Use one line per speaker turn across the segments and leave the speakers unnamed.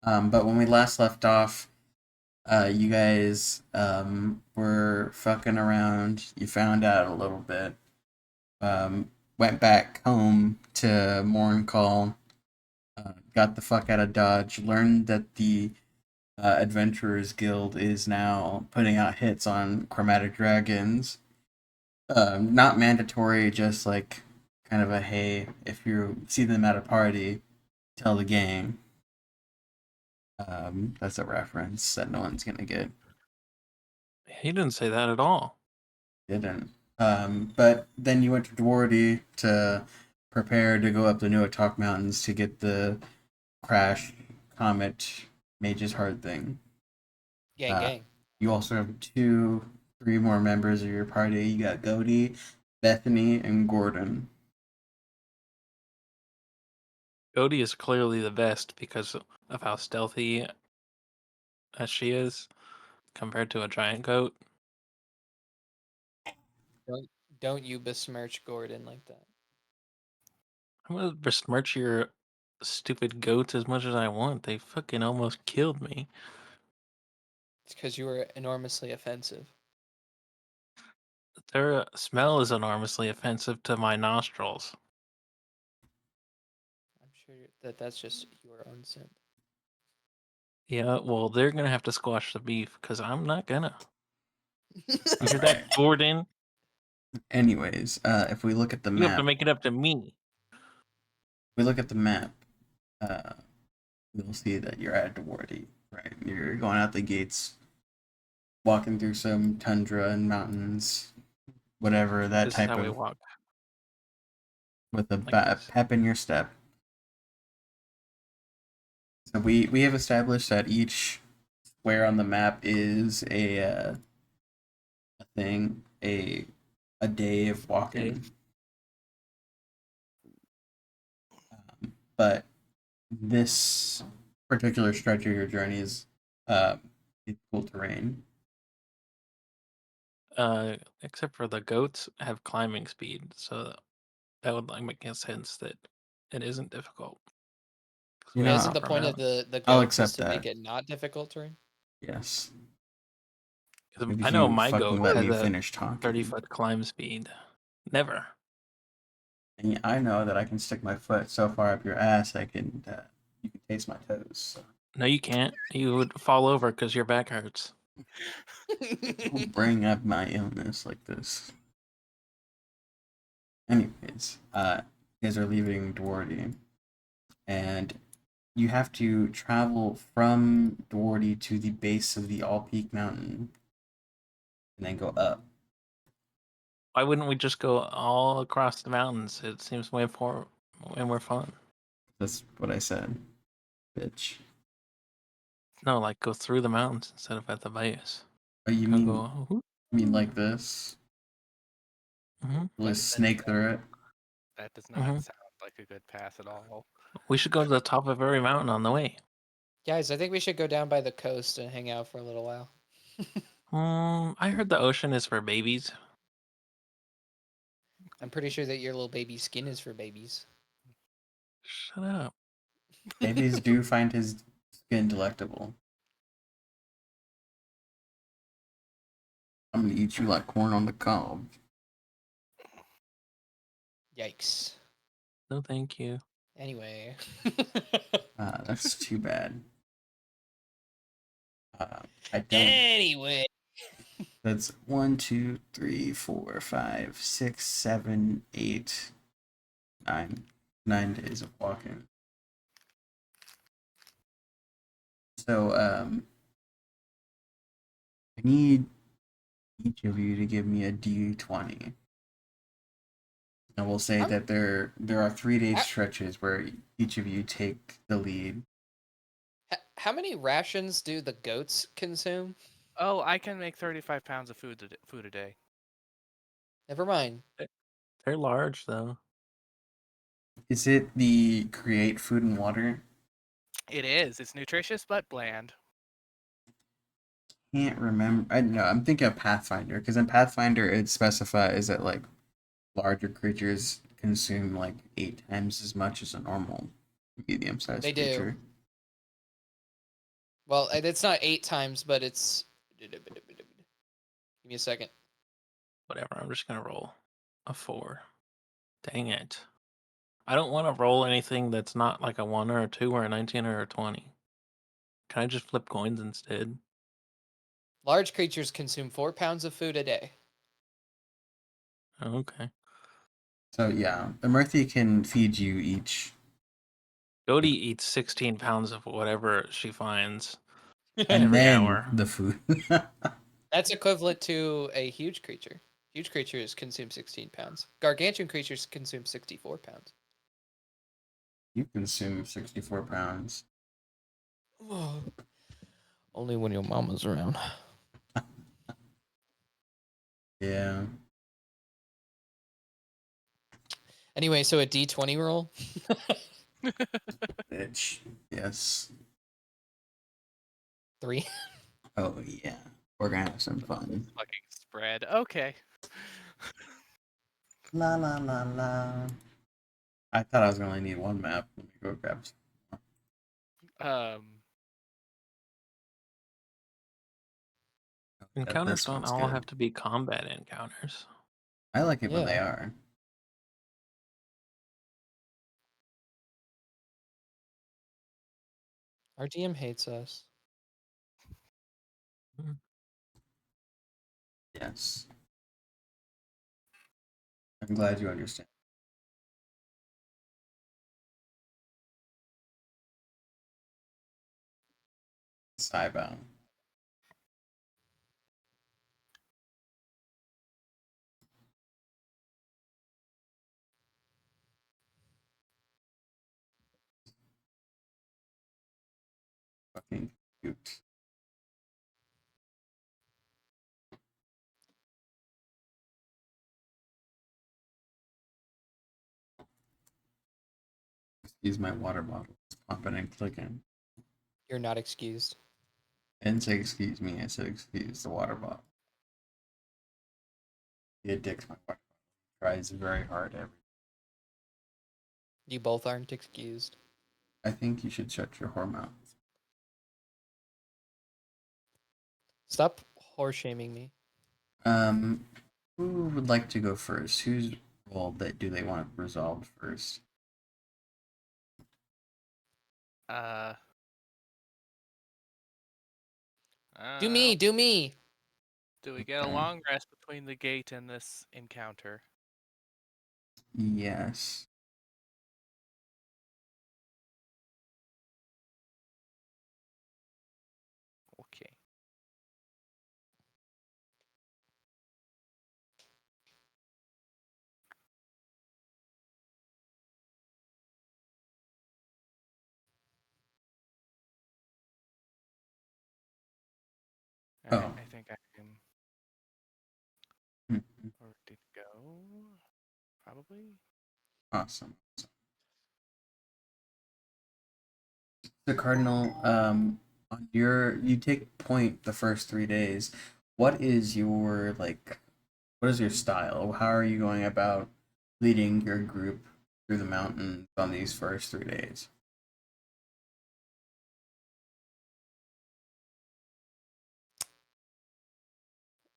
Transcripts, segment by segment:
But when we last left off, you guys were fucking around. You found out a little bit. Went back home to Morncall. Got the fuck out of Dodge. Learned that the Adventurers Guild is now putting out hits on chromatic dragons. Not mandatory, just like kind of a hey, if you see them at a party, tell the gang. That's a reference that no one's gonna get.
He didn't say that at all.
Didn't. But then you went to Dwardy to prepare to go up the Nuatak Mountains to get the Crash Comet Mage's Heart thing.
Gang,
Uh,
gang.
you also have three more members of your party. You got Godie, Bethany, and Gordon.
Odie is clearly the best because of how stealthy as she is compared to a giant goat.
Don't don't you besmirch Gordon like that.
I'm gonna besmirch your stupid goats as much as I want. They fucking almost killed me.
It's because you were enormously offensive.
Their smell is enormously offensive to my nostrils.
I'm sure that that's just your own sin.
Yeah, well, they're gonna have to squash the beef because I'm not gonna. You hear
Right.
that, Gordon?
Anyways, if we look at the
You have to
map,
make it up to me.
uh, you'll see that you're at Dwardy. Right, you're going out the gates, walking through some tundra and mountains, whatever that
This is
type
how we
of
walk,
with a
like this.
pep in your step. So we have established that each square on the map is a thing, a day of walking. But this particular stretch of your journey is difficult terrain.
Except for the goats have climbing speed, so that would like make sense that it isn't difficult. 'Cause
You
we
Wait,
have
isn't
know,
the
proper
point of
mountains.
the
I'll
goats is
accept
to make
that.
it not difficult terrain?
Yes,
'Cause
if
I know
you
my
fucking
goat
let
has
me
a
finish
30
talking.
foot climb speed. Never.
And I know that I can stick my foot so far up your ass, you can taste my toes. So.
No, you can't. You would fall over because your back hurts.
Don't bring up my illness like this. Anyways, you guys are leaving Dwardy, and you have to travel from Dwardy to the base of the All Peak Mountain, and then go up.
Why wouldn't we just go all across the mountains? It seems way more fun.
That's what I said, bitch.
No, like go through the mountains instead of at the base.
Oh, you
I'll
mean
go.
like this?
Mm-hmm,
Just snake through it.
That does
mm-hmm.
not sound like a good pass at all.
We should go to the top of every mountain on the way.
Guys, I think we should go down by the coast and hang out for a little while.
I heard the ocean is for babies.
I'm pretty sure that your little baby skin is for babies.
Shut up.
Babies do find his skin delectable. I'm gonna eat you like corn on the cob.
Yikes.
No, thank you.
Anyway.
That's too bad. I don't.
Anyway.
That's 1, 2, 3, 4, 5, 6, 7, 8, 9. 9 days of walking. So, I need each of you to give me a D20. And we'll say
Um,
that there are 3 day
how,
stretches where each of you take the lead.
how many rations do the goats consume?
Oh, I can make 35 pounds of food a day.
Never mind.
They're large though.
Is it the create food and water?
It is. It's nutritious but bland.
Can't remember. I know. I'm thinking of Pathfinder because in Pathfinder it specifies that like larger creatures consume like 8 times as much as a normal medium-sized
They do.
creature.
Well, it's not 8 times, but it's. Give me a second.
Whatever. I'm just gonna roll a 4. Dang it! I don't want to roll anything that's not like a 1 or a 2 or a 19 or a 20. Can I just flip coins instead?
Large creatures consume 4 pounds of food a day.
Okay.
So yeah, Emerthy can feed you each,
Cody eats 16 pounds of whatever she finds
and
every
then
hour.
the food.
That's equivalent to a huge creature. Huge creatures consume 16 pounds. Gargantuan creatures consume 64 pounds.
You consume 64 pounds.
Only when your mama's around.
Yeah.
Anyway, so a D20 roll.
Bitch. Yes.
3.
Oh yeah. We're gonna have some fun.
Fucking spread. Okay.
La la la la. I thought I was gonna only need one map. Let me go grab some.
Encounters
This
don't
one's
all have
good.
to be combat encounters.
I like it when they
Yeah.
are.
Our DM hates us.
Yes. I'm glad you understand. Skybound. Fucking cute. Excuse my water bottle. It's popping and clicking.
You're not excused.
I didn't say excuse me, I said excuse the water bottle. He addicts my water bottle. Tries very hard every.
You both aren't excused.
I think you should shut your whore mouth.
Stop horse shaming me.
Who would like to go first? Whose role that do they want resolved first?
I
Do
don't
me,
know.
do me.
Do we get a
Okay.
long rest between the gate and this encounter?
Yes.
Okay. Alright,
Oh.
I think I can
Hmm.
ready to go. Probably.
Awesome. The Cardinal, on your you take point the first 3 days. What is your what is your style? How are you going about leading your group through the mountains on these first 3 days?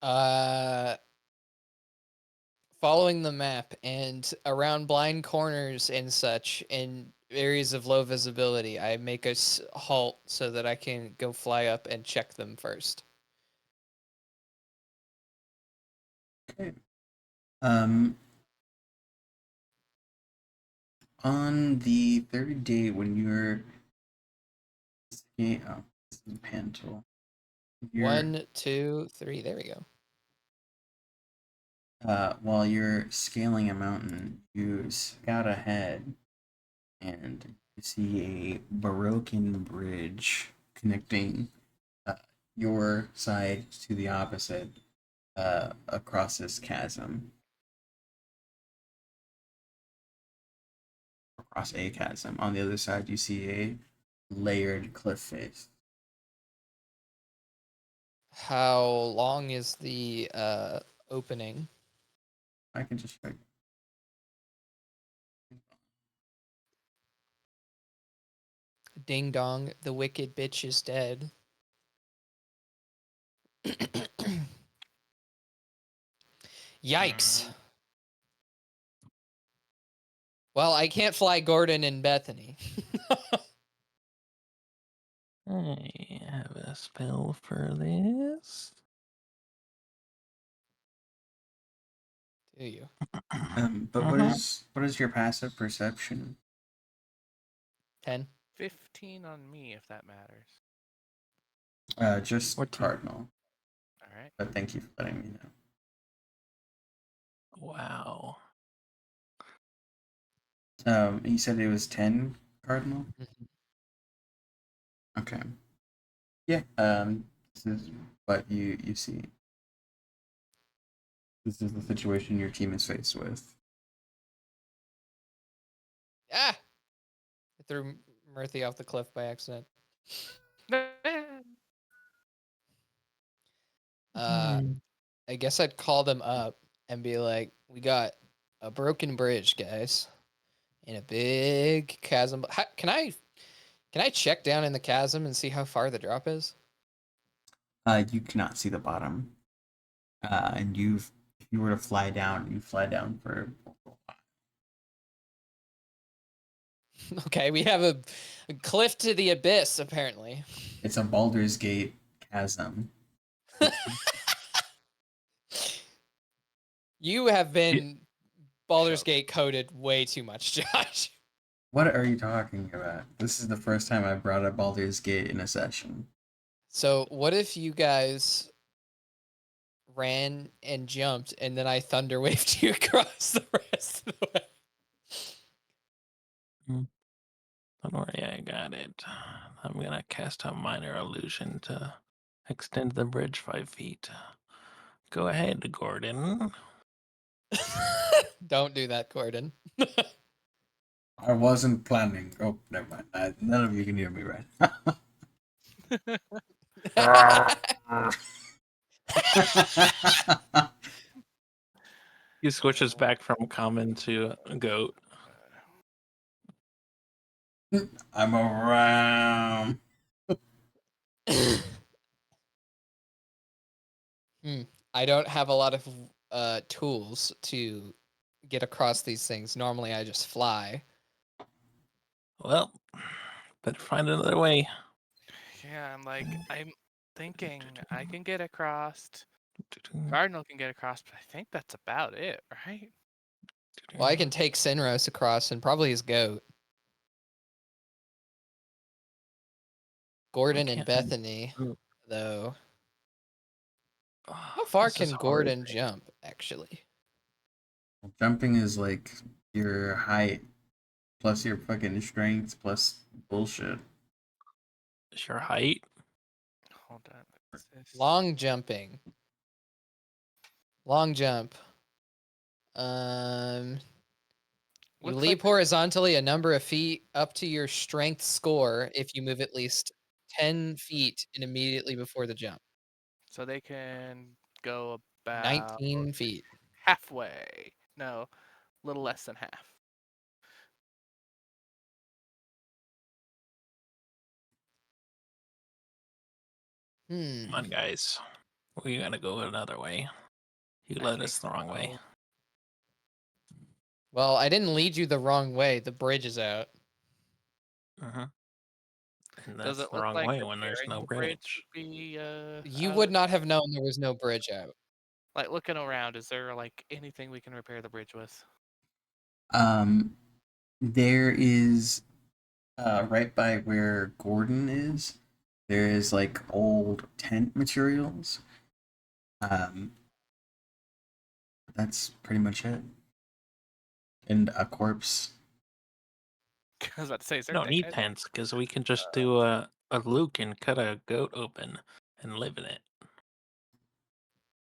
Uh, Following the map and around blind corners and such in areas of low visibility, I make a halt so that I can go fly up and check them first.
Okay. On the third day when you're oh, this is a pan tool. You're
1, 2, 3. There we go.
while you're scaling a mountain, you scout ahead and you see a Baroque bridge connecting uh, your side to the opposite across this chasm. Across a chasm. On the other side, you see a layered cliff face.
How long is the opening?
I can just check.
Ding dong, the wicked bitch is dead. Yikes. Well, I can't fly Gordon and Bethany.
I have a spell for this.
Do you?
But what is your passive perception?
10.
15 on me, if that matters.
Just
14.
cardinal.
All right.
But thank you for letting me know.
Wow.
You said it was 10 cardinal.
Mhm.
Okay. Yeah. This is what you see. This is the situation your team is faced with.
Ah! I threw Murthy off the cliff by accident. I guess I'd call them up and be like, "We got a broken bridge, guys, and a big chasm. Can I check down in the chasm and see how far the drop is?"
You cannot see the bottom. And if you were to fly down, you fly down for.
Okay, we have a cliff to the abyss, apparently.
It's a Baldur's Gate chasm.
You have been Baldur's Gate coded way too much, Josh.
What are you talking about? This is the first time I brought up Baldur's Gate in a session.
So, what if you guys ran and jumped, and then I thunder waved you across the rest of the way?
Don't worry, I got it. I'm gonna cast a minor illusion to extend the bridge 5 feet. Go ahead, Gordon.
Don't do that, Gordon.
I wasn't planning. Oh, never mind. None of you can hear me right.
He switches back from common to goat.
I'm around.
I don't have a lot of tools to get across these things. Normally, I just fly.
Well, better find another way.
Yeah, I'm thinking I can get across. Cardinal can get across, but I think that's about it, right?
Well, I can take Sinros across and probably his goat. Gordon and
can't-
Bethany,
Mm.
though.
Oh,
How far
this is
can
hard.
Gordon jump, actually?
Jumping is like your height plus your fucking strength plus bullshit.
Is your height?
Hold on. What's this?
Long jumping. Long jump. You
Looks
leap
like
horizontally a number of feet up to your strength score if you move at least 10 feet and immediately before the jump.
so they can go about
19 feet.
halfway. No, a little less than half.
Come on, guys. We gotta go another way. You
I
led
think
us the wrong way.
so.
Well, I didn't lead you the wrong way. The bridge is out.
And
Does
that's
it
the
look
wrong
like
way when there's
repairing
no
the bridge
bridge.
would be
You
out
would
of-
not have known there was no bridge out.
like looking around? Is there like anything we can repair the bridge with?
There is right by where Gordon is. There is like old tent materials. That's pretty much it. And a corpse.
I was about to say, is there
We don't need
deck-
tents because we can just do a luke and cut a goat open and live in it.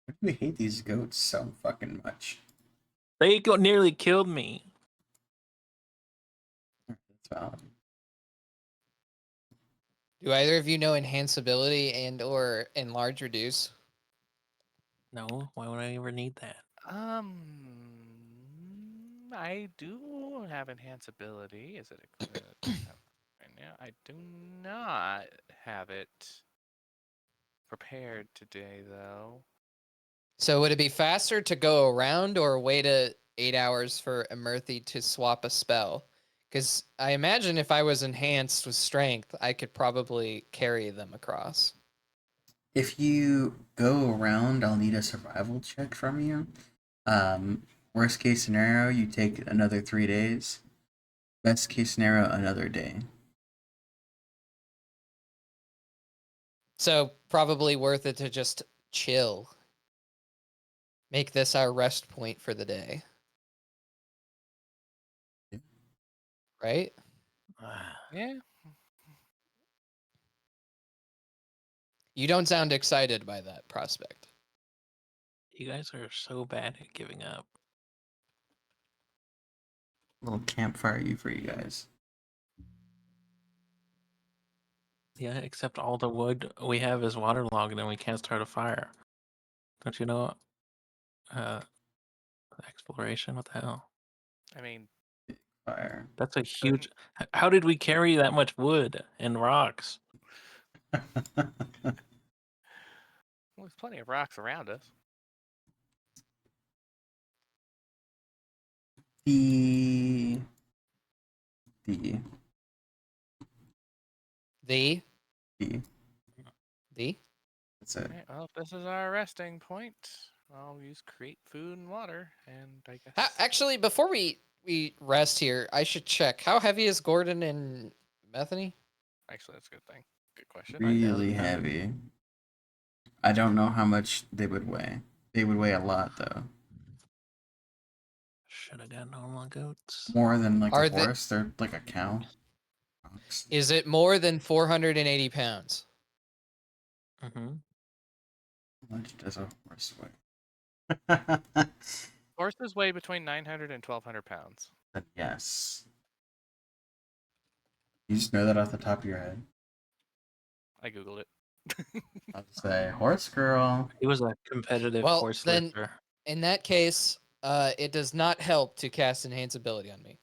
Why do we hate these goats so fucking much?
They nearly killed me.
That's valid.
Do either of you know enhanceability and or enlarge reduce?
No, why would I ever need that?
I do have enhanceability. Is it equipped? Right now, I do not have it. prepared today, though.
So would it be faster to go around or wait 8 hours for Emerthy to swap a spell? Because I imagine if I was enhanced with strength, I could probably carry them across.
If you go around, I'll need a survival check from you. Worst case scenario, you take another 3 days. Best case scenario, another day.
So probably worth it to just chill. Make this our rest point for the day.
Yeah.
Right?
Yeah.
You don't sound excited by that prospect.
You guys are so bad at giving up.
Little campfire for you guys.
Yeah, except all the wood we have is waterlogged and we can't start a fire. Don't you know? Exploration? What the hell?
I mean,
Fire.
That's a huge. How did we carry that much wood and rocks?
well, there's plenty of rocks around us.
the
The
that's it.
Alright, well, if this is our resting point, I'll use create food and water, and I guess.
Actually, before we rest here, I should check. How heavy is Gordon and Bethany?
Actually, that's a good thing. Good question.
Really
5,000 pounds.
heavy. I don't know how much they would weigh. They would weigh a lot though.
Should have got normal goats.
More than like
Are
a
they-
horse. They're like a cow. Ox.
Is it more than 480 pounds?
Mm-hmm.
How much does a horse weigh?
Horses weigh between 900 and 1,200 pounds.
Then yes. You just know that off the top of your head.
I googled it.
I'll say horse girl.
He was a competitive
Well,
horse
then-
lifter.
In that case, it does not help to cast Enhance Ability on me.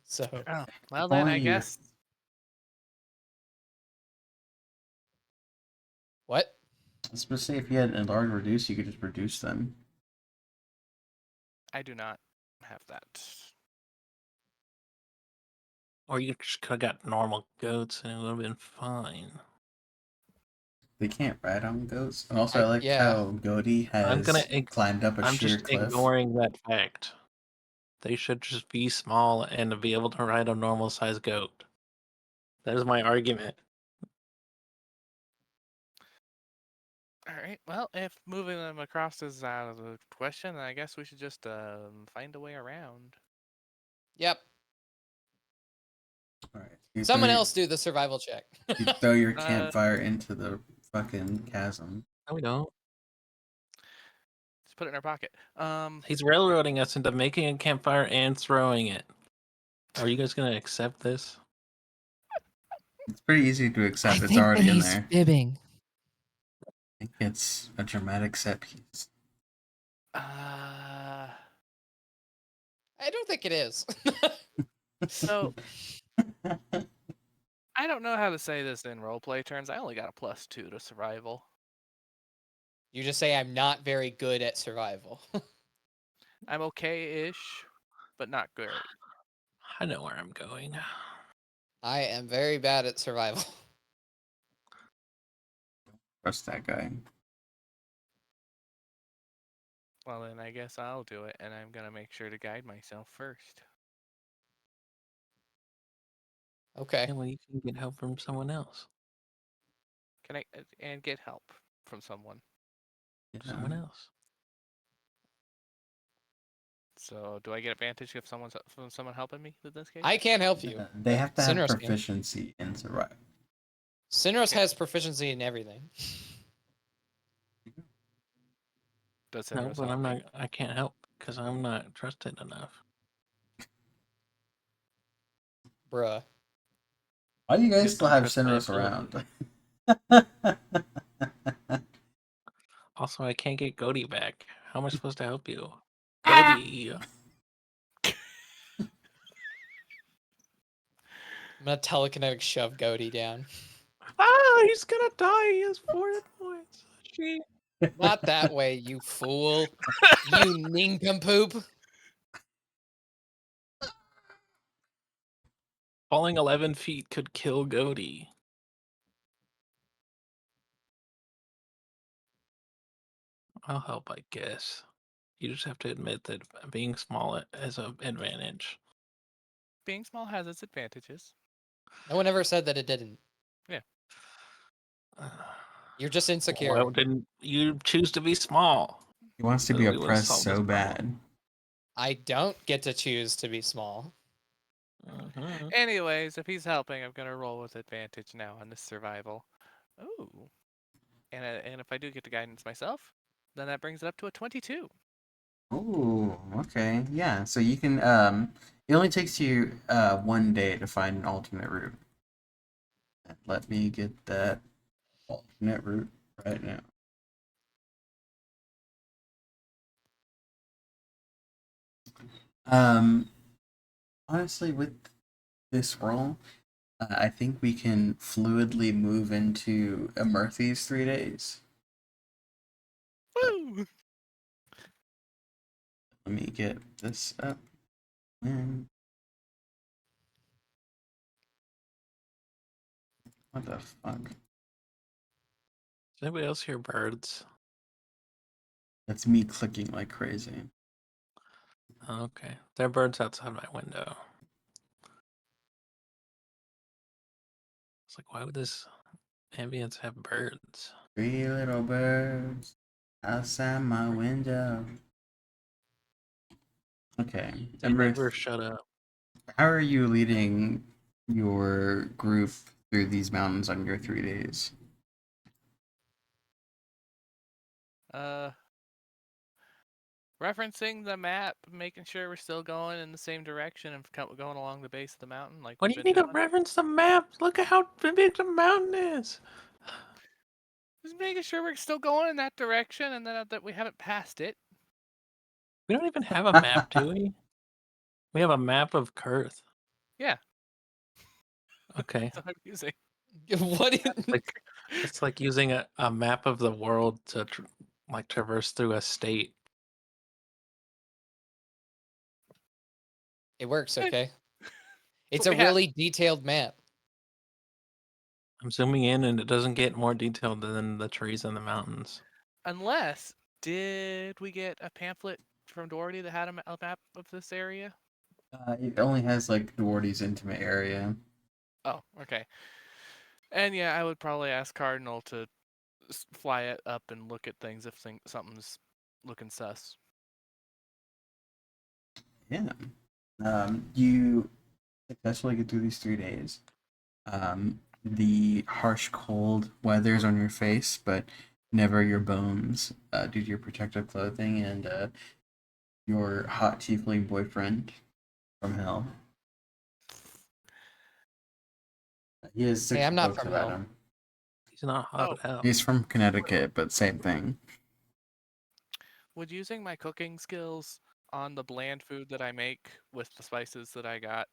So,
Oh, well then, I
Only-
guess
what?
I was supposed to say if you had a large reduce, you could just reduce them.
I do not have that.
Or you just could have got normal goats and it would have been fine.
They can't ride on goats. And also, I like
yeah.
how Goaty has climbed up a
I'm
sheer
just
cliff.
ignoring that fact. They should just be small and be able to ride a normal sized goat. That is my argument.
All right. Well, if moving them across is out of the question, then I guess we should just find a way around.
Yep.
All right. You
Someone
throw-
else do the survival check.
You throw your
Uh,
campfire into the fucking chasm.
No, we don't.
Just put it in our pocket.
He's railroading us into making a campfire and throwing it. Are you guys gonna accept this?
It's pretty easy to accept. It's already in there.
fibbing.
I think it's a dramatic set piece.
Uh,
I don't think it is.
so I don't know how to say this in roleplay terms. I only got a +2 to survival.
You just say I'm not very good at survival.
I'm okay-ish, but not great.
I know where I'm going.
I am very bad at survival.
Trust that guy.
Well, then I guess I'll do it, and I'm gonna make sure to guide myself first.
Okay.
And well, you can get help from someone else.
Can I and get help from someone?
Someone
Yeah.
else.
So, do I get advantage if from someone helping me in this case?
I can't help you.
They have to have
Sinros can.
proficiency in survival.
Sinros has proficiency in everything.
Does
No,
Cinderos
but
help
I'm
me?
not. I can't help because I'm not trusted enough.
Bruh.
Why do you guys
Just
still
don't
have
trust my
Sinros around?
Also, I can't get Goaty back. How am I supposed to help you? Goaty.
I'm gonna telekinetic shove Goaty down.
Ah, he's gonna die. He has 4 hit points. She.
Not that way, you fool. You nincompoop.
Falling 11 feet could kill Goaty. I'll help, I guess. You just have to admit that being small is an advantage.
Being small has its advantages.
No one ever said that it didn't.
Yeah.
You're just insecure.
Why didn't you choose to be small?
He wants to
So
be
we would've
oppressed
solved
so
this problem.
bad.
I don't get to choose to be small.
Mhm.
Anyways, if he's helping, I'm gonna roll with advantage now on this survival. Ooh. And if I do get the guidance myself, then that brings it up to a 22.
Oh, okay. Yeah, so you can it only takes you 1 day to find an alternate route. Let me get that alternate route right now. Um Honestly, with this roll, I think we can fluidly move into Murphy's 3 days.
Woo!
Let me get this up. And what the fuck?
Does anybody else hear birds?
That's me clicking like crazy.
Okay. There are birds outside my window. It's like, why would this ambience have birds?
3 little birds outside my window. Okay,
They never
Emrith,
shut up.
how are you leading your group through these mountains on your 3 days?
Referencing the map, making sure we're still going in the same direction and going along the base of the mountain like
What
we've
do you
been
need to
doing.
reference the map? Look at how big the mountain is.
Just making sure we're still going in that direction and that we haven't passed it.
We don't even have a map, do we? We have a map of Kurth.
Yeah,
Okay.
that's what I'm using.
What?
It's like using a map of the world to traverse through a state.
It works, okay? It's
what
a
we have.
really detailed map.
I'm zooming in and it doesn't get more detailed than the trees and the mountains.
Unless, did we get a pamphlet from Doherty that had a map of this area?
It only has like Duarty's intimate area.
Oh, okay. And yeah, I would probably ask Cardinal to fly it up and look at things if something's looking sus.
Yeah. You successfully get through these 3 days. The harsh cold weathers on your face, but never your bones, due to your protective clothing and your hot tiefling boyfriend from hell. He has
Hey,
six
I'm not
books
from
about
hell.
him.
He's not hot
Oh.
at hell.
He's from Connecticut, but same thing.
Would using my cooking skills on the bland food that I make with the spices that I got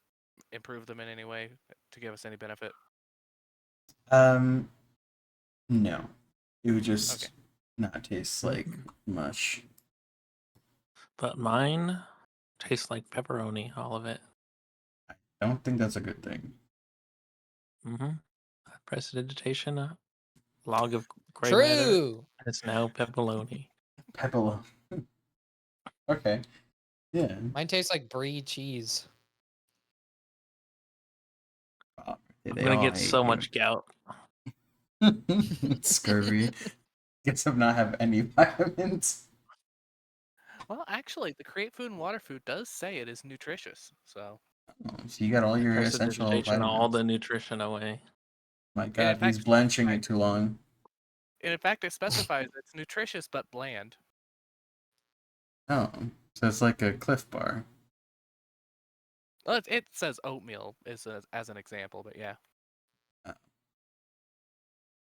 improve them in any way to give us any benefit?
Um, no, it would just
Okay.
not taste like mush.
But mine tastes like pepperoni, all of it.
I don't think that's a good thing.
Mm-hmm. Prestidigitation, a log of gray matter,
True.
and it's now pepperoni.
Pepperoni. Okay. Yeah.
Mine tastes like brie cheese.
Oh,
I'm
they
gonna
all
get
hate
so
you.
much gout.
Scurvy. Guess I'm not have any vitamins.
Well, actually, the Create Food and Water Food does say it is nutritious. So,
Oh, so you got all your essential
Prestidigitation, all
vitamins.
the nutrition away.
My
and in
God, he's
fact,
blanching it too long.
it specifies it's nutritious but bland.
Oh, so it's like a Cliff Bar.
Well, it says oatmeal as an example, but yeah.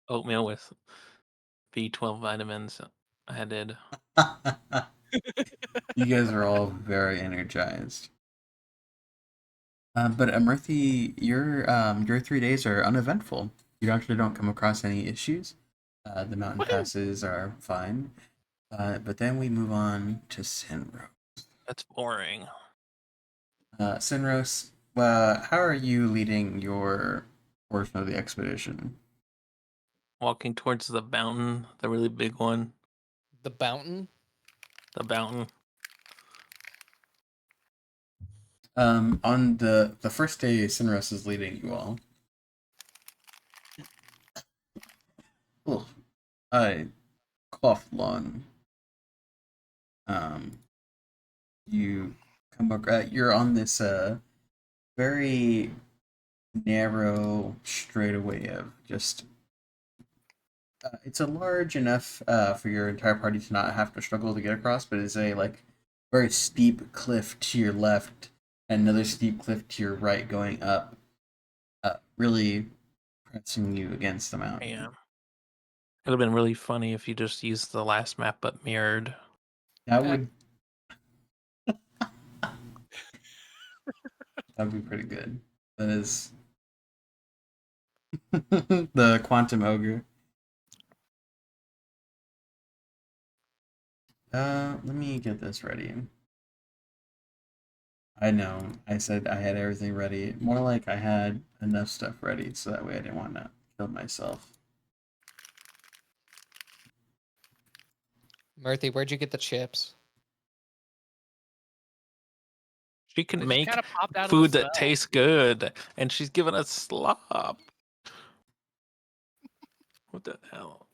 Oatmeal with B12 vitamins added.
You guys are all very energized. But Murthy, your 3 days are uneventful. You actually don't come across any issues. The mountain
Woohoo!
passes are fine. But then we move on to Sinro.
That's boring.
Sinros, how are you leading your portion of the expedition?
Walking towards the mountain, the really big one.
The mountain.
The mountain.
On the first day, Sinros is leading you all. Oh, I coughed long. Um, you you're on this very narrow straightaway of just. It's a large enough for your entire party to not have to struggle to get across, but it's a like very steep cliff to your left and another steep cliff to your right going up, really pressing you against the mountain.
Yeah. It would have been really funny if you just used the last map but mirrored.
That would that'd be pretty good. That is the quantum ogre. Let me get this ready. I know. I said I had everything ready. More like I had enough stuff ready so that way I didn't want to kill myself.
Murthy, where'd you get the chips?
She can
They just
make
kind of popped out of
food
the
that
smell.
tastes good, and she's giving us slop. What the hell?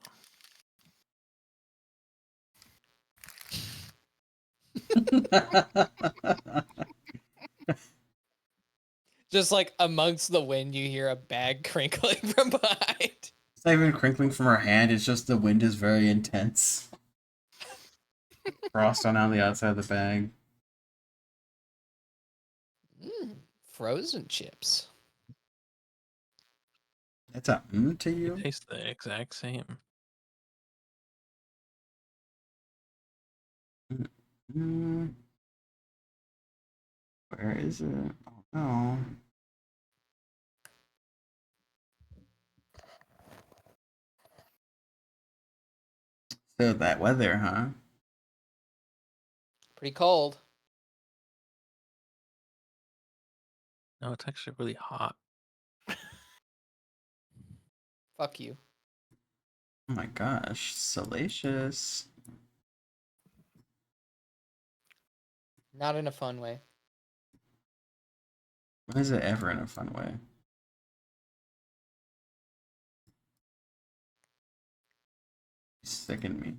Just like amongst the wind, you hear a bag crinkling from behind.
It's not even crinkling from her hand, it's just the wind is very intense. Frost on the outside of the bag.
Frozen chips.
It's a to
They
you?
taste the exact same.
Mm, where is it? Oh no. So that weather, huh?
Pretty cold.
No, it's actually really hot.
Fuck you.
Oh my gosh, salacious.
Not in a fun way.
When is it ever in a fun way? You sicken me.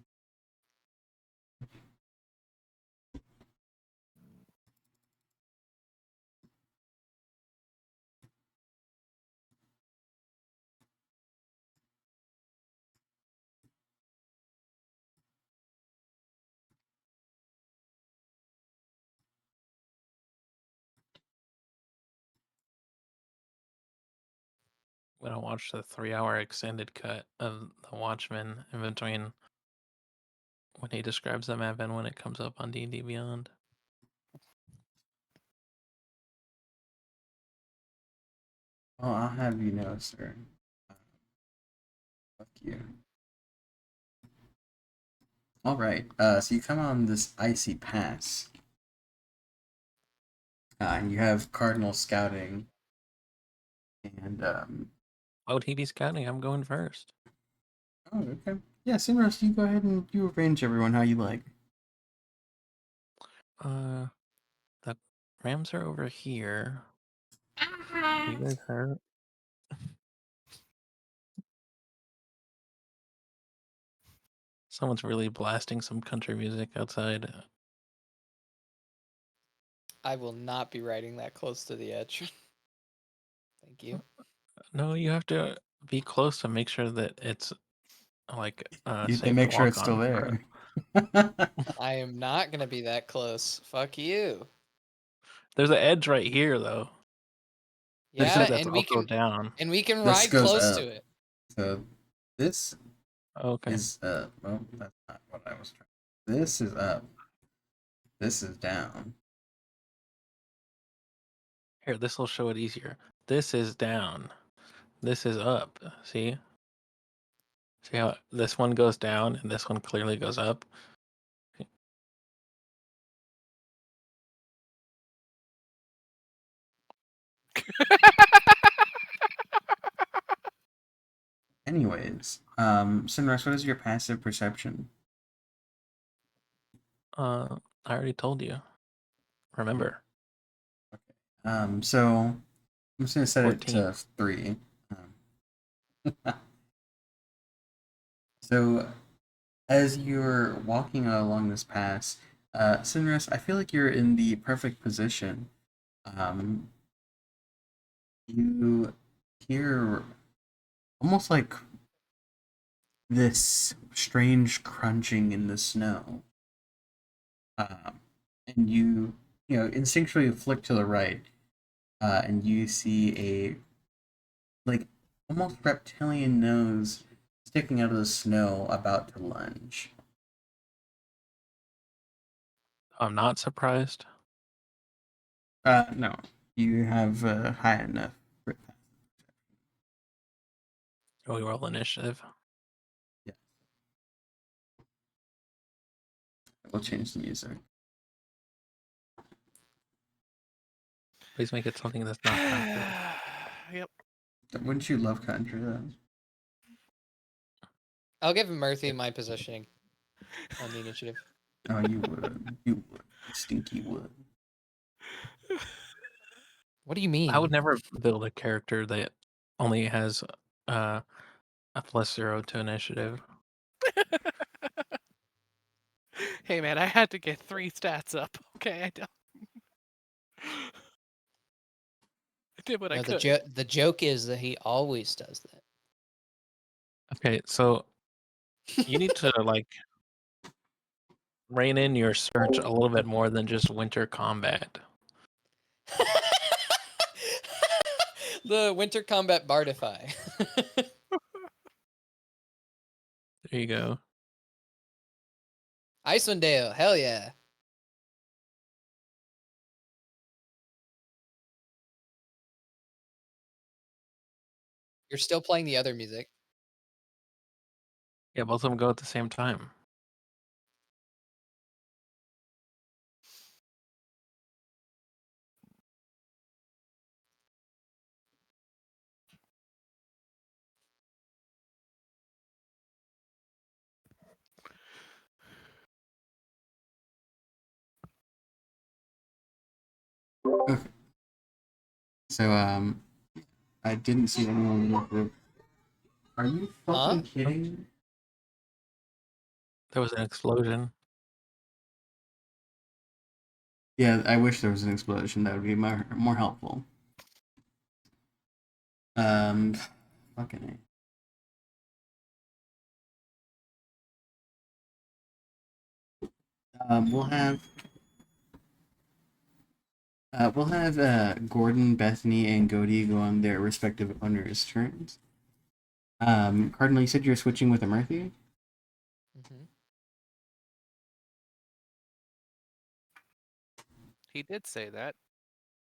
When I watched the 3-hour extended cut of The Watchmen in between when he describes the map and when it comes up on D&D Beyond.
Oh, I'll have you know, sir. Fuck you. All right. So you come on this icy pass, and you have Cardinal scouting, and
Why would he be scouting? I'm going first.
oh, okay. Yeah, Simros, you go ahead and you arrange everyone how you like.
The Rams are over here. You guys hurt? Someone's really blasting some country music outside.
I will not be riding that close to the edge. Thank you.
No, you have to be close to make sure that it's like
They
safe to
make sure
walk
it's still
on.
there.
I am not gonna be that close. Fuck you.
There's an edge right here, though.
Yeah,
Except that's
and we
also
can
down.
This
ride
goes
close
up.
to it.
So this
Okay.
is well, that's not what I was trying. This is up. This is down.
Here, this will show it easier. This is down. This is up. See? See how this one goes down and this one clearly goes up?
Anyways, Sunrise, what is your passive perception?
I already told you. Remember.
So I'm just gonna set
14.
it to 3. So as you're walking along this pass, Sunrise, I feel like you're in the perfect position. Um, you hear almost like this strange crunching in the snow, and you know instinctually flick to the right, and you see a like almost reptilian nose sticking out of the snow, about to lunge.
I'm not surprised.
No, you have high enough.
We roll initiative.
Yeah, we'll change the music.
Please make it something that's not country.
Yep.
Wouldn't you love country though?
I'll give Murphy my positioning on the initiative.
Oh, you would. You would. You stinky would.
What do you mean?
I would never build a character that only has a +0 to initiative.
Hey man, I had to get 3 stats up. Okay, I did what I
No,
could.
the joke is that he always does that.
Okay, so you need to like rein in your search a little bit more than just winter combat.
The winter combat bardify.
There you go.
Icewind Dale, hell yeah. You're still playing the other music.
Yeah, both of them go at the same time.
Okay. So I didn't see anyone in the group. Are you fucking kidding me?
There was an explosion.
Yeah, I wish there was an explosion. That would be more helpful. Fucking A. We'll have Gordon, Bethany, and Godie go on their respective owners' turns. Cardinal, you said you're switching with Amarthy?
Mm-hmm.
He did say that,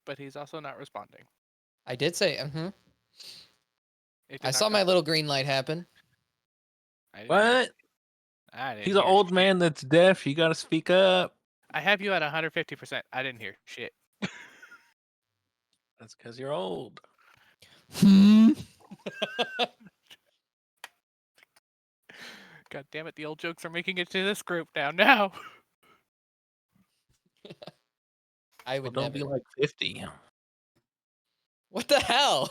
but he's also not responding.
I did say,
It did
I
not
saw
come
my
through.
little green light happen.
I didn't hear
What?
shit. I didn't
He's an
hear
old
shit.
man that's deaf. You gotta speak up.
I have you at 150%. I didn't hear shit.
That's because you're old.
God damn it, the old jokes are making it to this group now.
I
Well,
would
don't
never.
be like 50.
What the hell?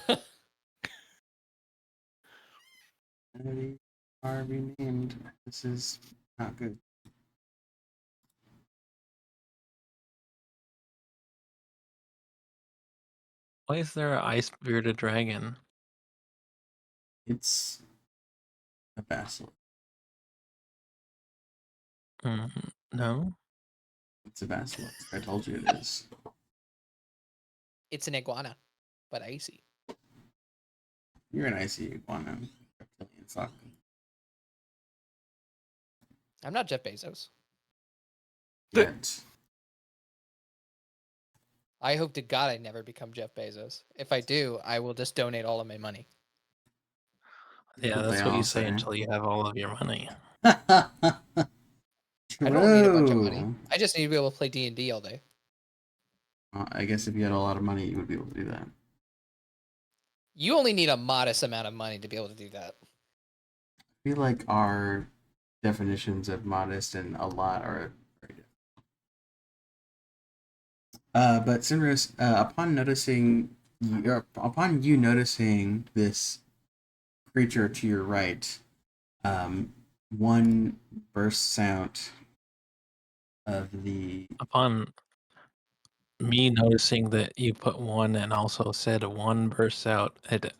They are renamed. This is not good.
Why is there an ice bearded dragon?
It's a basilisk.
No.
It's a basilisk. I told you it is.
It's an iguana, but icy.
You're an icy iguana. Reptilian fuck.
I'm not Jeff Bezos.
Yet.
I hope to God I never become Jeff Bezos. If I do, I will just donate all of my money.
Yeah,
what they
that's what you
all
say
say.
until you have all of your money.
I don't need a bunch of money.
True.
I just need to be able to play D&D all day.
I guess if you had a lot of money, you would be able to do that.
You only need a modest amount of money to be able to do that.
I feel like our definitions of modest and a lot are very different. But Sinros, upon you noticing this creature to your right, one bursts out of the.
Upon me noticing that you put one and also said one bursts out, it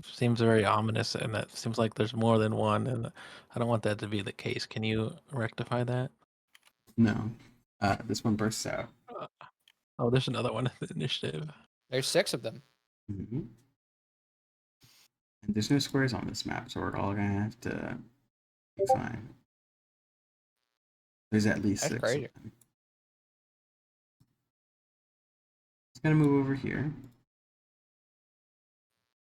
seems very ominous, and that seems like there's more than one, and I don't want that to be the case. Can you rectify that?
No, this one bursts out.
Oh, there's another one in the initiative.
There's 6 of them.
Mm-hmm. And there's no squares on this map, so we're all gonna have to be fine. There's at least
That's
6
crazy.
of them. It's gonna move over here.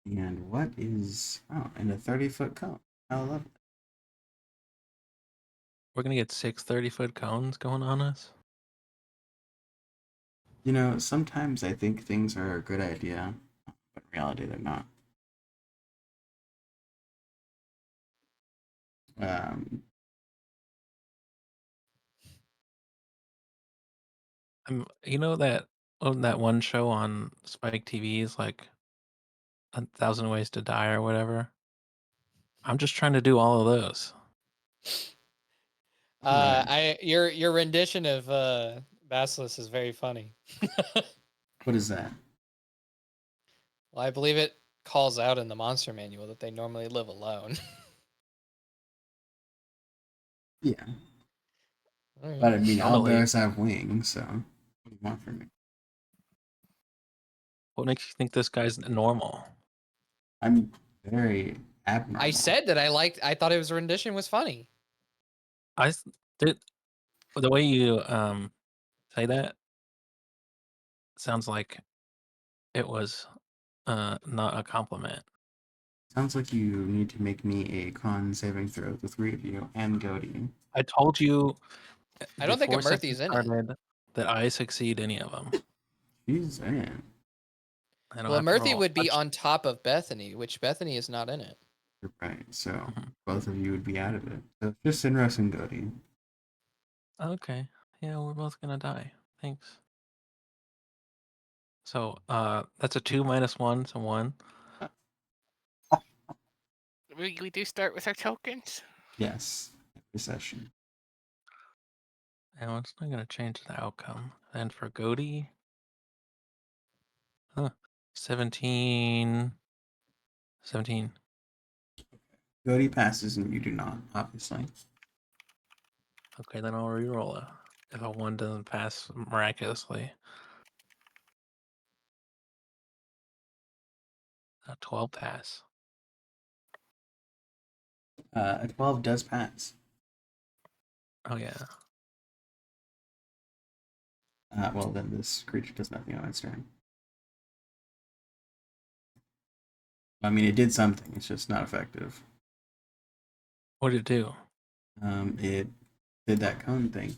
And what is and a 30-foot cone. How lovely.
We're gonna get 6 30-foot cones going on us.
You know, sometimes I think things are a good idea, but in reality they're not. Um,
You know that on that one show on Spike TV is like 1,000 Ways to Die or whatever. I'm just trying to do all of those.
Right.
Your rendition of Basilisk is very funny.
What is that?
Well, I believe it calls out in the monster manual that they normally live alone.
Yeah.
Alright.
But I mean,
Normally,
owlbears have wings, so what do you want from me?
what makes you think this guy's normal?
I'm very abnormal.
I said that I thought his rendition was funny.
I did the way you say that sounds like it was not a compliment.
Sounds like you need to make me a con saving throw, the 3 of you, and Goaty.
I told you
I don't think a
before
Murphy's
session
in it.
started that I succeed any of them.
She's in it.
I don't
Well,
have to
Murphy
roll.
would be on top of Bethany, which Bethany is not in it.
You're right. So
Mhm.
both of you would be out of it. So it's just Sinros and Goaty.
Okay. Yeah, we're both gonna die. Thanks. So that's a 2 minus 1, so 1.
We do start with our tokens.
Yes. Every session.
And it's not gonna change the outcome. And for Goaty, 17. 17.
Goaty passes and you do not, obviously.
Okay, then I'll reroll it if a 1 doesn't pass miraculously. A 12 pass.
A 12 does pass.
Oh yeah.
Well, then this creature does nothing on its turn. I mean, it did something. It's just not effective.
What did it do?
It did that cone thing.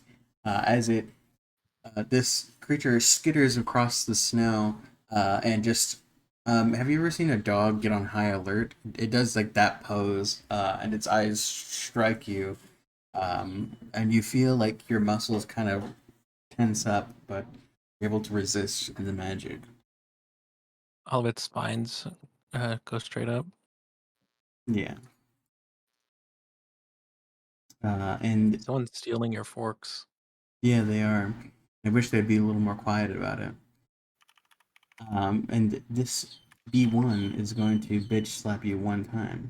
This creature skitters across the snow and just. Have you ever seen a dog get on high alert? It does like that pose, and its eyes strike you, and you feel like your muscles kind of tense up, but you're able to resist the magic.
All of its spines go straight up.
Yeah. And
Someone's stealing your forks.
yeah, they are. I wish they'd be a little more quiet about it. And this B1 is going to bitch slap you 1 time.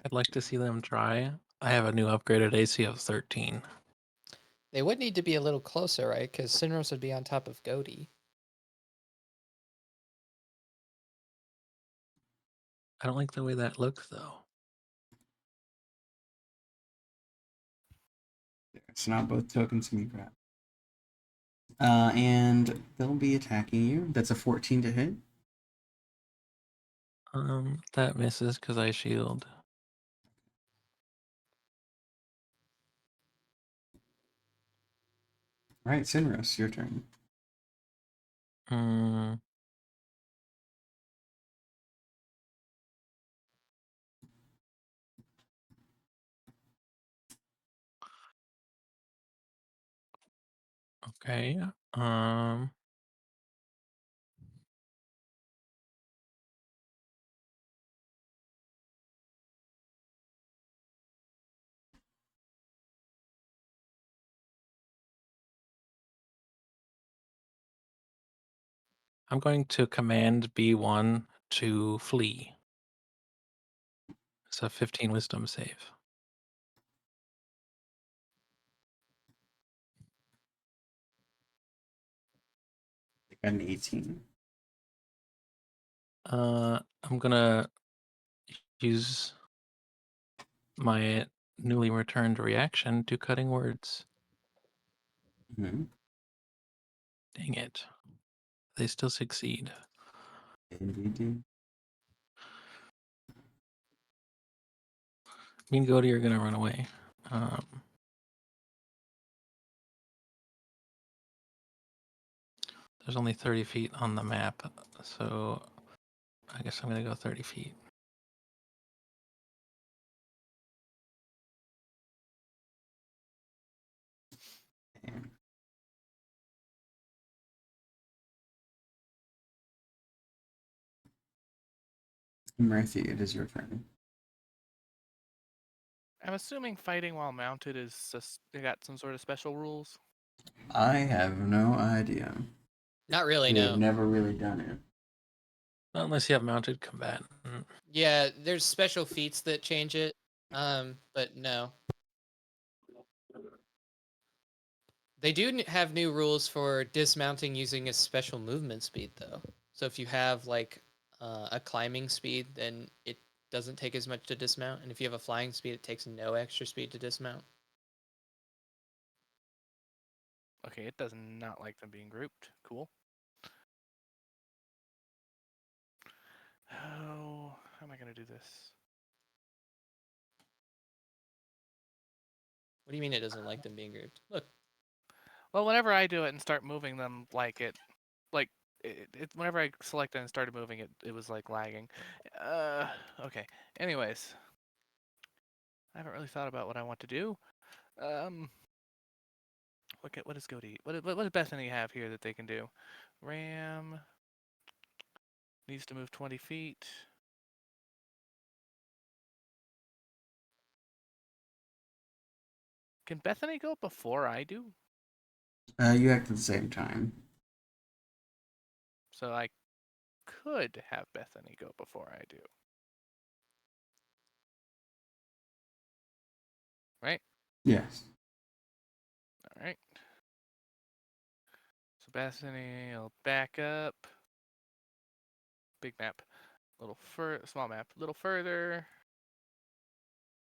I'd like to see them try. I have a new upgraded AC of 13.
They would need to be a little closer, right? Because Sinros would be on top of Goaty.
I don't like the way that looks though.
It's not both tokens can be grabbed. And they'll be attacking you. That's a 14 to hit.
That misses because I shield.
All right, Sinros, your turn.
Hmm. Okay. I'm going to command B1 to flee. It's a 15 wisdom save.
I got an 18.
I'm gonna use my newly returned reaction to cutting words.
Mm-hmm.
Dang it. They still succeed.
Indeed.
Me and Goaty are gonna run away. There's only 30 feet on the map, so I guess I'm gonna go 30 feet.
Murphy, it is your turn.
I'm assuming fighting while mounted is just, they got some sort of special rules.
I have no idea.
Not really,
We have
no.
never really done it.
Not unless you have mounted combatant.
Yeah, there's special feats that change it. But no. They do have new rules for dismounting using a special movement speed, though. So if you have like a climbing speed, then it doesn't take as much to dismount, and if you have a flying speed, it takes no extra speed to dismount.
Okay, it does not like them being grouped. Cool. Oh, how am I going to do this?
What do you mean it doesn't like them being grouped? Look.
Well, whenever I do it and start moving them, whenever I selected and started moving it, it was like lagging. Okay. Anyways, I haven't really thought about what I want to do. What does Goaty? What does Bethany have here that they can do? Ram needs to move 20 feet. Can Bethany go before I do?
You act at the same time.
So I could have Bethany go before I do. Right?
Yes.
All right. So Bethany will back up. Big map. Small map. A little further.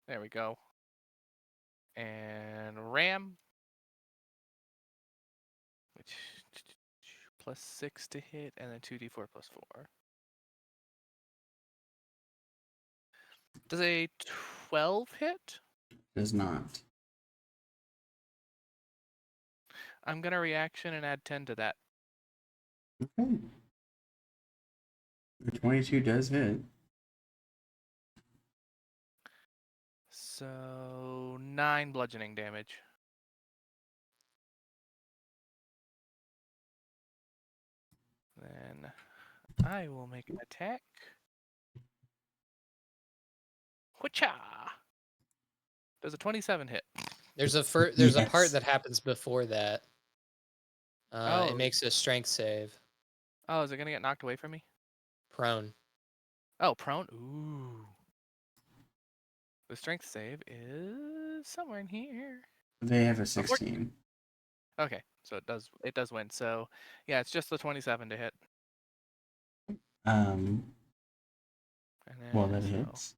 There we go. And Ram. Which +6 to hit, and then 2d4 +4. Does a 12 hit?
Does not.
I'm going to reaction and add 10 to that.
Okay. The 22 does hit.
So 9 bludgeoning damage. Then I will make an attack. Whatcha! Does a 27 hit?
There's a part
Yes.
that happens before that.
Oh.
It makes a strength save.
Oh, is it going to get knocked away from me?
Prone.
Oh, prone? Ooh. The strength save is somewhere in here.
They have a 16.
Okay, so it does win. So yeah, it's just the 27 to hit.
Um,
And then,
well, that hits.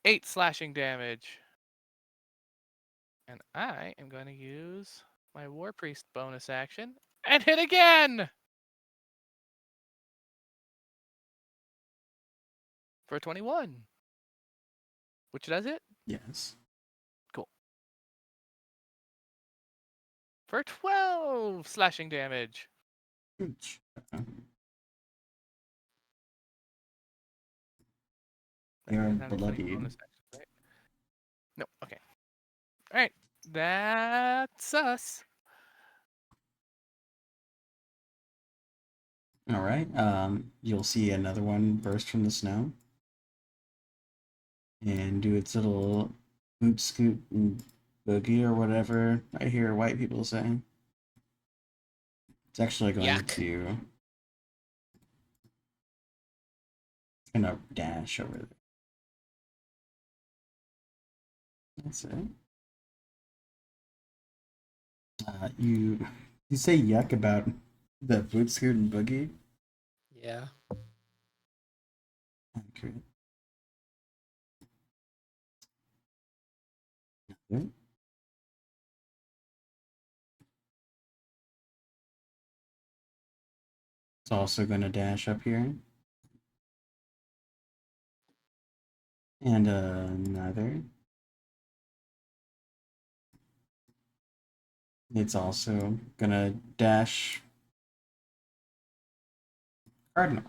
8 slashing damage. And I am going to use my War Priest bonus action and hit again! for 21. Which does it?
Yes.
For 12 slashing damage.
Ouch. They are
Not including
bloodied.
bonus actions, right? No, okay. Alright. That's us.
All right. You'll see another one burst from the snow and do its little boot scoot and boogie or whatever I hear white people saying. It's actually going
Yuck.
to gonna dash over there. That's it. You say yuck about the boot scoot and boogie?
Yeah.
Okay. Okay. It's also gonna dash up here. And another. It's also gonna dash Cardinal.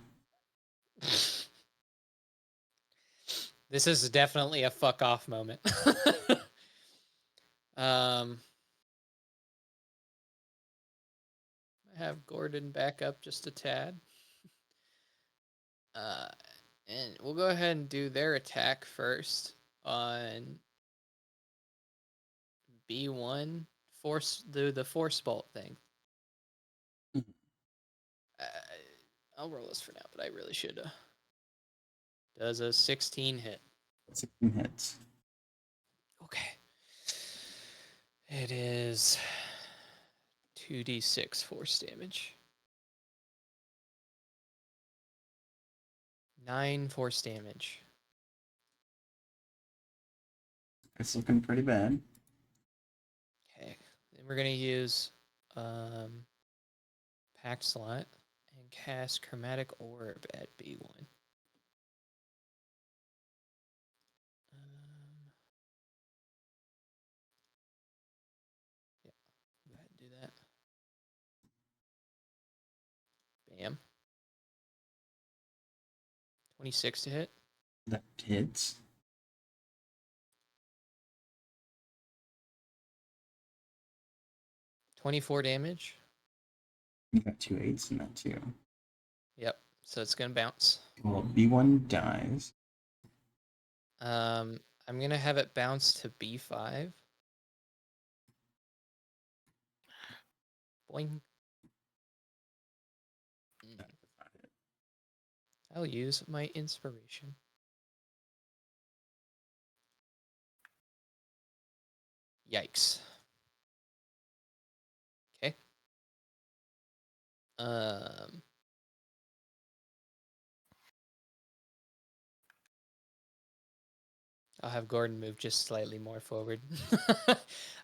This is definitely a fuck off moment. I have Gordon back up just a tad. And we'll go ahead and do their attack first on B1. Do the force bolt thing.
Mhm.
I'll roll this for now, but I really should. Does a 16 hit?
16 hits.
Okay. It is 2d6 force damage. 9 force damage.
It's looking pretty bad.
Okay. Then we're going to use Pack Slot and cast Chromatic Orb at B1. Yeah, go ahead and do that. Bam. 26 to hit.
That hits.
24 damage.
You got 2 8s in that too.
Yep. So it's going to bounce.
Well, B1 dies.
I'm going to have it bounce to B5. Boing. I'll use my inspiration. Yikes. Okay. I'll have Gordon move just slightly more forward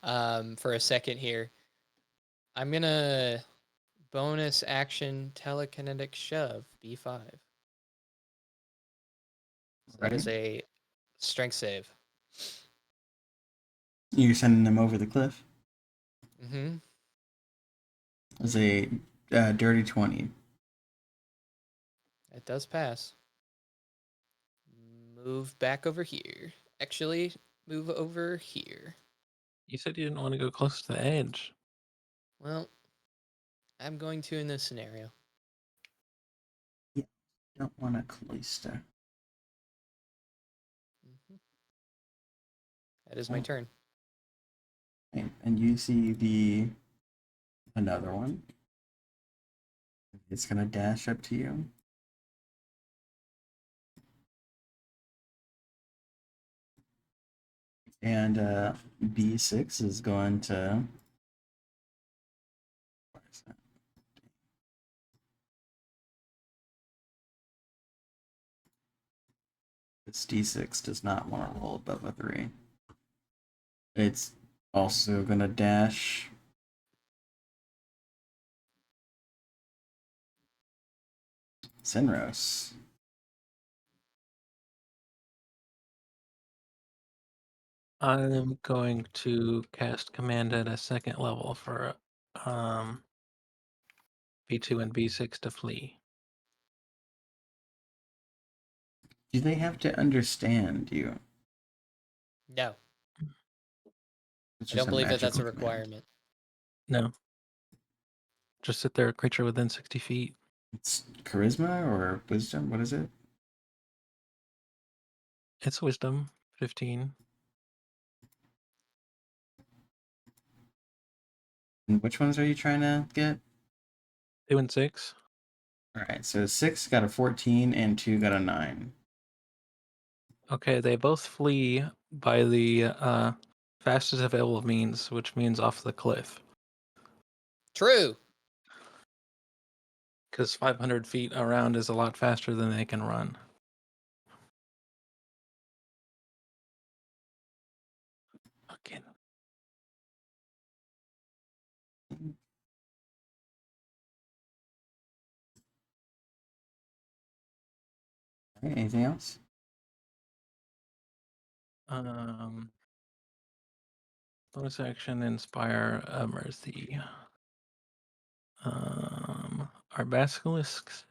for a second here. I'm going to bonus action telekinetic shove B5. So that is a strength save.
You're sending them over the cliff.
Mm-hmm.
It's a dirty 20.
It does pass. Move back over here. Actually, move over here.
You said you didn't want to go close to the edge.
Well, I'm going to in this scenario.
Yeah, don't want to cloister.
Mm-hmm. That is my turn.
And you see another one. It's gonna dash up to you. And B6 is going to. Where is that? This D6 does not want to roll above a 3. It's also gonna dash. Sinros.
I'm going to cast command at a second level for B2 and B6 to flee.
Do they have to understand you?
No,
It's
I
just
don't
a
believe that that's
magical
a
command.
requirement.
No. Just sit there, a creature within 60 feet.
It's charisma or wisdom? What is it?
It's wisdom, 15.
And which ones are you trying to get?
2 and 6.
All right, so 6 got a 14 and 2 got a 9.
Okay, they both flee by the fastest available means, which means off the cliff.
True.
Because 500 feet around is a lot faster than they can run. Again.
All right, anything else?
Bonus action, inspire mercy. Our basilisks,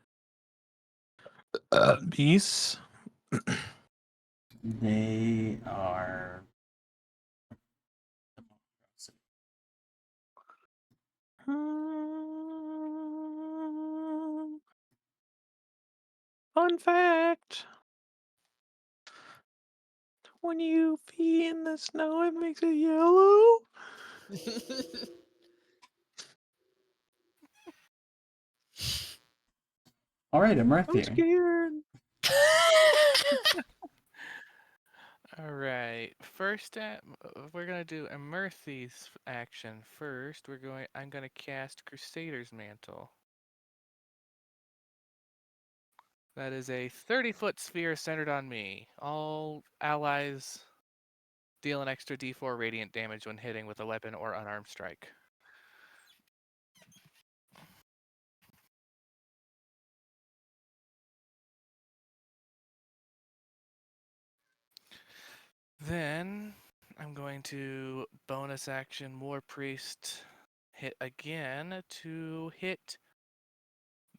beasts.
They are.
Fun fact: when you pee in the snow, it makes it yellow.
All right, I'm right
I'm
there.
scared.
All right. First, we're gonna do a Murphy's action first. I'm gonna cast Crusader's Mantle. That is a 30-foot sphere centered on me. All allies deal an extra D4 radiant damage when hitting with a weapon or unarmed strike. Then I'm going to bonus action War Priest hit again to hit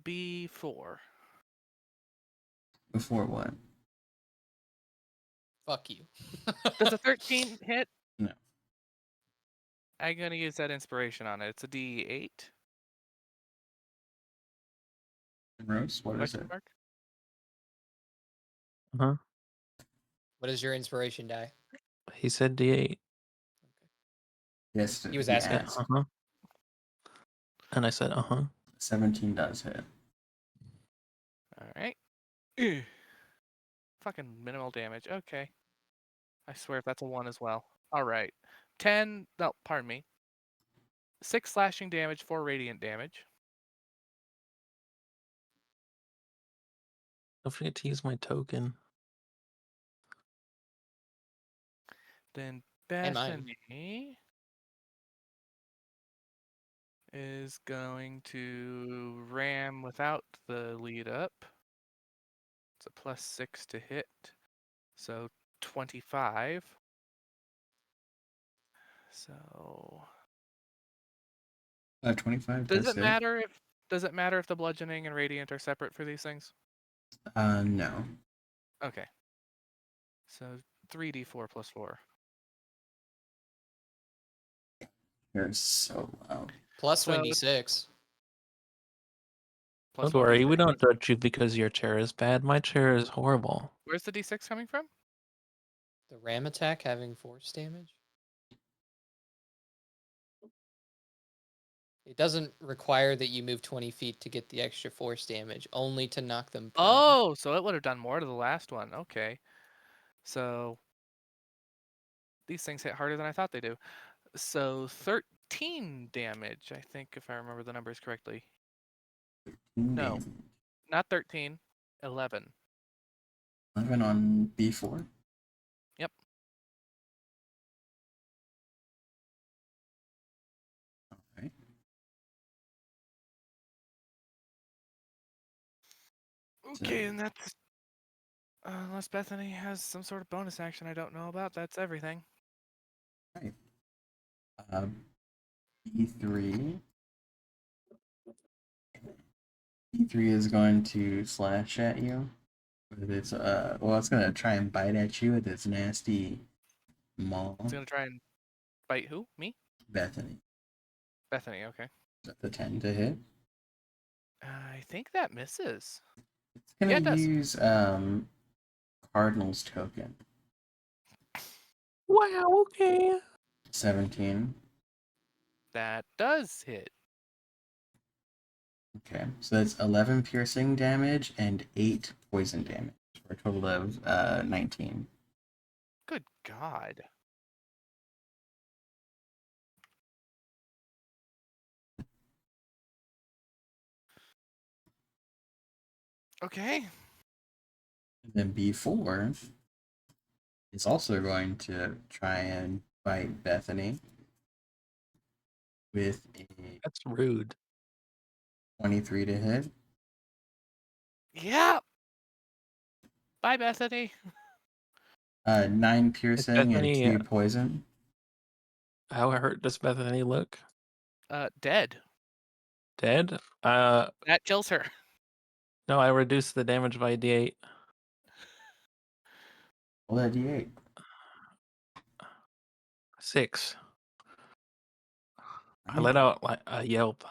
B4.
Before what?
Fuck you.
Does a 13 hit?
No.
I'm going to use that inspiration on it. It's a D8.
Rose, what is
Question
it?
mark?
Huh?
What is your inspiration die?
He said D8.
Yes,
He was
he
asking.
Yeah,
asked.
uh-huh. And I said,
17 does hit.
All right. Fucking minimal damage. Okay. I swear if that's a 1 as well. All right. 10, no, pardon me. 6 slashing damage, 4 radiant damage.
Don't forget to use my token.
Then
And mine.
Bethany is going to ram without the lead up. It's a +6 to hit. So 25. So
25
does
does
it
hit.
matter if the bludgeoning and radiant are separate for these things?
No.
Okay. So 3d4 plus 4.
You're so loud.
Plus
So
1d6.
plus
Don't worry,
1d6.
we don't judge you because your chair is bad. My chair is horrible.
Where's the d6 coming from?
The ram attack having force damage. It doesn't require that you move 20 feet to get the extra force damage, only to knock them prone.
Oh, so it would have done more to the last one. Okay. So these things hit harder than I thought they do. So 13 damage, I think, if I remember the numbers correctly. No,
Damage.
not 13, 11.
11 on B4.
Yep.
Alright.
Okay, and that's unless Bethany has some sort of bonus action I don't know about, that's everything.
Right. Uh, B3. B3 is going to slash at you with its well, it's gonna try and bite at you with its nasty maw.
It's gonna try and bite who? Me?
Bethany.
Bethany. Okay.
Is that the 10 to hit?
I think that misses.
It's gonna
Yeah, it does.
use Cardinal's token.
Wow, okay.
17.
That does hit.
Okay, so that's 11 piercing damage and 8 poison damage for a total of 19.
Good God. Okay.
And then B4 is also going to try and bite Bethany with a
That's rude.
23 to hit.
Yeah. Bye, Bethany.
9
Is
piercing and
Bethany,
2 poison.
how hurt does Bethany look?
Dead.
Dead?
That kills her.
No, I reduced the damage by D8.
Roll that D8.
6. I
Right.
let out like a yelp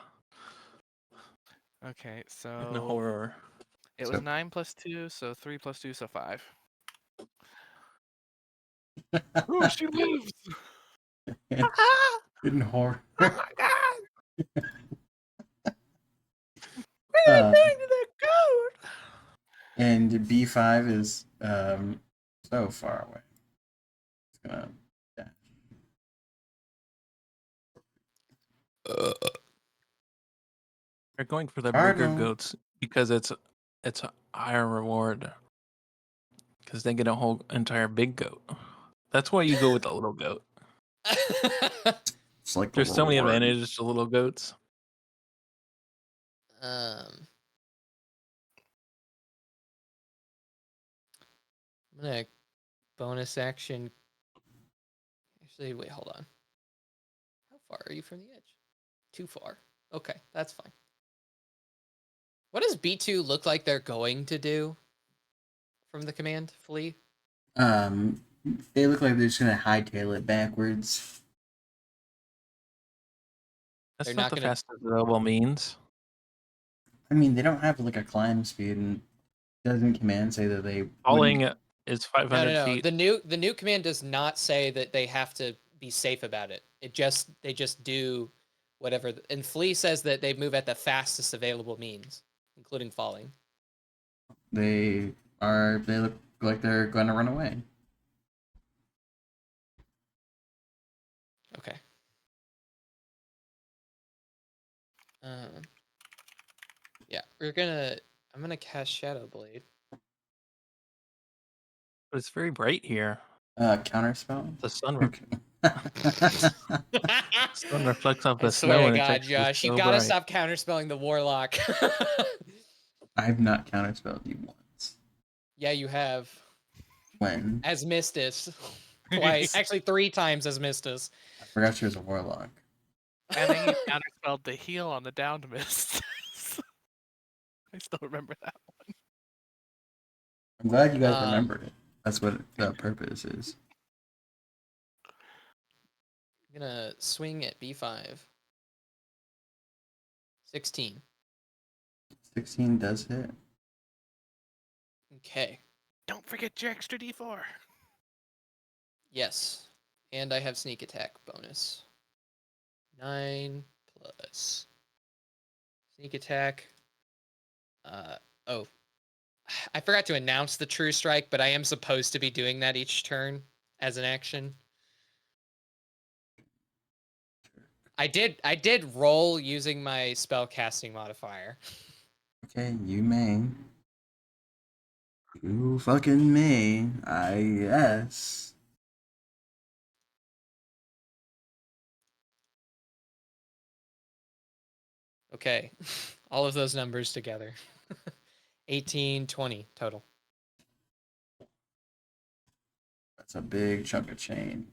Okay,
in
so
horror.
it
So-
was 9 plus 2, so 3 plus 2, so 5. Oh, she lives.
In horror.
Oh my god!
Uh,
Back to the code!
and B5 is so far away. It's gonna dash.
They're going for the bigger
Cardinal.
goats because it's a higher reward. Because they get a whole entire big goat. That's why you go with the little goat.
It's like the
There's so many
reward.
advantages to little goats.
I'm gonna bonus action. Actually, wait, hold on. How far are you from the edge? Too far. Okay, that's fine. What does B2 look like they're going to do from the command? Flee?
They look like they're just gonna hightail it backwards.
That's
They're
not
not
the
gonna-
fastest available means.
I mean, they don't have like a climb speed, and doesn't command say that they
Falling
wouldn't-
is 500
No.
feet.
The new command does not say that they have to be safe about it. They just do whatever. And Flee says that they move at the fastest available means, including falling.
They look like they're gonna run away.
Okay. Yeah, I'm gonna cast Shadow Blade.
But it's very bright here.
Counterspell.
The sun,
Okay.
sun reflects off
I
the
swear
snow
to
and it
God,
makes it
Josh, you
so
gotta
bright.
stop counterspelling the Warlock.
I've not counterspelled you once.
Yeah, you have.
When?
As Mistus. Twice. Actually, 3 times as Mistus.
I forgot she was a warlock.
And then you counterspelled the heal on the downed mist. I still remember that one.
I'm glad you guys
Um,
remembered it. That's what the purpose is.
I'm gonna swing at B5. 16.
16 does hit.
Okay.
Don't forget your extra D4.
Yes. And I have sneak attack bonus. 9 plus sneak attack. Oh. I forgot to announce the true strike, but I am supposed to be doing that each turn as an action. I did roll using my spell casting modifier.
Okay, you may. You fucking may, I guess.
Okay. All of those numbers together. 18, 20 total.
That's a big chunk of change.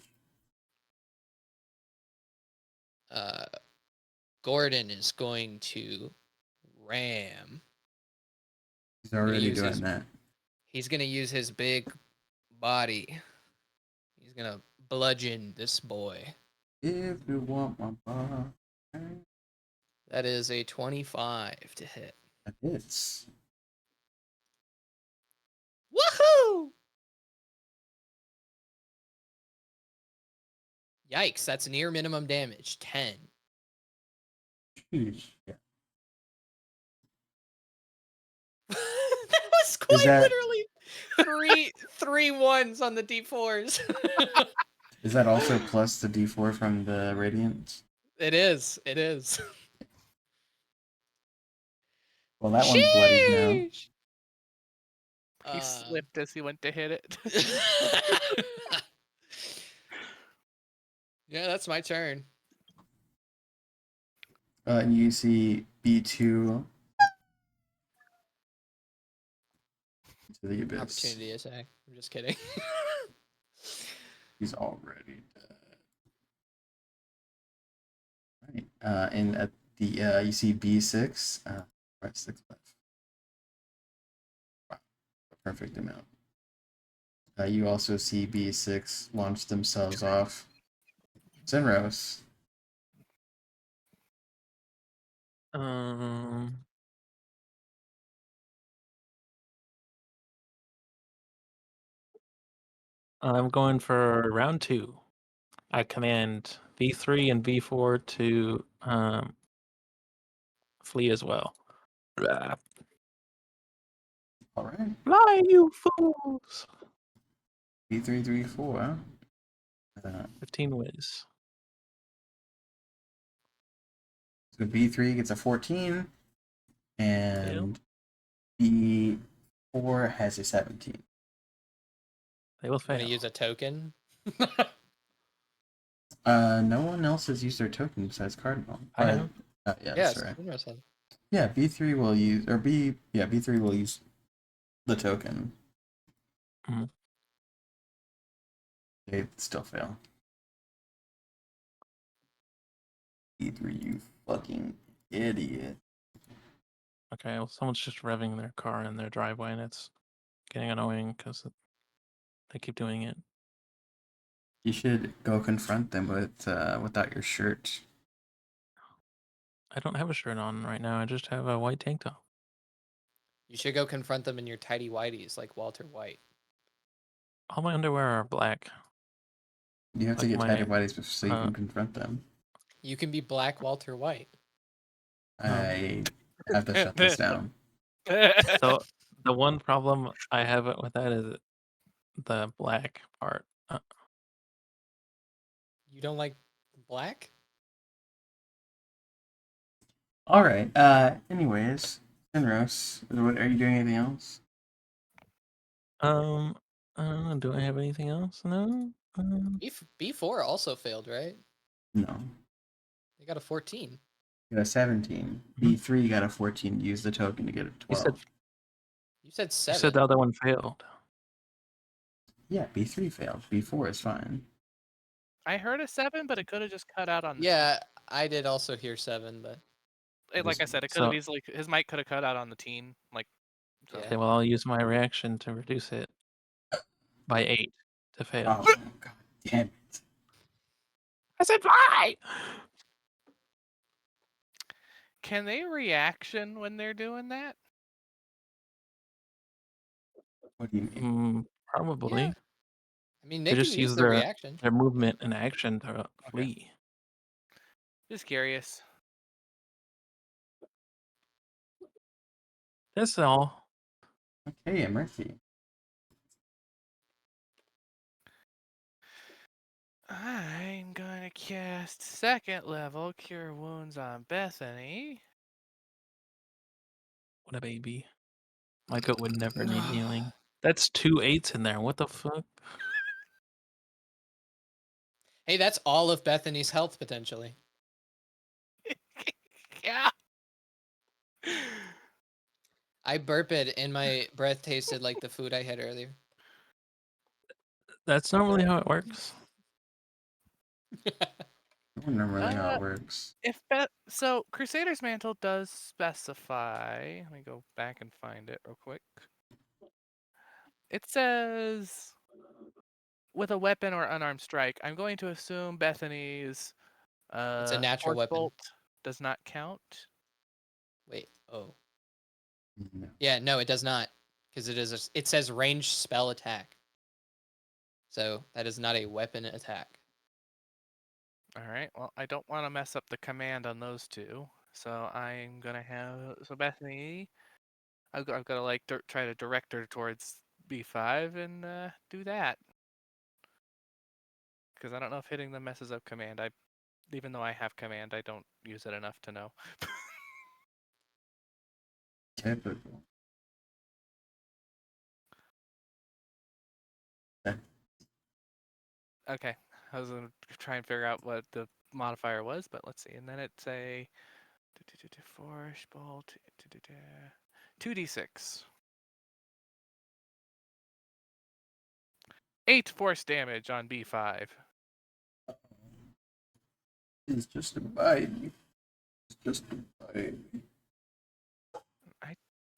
Gordon is going to ram.
He's already
use
doing
his-
that.
He's gonna use his big body. He's gonna bludgeon this boy.
If you want my bar,
That is a 25 to hit.
that hits.
Woohoo! Yikes, that's near minimum damage. 10.
Sheesh. Yeah.
That was quite
that-
literally three ones on the D4s.
Is that also plus the D4 from the radiant?
It is. It is.
Well, that one's bloodied now.
Sheesh.
He slipped as he went to hit it.
Yeah, that's my turn.
And you see B2 to the abyss.
Opportunity attack. I'm just kidding.
He's already dead. Right. And at the you see B6. Right, 6 left. Wow, a perfect amount. You also see B6 launch themselves off. Sinros.
I'm going for round 2. I command V3 and V4 to flee as well. Blah.
All right.
Fly, you fools!
B334.
15 whiz.
So B3 gets a 14, and B4 has a 17.
They will
I'm
fail.
gonna use a token.
No one else has used their token besides Cardinal.
I have.
Yeah,
Yes,
that's right.
interesting.
Yeah, B3 will use, or B3 will use the token.
Mhm.
They still fail. B3, you fucking idiot.
Okay, well, someone's just revving their car in their driveway, and it's getting annoying because they keep doing it.
You should go confront them without your shirt.
I don't have a shirt on right now. I just have a white tank top.
You should go confront them in your tidy whities like Walter White.
All my underwear are black.
You have to
Like
get
my
tatted whiteys so you
uh,
can confront them.
You can be Black Walter White.
I have to shut this down.
So the one problem I have with that is the black part.
You don't like black?
All right. Anyways, Sinros, what are you doing? Anything else?
Do I have anything else? No.
B4 also failed, right?
No.
They got a 14.
You got a 17.
Mhm.
B3 got a 14. Use the token to get a 12.
You said
You
7.
said the other one failed.
Yeah, B3 failed. B4 is fine.
I heard a 7, but it could have just cut out on.
Yeah, I did also hear 7, but
Like I said, it could have
So-
easily his mic could have cut out on the teen. Like, so.
Yeah.
Okay, well, I'll use my reaction to reduce it by 8 to fail.
Oh, god damn it.
I said fly!
Can they reaction when they're doing that?
What do you mean?
Probably.
Yeah. I mean,
They
they can
just
use
use
their reaction.
their movement and action to flee.
Just curious.
That's all.
Okay, Murphy.
I'm gonna cast 2nd level Cure Wounds on Bethany.
What a baby. My goat would never need healing. That's 2 8s in there. What the fuck?
Hey, that's all of Bethany's health potentially.
Yeah.
I burped and my breath tasted like the food I had earlier.
That's not really how it works.
I don't know really how it works.
So Crusader's Mantle does specify. Let me go back and find it real quick. It says with a weapon or unarmed strike. I'm going to assume Bethany's
It's a natural
Force
weapon.
Bolt does not count.
Wait. Oh.
No.
Yeah. No, it does not, because it says ranged spell attack. So that is not a weapon attack.
All right. Well, I don't want to mess up the command on those two, so I'm gonna have Bethany. I've got to like try to direct her towards B5 and do that, because I don't know if hitting them messes up command. Even though I have command, I don't use it enough to know.
Typical.
Okay, I was gonna try and figure out what the modifier was, but let's see. And then it's a force bolt 2d6. 8 force damage on B5.
It's just a bite. It's just a bite.
I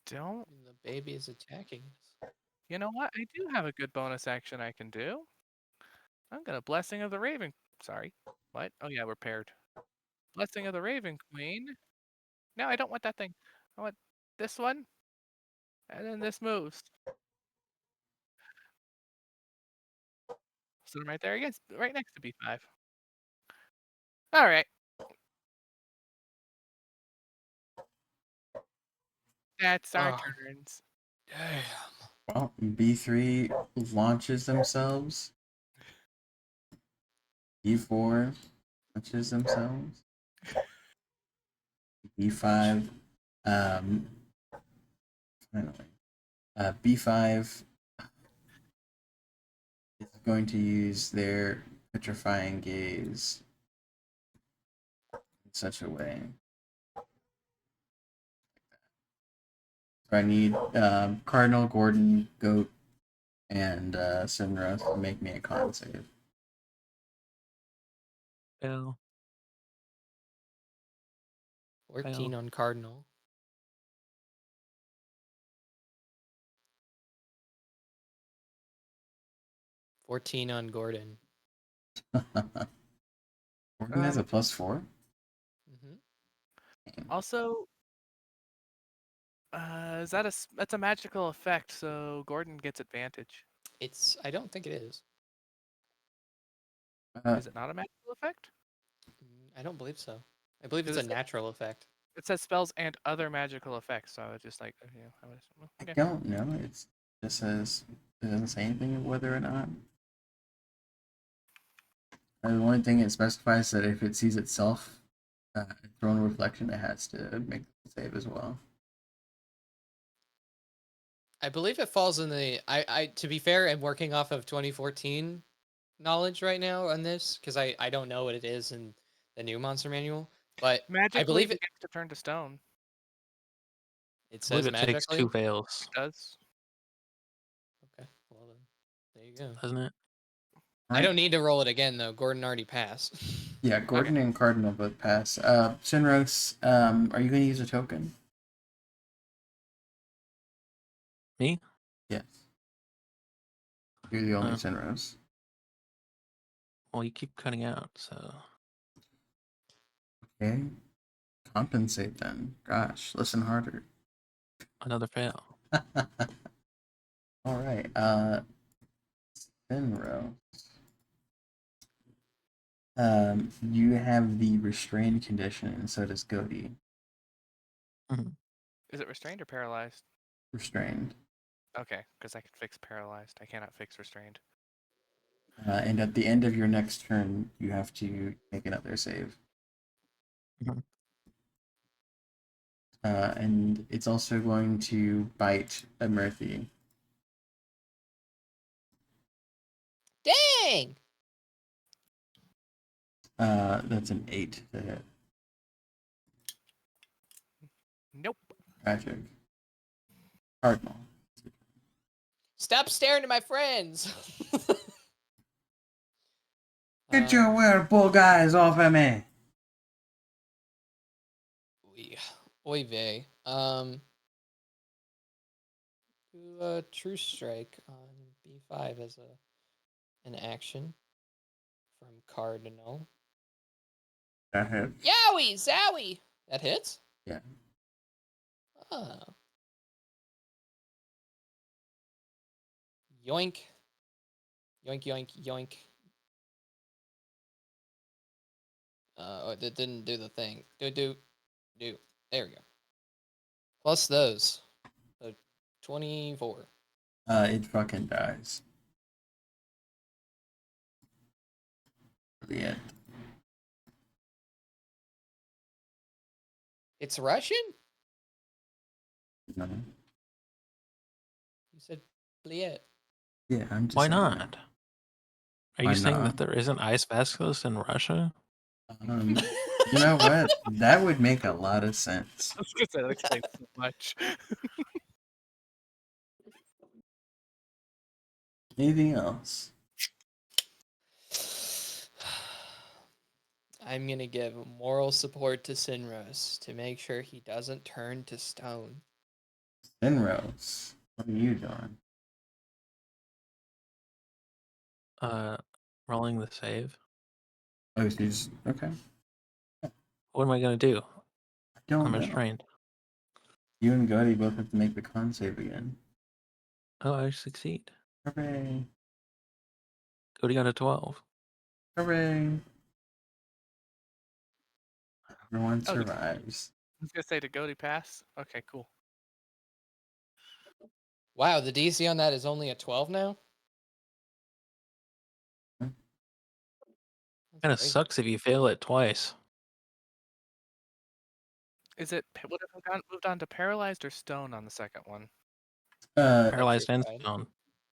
don't.
The baby is attacking us.
You know what? I do have a good bonus action I can do. I'm gonna Blessing of the Raven. Sorry. What? Oh yeah, we're paired. Blessing of the Raven Queen. No, I don't want that thing. I want this one. And then this moves. So I'm right there against, right next to B5. All right. That's our turns.
Damn.
Well, B3 launches themselves. B4 launches themselves. B5, finally. B5 is going to use their petrifying gaze in such a way. So I need Cardinal, Gordon, Goat, and Sinra to make me a con save.
Fail.
14 on Cardinal. 14 on Gordon.
Gordon has a +4.
Also, that's a magical effect, so Gordon gets advantage.
I don't think it is.
Is it not a magical effect?
I don't believe so. I believe it's a natural effect.
It says spells and other magical effects, so I was just like,
I don't know. It doesn't say anything of whether or not. The only thing it specifies that if it sees itself thrown reflection, it has to make the save as well.
I believe it falls in the. To be fair, I'm working off of 2014 knowledge right now on this, because I don't know what it is in the new monster manual, but
magically
I believe it
begins to turn to stone.
It
I believe
says
it takes
magically.
2 fails,
It does.
Okay, well then, there you go.
doesn't it?
I don't need to roll it again though. Gordon already passed.
Yeah, Gordon and Cardinal both pass. Shinros, are you going to use a token?
Me?
Yes. You're the only Shinros.
Well, you keep cutting out, so.
Okay. Compensate then. Gosh, listen harder.
Another fail.
All right. Shinros. You have the restrained condition, and so does Goaty.
Is it restrained or paralyzed?
Restrained.
Okay, because I can fix paralyzed. I cannot fix restrained.
And at the end of your next turn, you have to make another save. And it's also going to bite a Murphy.
Dang!
That's an 8 to hit.
Nope.
Tragic. Cardinal.
Stop staring at my friends.
Get your wearable guys off of me.
Oy vey. Do a true strike on B5 as an action from Cardinal.
That hits.
Yowie, zowie! That hits?
Yeah.
Oh. Yoink. Yoink, yoink, yoink. That didn't do the thing. Do. There we go. Plus those. So 24.
It fucking dies. Yeah.
It's Russian?
No.
You said Bliet.
Yeah, I'm just
Why
saying.
not? Are
Why
you saying
not?
that there isn't ice basilisk in Russia?
You know what? That would make a lot of sense.
I was gonna say that explains so much.
Anything else?
I'm gonna give moral support to Sinros to make sure he doesn't turn to stone.
Rose, what are you doing?
Rolling the save.
Oh, she's okay.
What am I gonna do?
I don't
I'm
know.
restrained.
You and Goody both have to make the con save again.
Oh, I succeed.
Hooray!
Cody got a 12.
Hooray! Everyone
Oh,
survives.
I was gonna say, did Goaty pass? Okay, cool.
Wow, the DC on that is only a 12 now?
Hmm.
That's
Kind of
crazy.
sucks if you fail it twice.
Is it would have moved on to paralyzed or stone on the second one?
Paralyzed and
Petrified.
stone.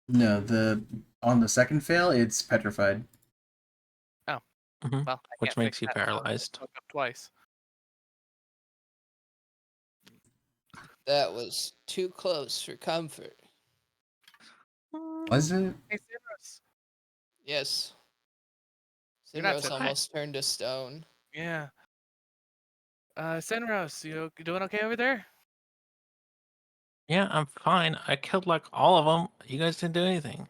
No, on the second fail, it's petrified.
Oh,
Mhm.
well, I
Which
can't
makes
fix
you
that, so I'm gonna
paralyzed.
fuck up twice.
That was too close for comfort.
Was it?
Hey, Sinros.
Yes.
You're not
Sinros
so high.
almost turned to stone.
Yeah. Sinros, you doing okay over there?
Yeah, I'm fine. I killed like all of them. You guys didn't do anything.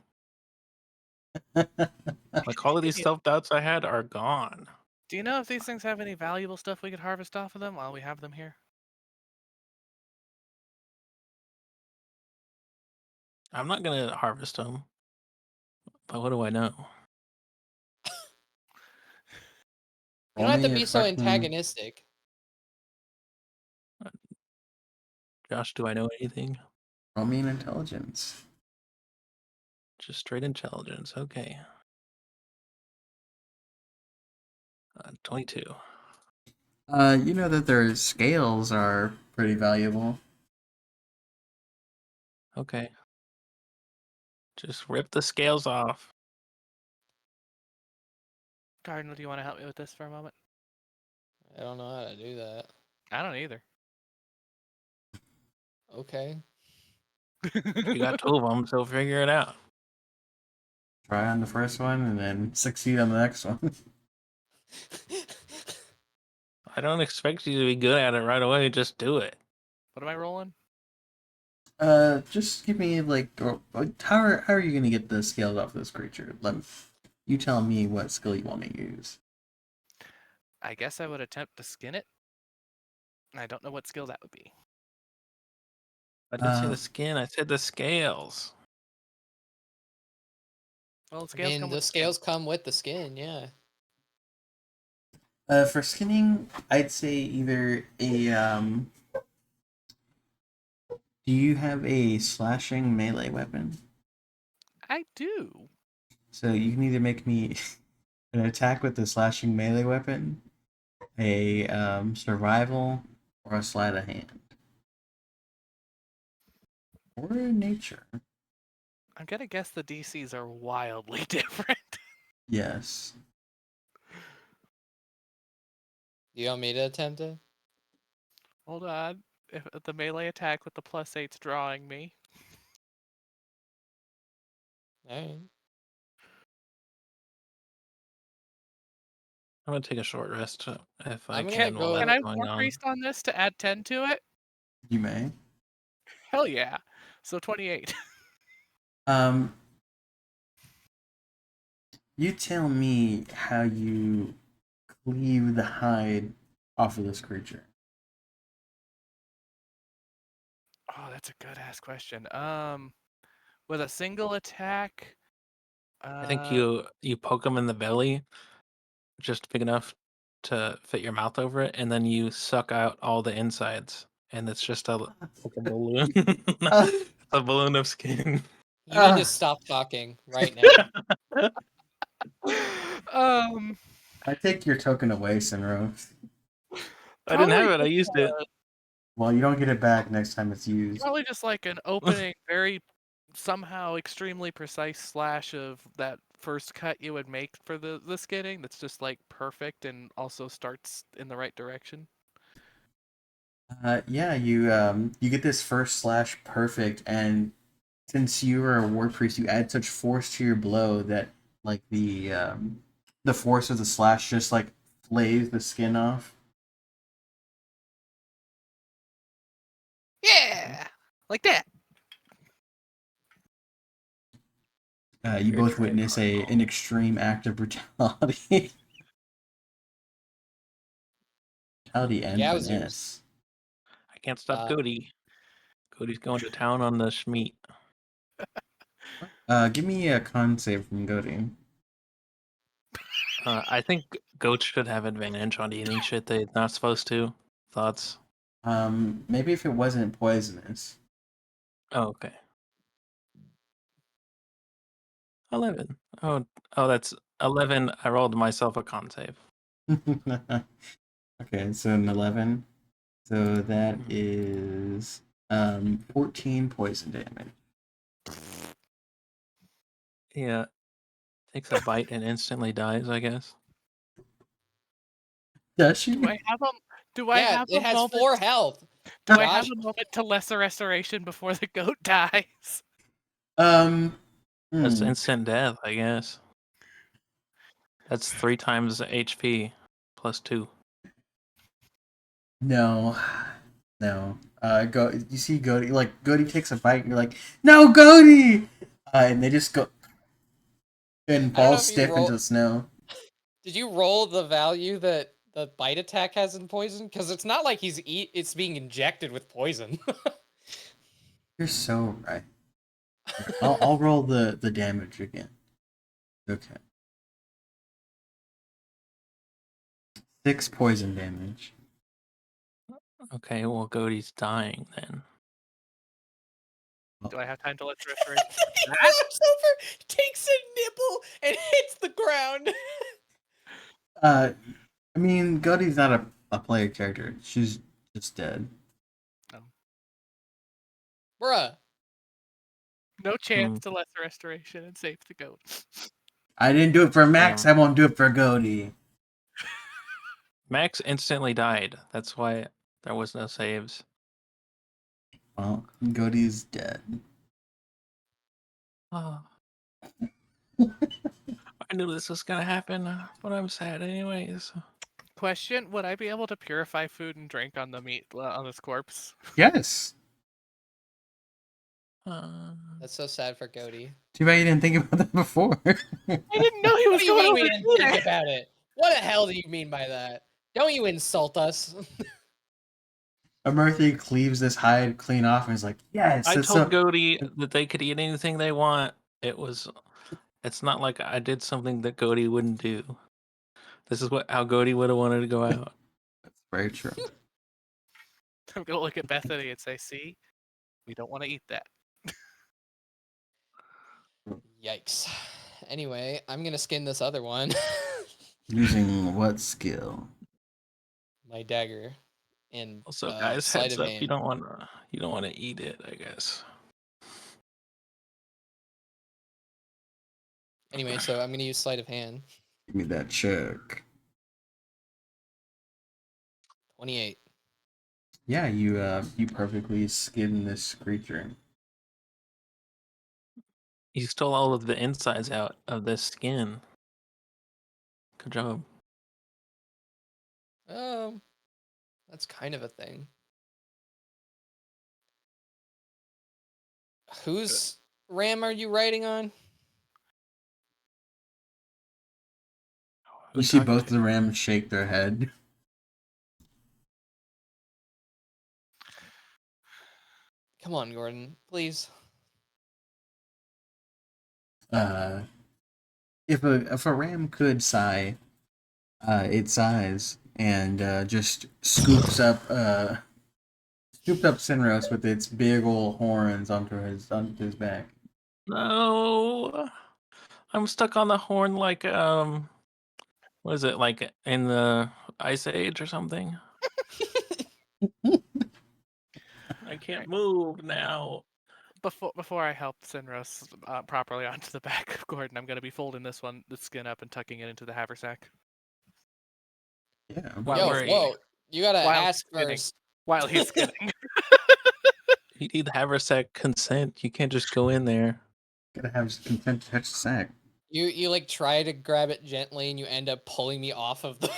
Like all of these self-doubts I had are gone.
Do you know if these things have any valuable stuff we could harvest off of them while we have them here?
I'm not gonna harvest them. But what do I know?
You don't have to
Only a
be so
fucking
antagonistic.
Josh, do I know anything?
roll me an intelligence.
Just straight intelligence. Okay. 22.
You know that their scales are pretty valuable.
Okay. Just rip the scales off.
Cardinal, do you want to help me with this for a moment?
I don't know how to do that.
I don't either.
Okay.
You got two of them, so figure it out.
Try on the first one and then succeed on the next one.
I don't expect you to be good at it right away. Just do it.
What am I rolling?
Just give me like, how are you gonna get the scales off this creature? You tell me what skill you want me to use.
I guess I would attempt to skin it. I don't know what skill that would be.
I didn't say
Uh,
the skin. I said the scales.
Well, the
I
scales
mean,
come
the
with skin.
scales come with the skin, yeah.
For skinning, I'd say either do you have a slashing melee weapon?
I do.
So you can either make me an attack with the slashing melee weapon, a survival, or a sleight of hand, or nature.
I'm gonna guess the DCs are wildly different.
Yes.
Do you want me to attempt it?
Hold on. If the melee attack with the +8's drawing me.
Alright.
I'm gonna take a short rest if I
I'm gonna
can while
go-
Can
that's
I
going
war
on.
priest on this to add 10 to it?
You may.
Hell yeah. So 28.
Um, you tell me how you cleave the hide off of this creature.
Oh, that's a good ass question. With a single attack.
I think you poke him in the belly, just big enough to fit your mouth over it, and then you suck out all the insides, and it's just like a balloon,
Uh,
a balloon of skin.
You need
uh,
to stop talking right now.
um,
I take your token away, Sinrose.
I didn't have
probably
it. I
just,
used it.
Well, you don't get it back next time it's used.
probably just like an opening, very somehow extremely precise slash of that first cut you would make for the skinning. That's just like perfect and also starts in the right direction.
Yeah, you get this first slash perfect, and since you are a war priest, you add such force to your blow that like the force of the slash just like flays the skin off.
Yeah, like that.
You
Very
both witness an
trademark.
extreme act of brutality, brutality and
Yowzers.
finesse.
I can't stop
Uh,
Cody. Cody's going to town on the Schmeat.
Give me a con save from Goating.
I think goats should have advantage on eating shit they're not supposed to. Thoughts?
Maybe if it wasn't poisonous.
Oh, okay. 11. Oh, that's 11. I rolled myself a con save.
Okay, so an 11. So that
Mhm.
is 14 poison damage.
Yeah, takes a bite and instantly dies, I guess.
Does she?
Do I have a Do I
yeah,
have
it
a
has
moment?
4 health.
Do I have
Josh,
a moment to lesser restoration before the goat dies?
Um,
That's
hmm.
instant death, I guess. That's 3 times HP plus 2.
No. No. Go. You see Goaty, like, Goaty takes a bite, and you're like, no, Goaty! And they just go and
I don't know
fall
if you
stiff into the snow.
did you roll the value that the bite attack has in poison? Because it's not like it's being injected with poison.
You're so right. I'll roll the damage again. Okay. 6 poison damage.
Okay, well, Cody's dying then.
Do I have time to lesser restoration?
He walks over, takes a nibble, and hits the ground.
I mean, Goaty's not a player character. She's just dead.
Bruh.
No chance
Hmm.
to lesser restoration and save the goat.
I didn't do it for Max.
Damn.
I won't do it for Goaty.
Max instantly died. That's why there was no saves.
Well, Goaty's dead.
Oh, I knew this was gonna happen, but I'm sad anyways.
Question: would I be able to purify food and drink on the meat on this corpse?
Yes.
That's so sad for Cody.
Too bad you didn't think about that before.
I didn't know he
What
was
do you
going
mean
over
we
to
didn't
do
think
that.
about it? What the hell do you mean by that? Don't you insult us?
Amerthy cleaves this hide clean off and is like, yes,
I
it's
told
so.
Cody that they could eat anything they want. It's not like I did something that Cody wouldn't do. This is how Cody would have wanted to go out.
That's very true.
I'm gonna look at Bethany and say, "See, we don't want to eat that."
Yikes. Anyway, I'm gonna skin this other one.
Using what skill?
My dagger. And
Also, guys,
sleight
heads
of
up, you
hand.
don't want to eat it, I guess.
Anyway, so I'm gonna use sleight of hand.
Give me that check.
28.
Yeah, you perfectly skin this creature.
You stole all of the insides out of this skin. Good job.
That's kind of a thing. Whose ram are you riding on?
You
Who
see
talked
both
to
the rams shake their head.
Come on, Gordon, please.
If a ram could sigh its size and just scooped up Sinros with its big old horns onto his back.
No, I'm stuck on the horn like what is it, like in the Ice Age or something? I can't move now.
Before I help Sinros properly onto the back of Gordon, I'm going to be folding the skin up and tucking it into the haversack.
Yeah.
While
Yo,
we're
whoa! You gotta
While
ask
he's skinning.
first.
While he's skinning.
You need haversack consent. You can't just go in there.
Gotta have consent to touch the sack.
You like try to grab it gently, and you end up pulling me off of the.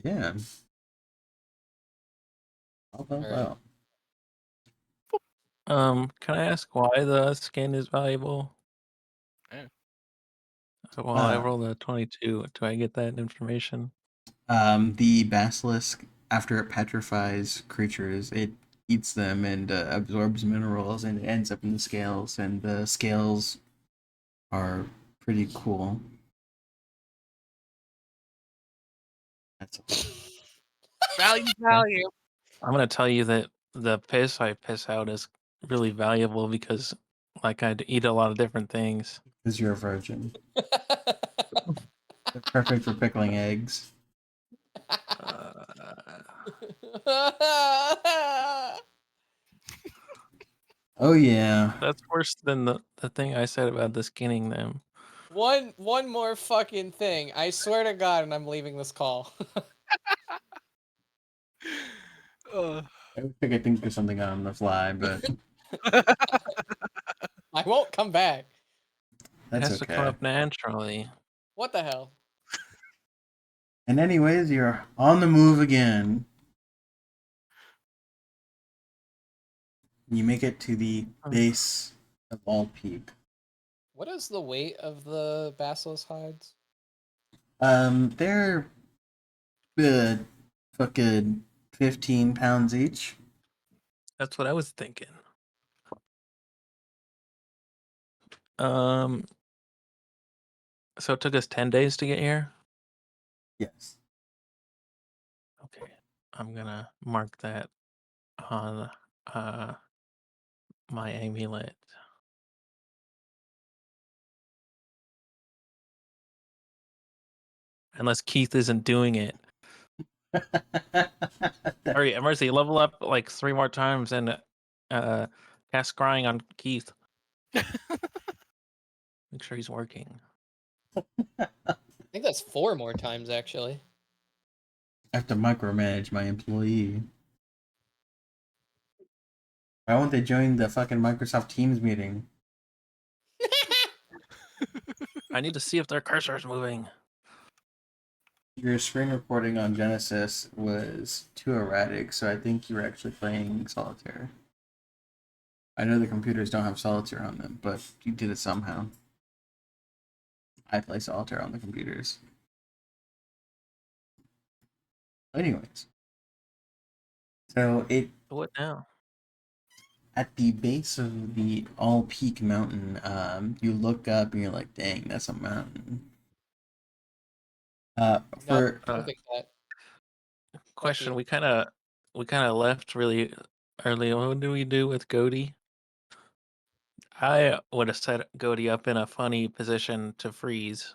Yeah. Well.
Can I ask why the skin is valuable?
Yeah.
So while I roll the 22, do I get that information?
The basilisk, after it petrifies creatures, it eats them and absorbs minerals, and it ends up in the scales. And the scales are pretty cool. That's
Value.
I'm gonna tell you that the piss I piss out is really valuable because, like, I eat a lot of different things.
because you're a virgin. They're perfect for pickling eggs.
Uh,
Oh yeah.
that's worse than the thing I said about the skinning them.
One more fucking thing. I swear to God, and I'm leaving this call.
I wish I could think of something on the fly, but
I won't come back.
It
that's
has to come
okay.
up naturally.
What the hell?
And anyways, you're on the move again. You make it to the base of All Peak.
What is the weight of the basilisk hides?
They're fucking 15 pounds each.
That's what I was thinking. So it took us 10 days to get here?
Yes.
Okay. I'm gonna mark that on my amulet. Unless Keith isn't doing it. Hurry, Mercy, level up like 3 more times and cast scrying on Keith. Make sure he's working.
I think that's 4 more times, actually.
I have to micromanage my employee. Why won't they join the fucking Microsoft Teams meeting?
I need to see if their cursor's moving.
Your screen recording on Genesis was too erratic, so I think you were actually playing solitaire. I know the computers don't have solitaire on them, but you did it somehow. I play solitaire on the computers. Anyways, so
What now?
at the base of the All Peak Mountain, you look up and you're like, "Dang, that's a mountain."
No,
For
I don't think that.
Question,
you.
we kind of left really early. What do we do with Goaty? I would have set Goaty up in a funny position to freeze.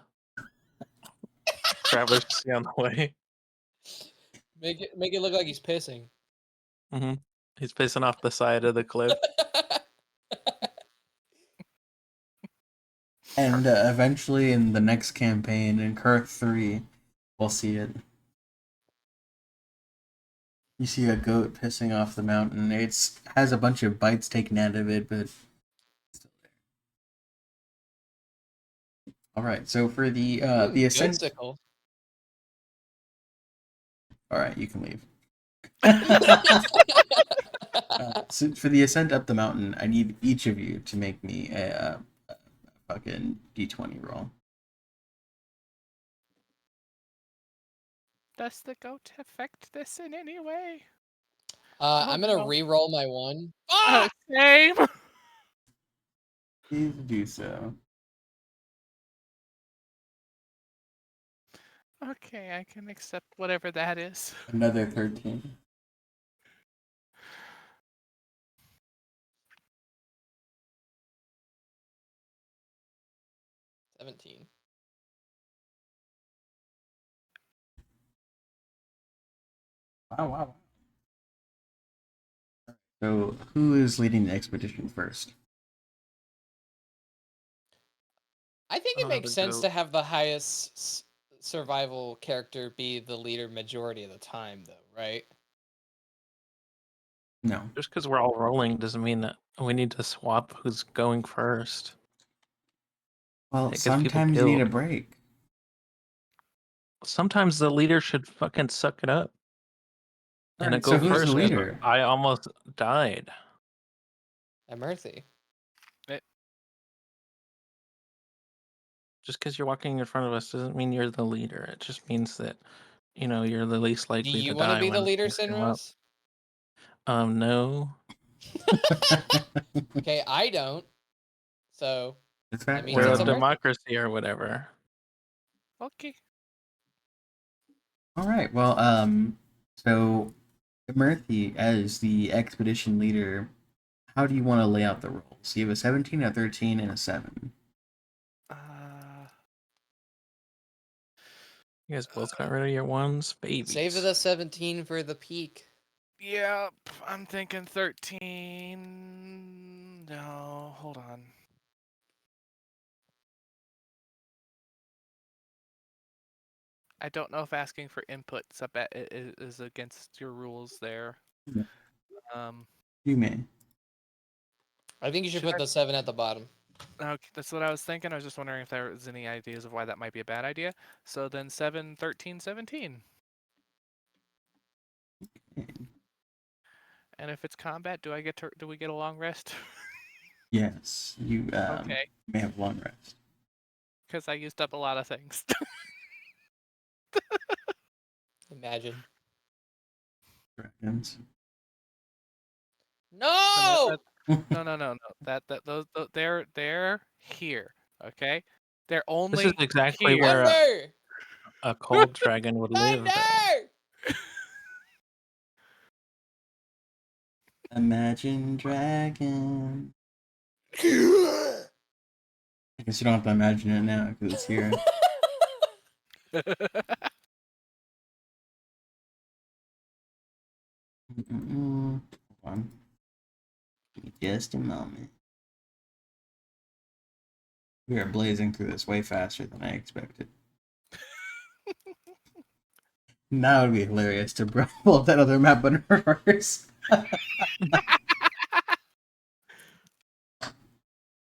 Travelers see on the way.
Make it look like he's pissing.
He's pissing off the side of the cliff.
and eventually in the next campaign in Kurth 3, we'll see it. You see a goat pissing off the mountain. It's has a bunch of bites taken out of it, but it's still there. All right. So for the
Good
ascent.
sickle.
All right, you can leave. So for the ascent up the mountain, I need each of you to make me a fucking d20 roll.
Does the goat affect this in any way?
I'm gonna
no.
re-roll my one.
Same.
Please do so.
Okay, I can accept whatever that is.
Another 13.
$17.
Wow, wow. So who is leading the expedition first?
I think it makes sense to have the highest survival character be the leader majority of the time, though, right?
No.
Just because we're all rolling doesn't mean that we need to swap who's going first.
Well,
It gets people
sometimes you need a
killed.
break.
Sometimes the leader should fucking suck it up
All
and
right,
go
so who's the
first. 'Cause
leader?
I almost died.
Emerthy.
Just because you're walking in front of us doesn't mean you're the leader. It just means that, you're the least
Do
likely
you
to
want to
die
be the
when
leader,
things come up.
Sinros?
No.
Okay, I don't. So that means
We're
it's
a
Emerthy.
democracy or whatever.
Okay.
All right. Well, so Murthy, as the expedition leader, how do you want to lay out the roles? You have a 17, a 13, and a 7.
You guys both got rid of your ones, babies.
Save the 17 for the peak.
Yep, I'm thinking 13. No, hold on. I don't know if asking for inputs is against your rules there.
Yeah.
Um,
You may.
I think you should
Should
put the 7 at the bottom.
okay, that's what I was thinking. I was just wondering if there was any ideas of why that might be a bad idea. So then 7, 13, 17. And if it's combat, do we get a long rest?
Yes, you
Okay,
may have long rest.
because I used up a lot of things.
Imagine.
Dragons.
No!
No. They're here. Okay, they're only
This is exactly
here.
where
Thunder!
a cold dragon would live, though.
Thunder!
Imagine dragon. I guess you don't have to imagine it now because it's here. Hold on. Give me just a moment. We are blazing through this way faster than I expected. Now it would be hilarious to pull up that other map in reverse.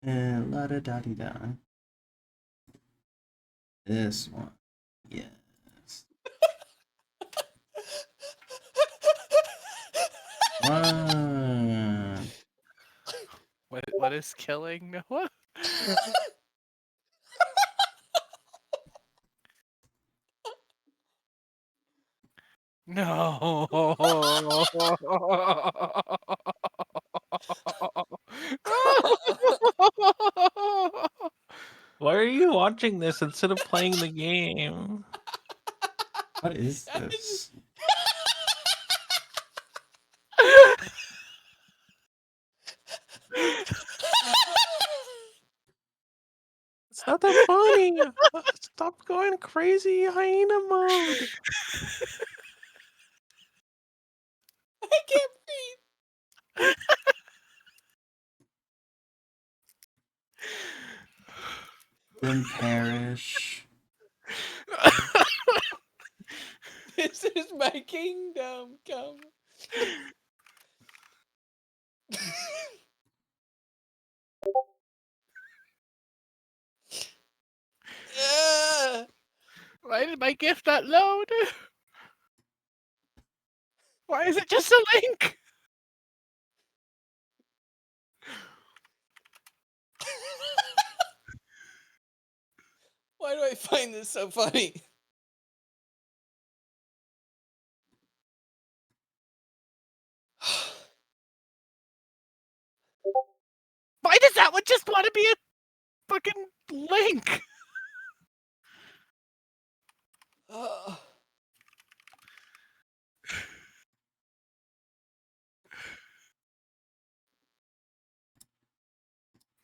La da da da. This one. Yes. One.
What is killing Noah? No.
Why are you watching this instead of playing the game?
What is this?
It's not that funny. Stop going crazy hyena mode.
I can't breathe.
Then perish.
This is my kingdom come.
Why did my gift not load? Why is it just a link?
Why do I find this so funny?
Why does that one just want to be a fucking link?
Uh,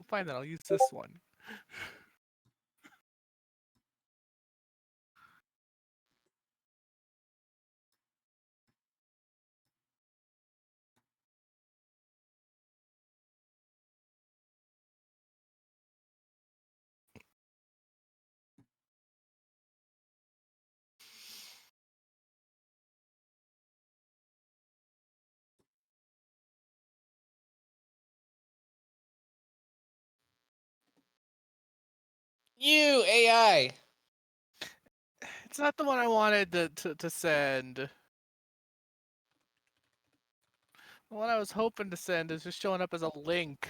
Fine, then I'll use this one.
you AI.
It's not the one I wanted to send. The one I was hoping to send is just showing up as a link.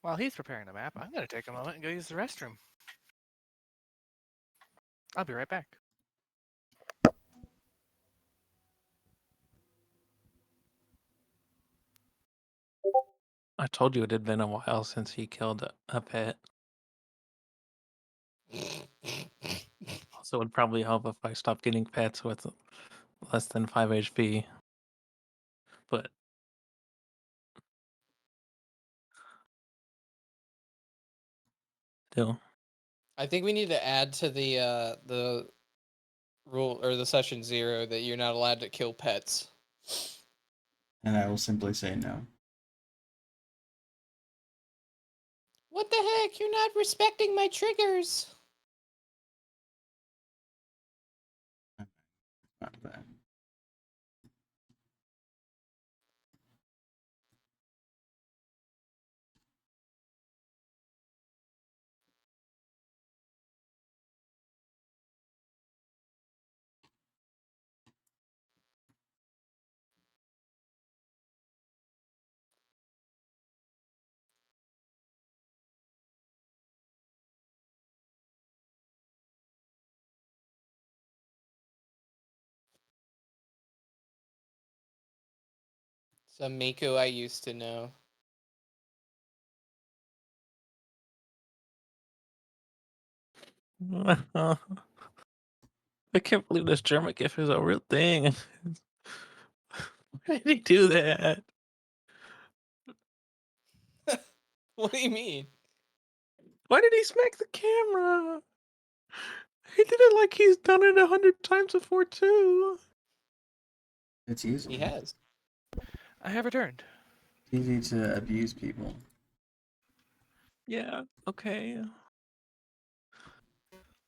While he's preparing the map, I'm going to take a moment and go use the restroom. I'll be right back.
I told you it had been a while since he killed a pet. Also, it would probably help if I stopped getting pets with less than 5 HP. But still,
I think we need to add to the rule or the session 0 that you're not allowed to kill pets.
And I will simply say no.
What the heck? You're not respecting my triggers.
Not that.
Some Miko I used to know.
I can't believe this German gift is a real thing. Why did he do that?
What do you mean?
Why did he smack the camera? He did it like he's done it 100 times before too.
It's easy.
He has.
I have returned.
It's easy to abuse people.
Yeah, okay.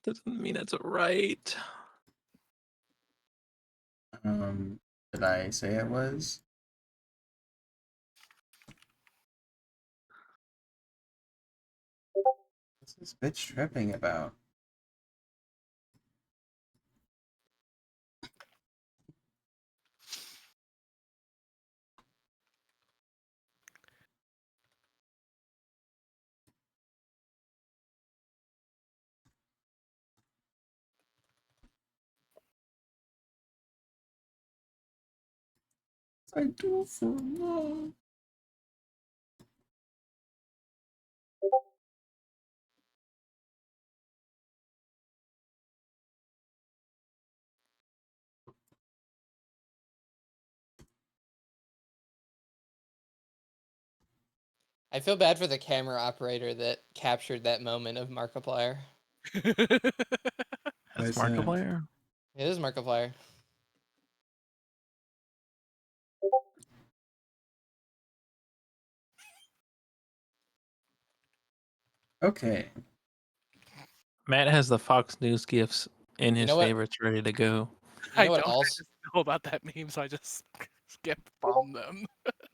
Doesn't mean it's right.
Did I say it was? What's this bitch tripping about? I do for love.
I feel bad for the camera operator that captured that moment of Markiplier.
Why
That's
is that?
Markiplier.
It is Markiplier.
Okay.
Matt has the Fox News gifs in
You
his
know what?
favorites ready to go.
You
I
know what
don't. I
also
just know about that meme, so I just skip from them.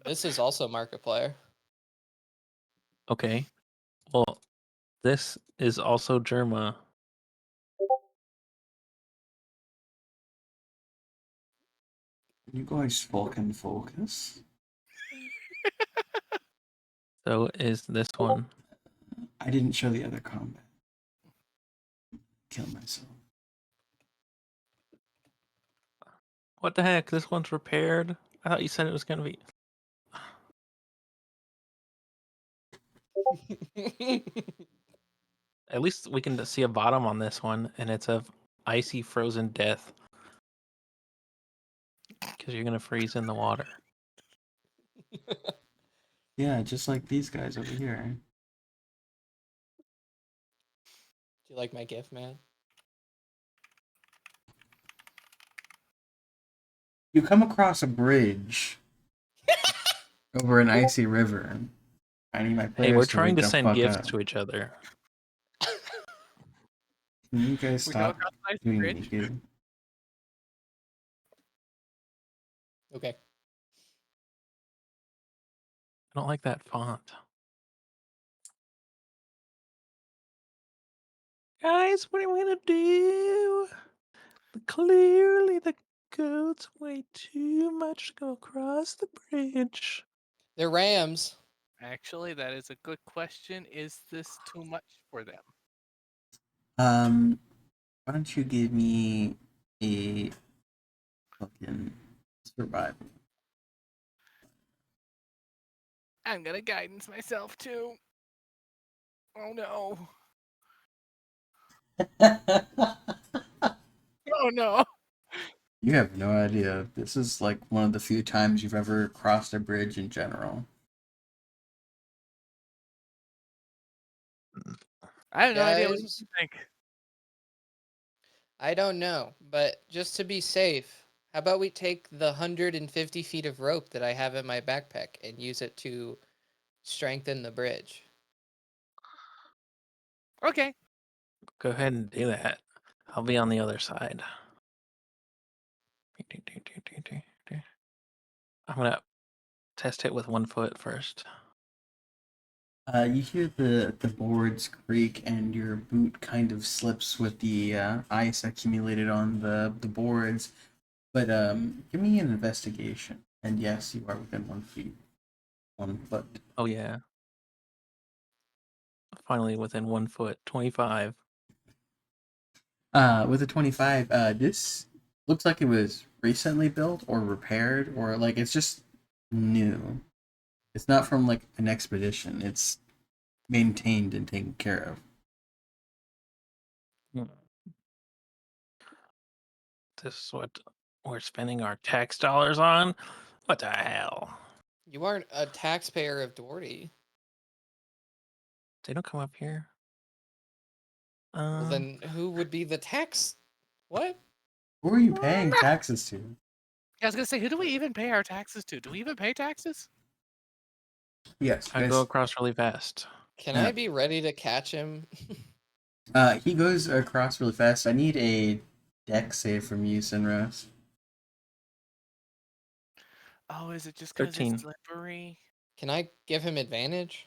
this is also Markiplier.
Okay. Well, this is also Germa.
You guys fucking focus.
So is this one.
I didn't show the other combat. Kill myself.
What the heck? This one's repaired? I thought you said it was gonna be. At least we can see a bottom on this one, and it's of icy frozen death. Because you're gonna freeze in the water.
Yeah, just like these guys over here.
Do you like my gift, man?
You come across a bridge over an icy river. I need my
Hey,
players
we're
to
trying
wake
to
the
send
fuck
gifts
up.
to each other.
Can you guys
We come
stop
across a nice
being
bridge.
naked?
Okay.
I don't like that font. Guys, what are we gonna do? Clearly the goat's way too much to go across the bridge.
They're Rams.
Actually, that is a good question. Is this too much for them?
Why don't you give me a fucking survival?
I'm gonna guidance myself too. Oh no. Oh no.
You have no idea. This is like one of the few times you've ever crossed a bridge in general.
I have no idea what
Guys,
you think.
I don't know, but just to be safe, how about we take the 150 feet of rope that I have in my backpack and use it to strengthen the bridge?
Okay.
Go ahead and do that. I'll be on the other side. I'm gonna test it with 1 foot first.
You hear the boards creak and your boot kind of slips with the ice accumulated on the boards. But give me an investigation. And yes, you are within 1 feet, 1 foot.
Oh yeah. Finally within 1 foot. 25.
With a 25, this looks like it was recently built or repaired, or like it's just new. It's not from like an expedition. It's maintained and taken care of.
This is what we're spending our tax dollars on? What the hell?
You aren't a taxpayer of Doherty.
They don't come up here.
Well, then who would be the tax? What?
Who are you paying taxes to?
I was gonna say, who do we even pay our taxes to? Do we even pay taxes?
Yes,
I
guys.
go across really fast.
Can
Yeah.
I be ready to catch him?
He goes across really fast. I need a deck save from you, Sinros.
Oh, is it just because
13.
it's slippery?
Can I give him advantage?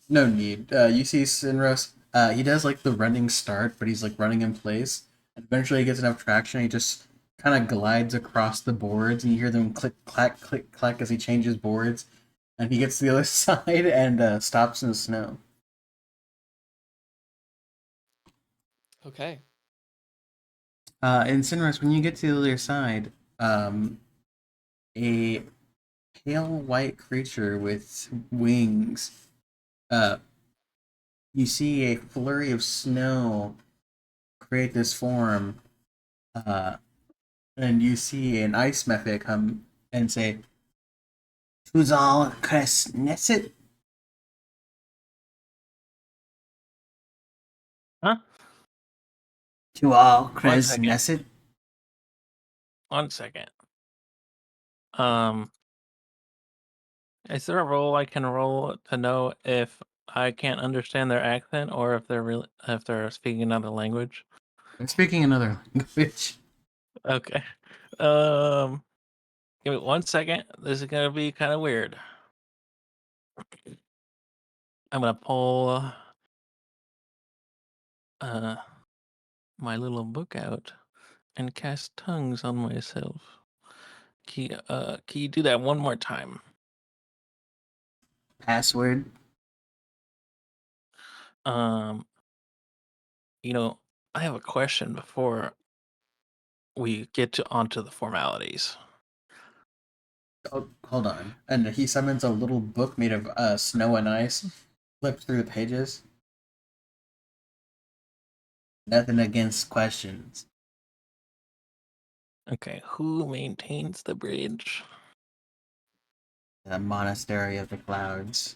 No need. You see Sinros. He does like the running start, but he's like running in place. And eventually, he gets enough traction. He just kind of glides across the boards, and you hear them click, clack as he changes boards. And he gets to the other side and stops in the snow.
Okay.
And Sinros, when you get to the other side, a pale white creature with wings. You see a flurry of snow create this form, uh, and you see an ice method come and say, "Who's all Knesset?"
Huh?
To all,
One second.
Knesset.
1 second. Is there a roll I can roll to know if I can't understand their accent or if they're speaking another language?
I'm speaking another language.
Okay. Give me 1 second. This is gonna be kind of weird. I'm gonna pull my little book out and cast tongues on myself. Can you do that one more time?
Password.
Um, I have a question before we get onto the formalities.
Oh, hold on. And he summons a little book made of snow and ice. Flips through the pages. Nothing against questions.
Okay, who maintains the bridge?
The Monastery of the Clouds.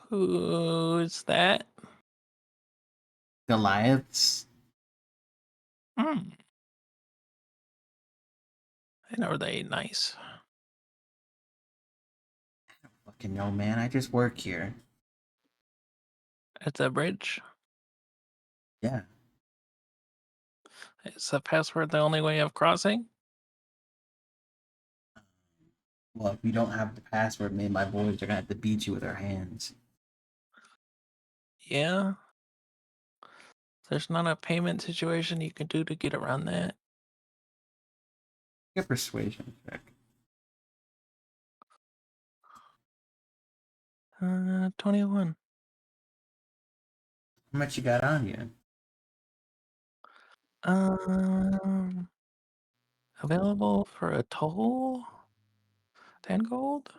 Who's that?
Goliaths.
Hmm. And are they nice?
Fucking no, man. I just work here.
At the bridge?
Yeah.
Is the password the only way of crossing?
Well, if you don't have the password, me and my boys are gonna have to beat you with our hands.
Yeah. There's not a payment situation you can do to get around that.
Get persuasion check.
21.
How much you got on you?
Um, Available for a toll? 10 gold?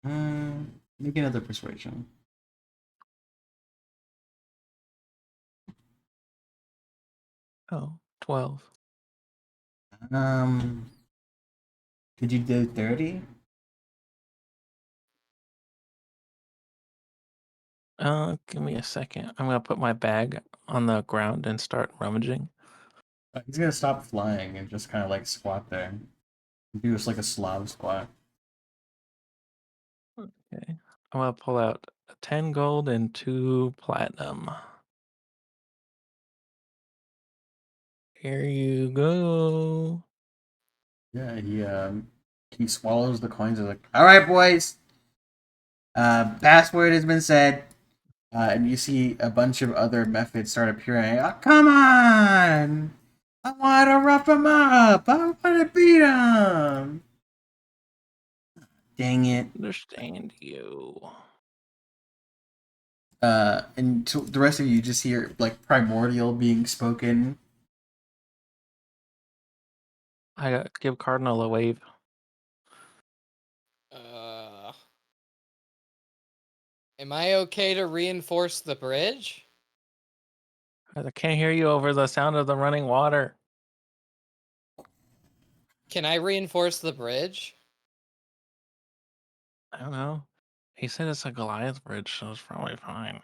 Make another persuasion.
Oh, 12.
Um, could you do 30?
Give me a second. I'm gonna put my bag on the ground and start rummaging.
He's gonna stop flying and just kind of like squat there. Do just like a Slav squat.
Okay. I'm gonna pull out 10 gold and 2 platinum. Here you go.
Yeah, he swallows the coins and like, all right, boys. Password has been said. And you see a bunch of other methods start appearing. Oh, come on! I want to rough him up. I want to beat him. Dang it!
Understand you.
And the rest of you just hear like primordial being spoken.
I give Cardinal a wave.
Am I okay to reinforce the bridge?
I can't hear you over the sound of the running water.
Can I reinforce the bridge?
I don't know. He said it's a Goliath bridge, so it's probably fine.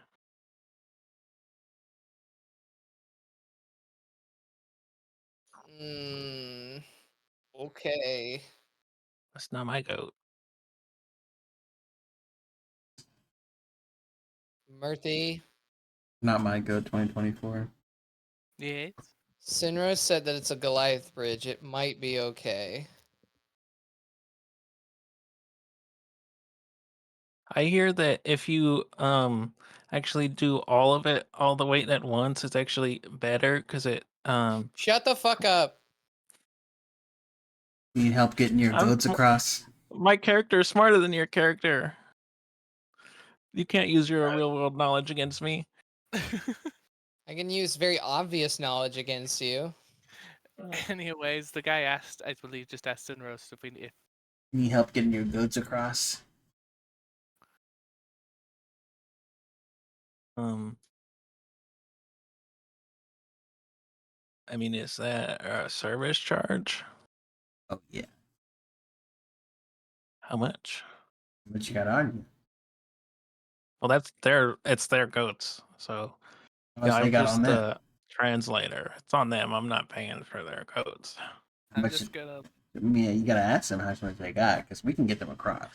Okay.
That's not my goat.
Murthy,
Not my go 2024.
Yes.
Sinra said that it's a Goliath bridge. It might be okay.
I hear that if you actually do all of it all the way at once, it's actually better because it
Shut the fuck up.
Need help getting your
I'm
goats across?
my character is smarter than your character. You can't use your real world knowledge against me.
I can use very obvious knowledge against you.
Anyways, the guy asked, I believe, just asked Sinros if
Need help getting your goats across?
Um, I mean, is that a service charge?
Oh yeah.
How much?
What you got on you?
Well, it's their goats. So
How much they
I'm
got
just
on that?
the translator. It's on them. I'm not paying for their goats.
How
I'm
much?
just gonna.
I mean, you gotta ask them how much they got because we can get them across.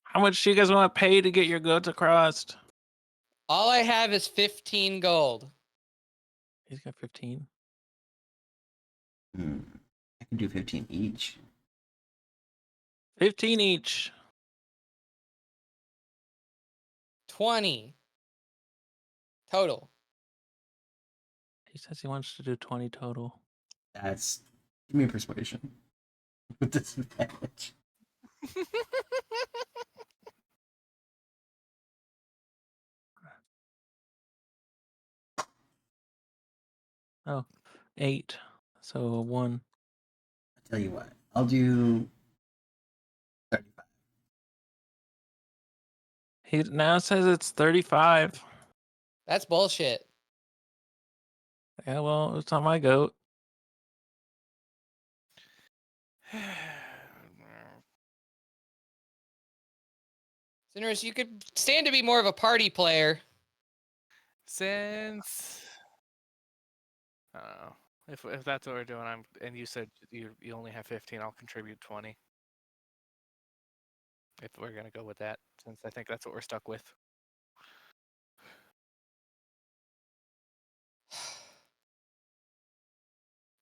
How much do you guys want to pay to get your goats across?
All I have is 15 gold.
He's got 15.
I can do 15 each.
15 each.
20 total.
He says he wants to do 20 total.
That's give me a persuasion with disadvantage.
Oh, 8. So 1.
I'll tell you what. I'll do 35.
He now says it's 35.
That's bullshit.
Yeah, well, it's not my goat.
Sinners, you could stand to be more of a party player.
Since I don't know if that's what we're doing, and you said you only have 15, I'll contribute 20. If we're gonna go with that, since I think that's what we're stuck with.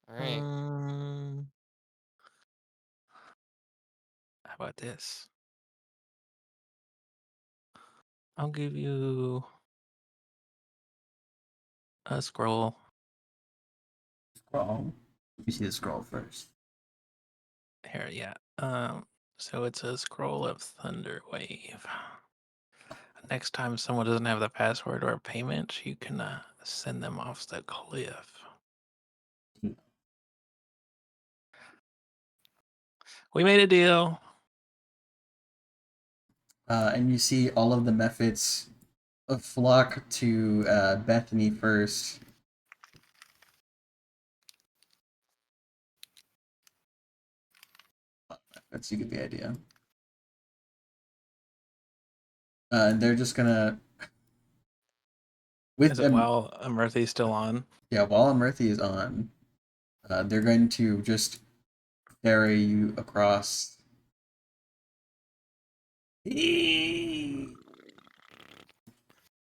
All right.
How about this? I'll give you a scroll.
Scroll. You see the scroll first.
Here, yeah. So it's a scroll of Thunder Wave. Next time someone doesn't have the password or payment, you can send them off the cliff. We made a deal.
And you see all of the methods flock to Bethany first. That's you get the idea. And they're just gonna with
Is it
them.
while Murthy's still on?
Yeah, while Murthy is on, they're going to just ferry you across.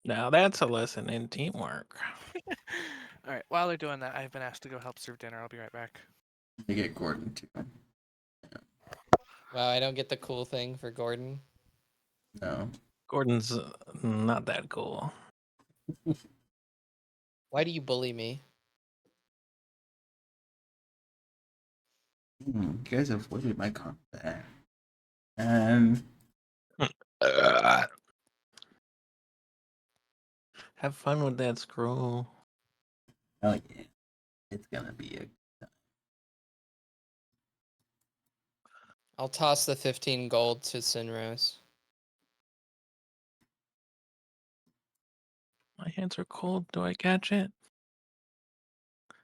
Now that's a lesson in teamwork.
All right. While they're doing that, I've been asked to go help serve dinner. I'll be right back.
They get Gordon too.
Wow, I don't get the cool thing for Gordon.
No.
Gordon's not that cool.
Why do you bully me?
You guys avoided my combat.
Have fun with that scroll.
Oh yeah, it's gonna be a.
I'll toss the 15 gold to Sinrose.
My hands are cold. Do I catch it?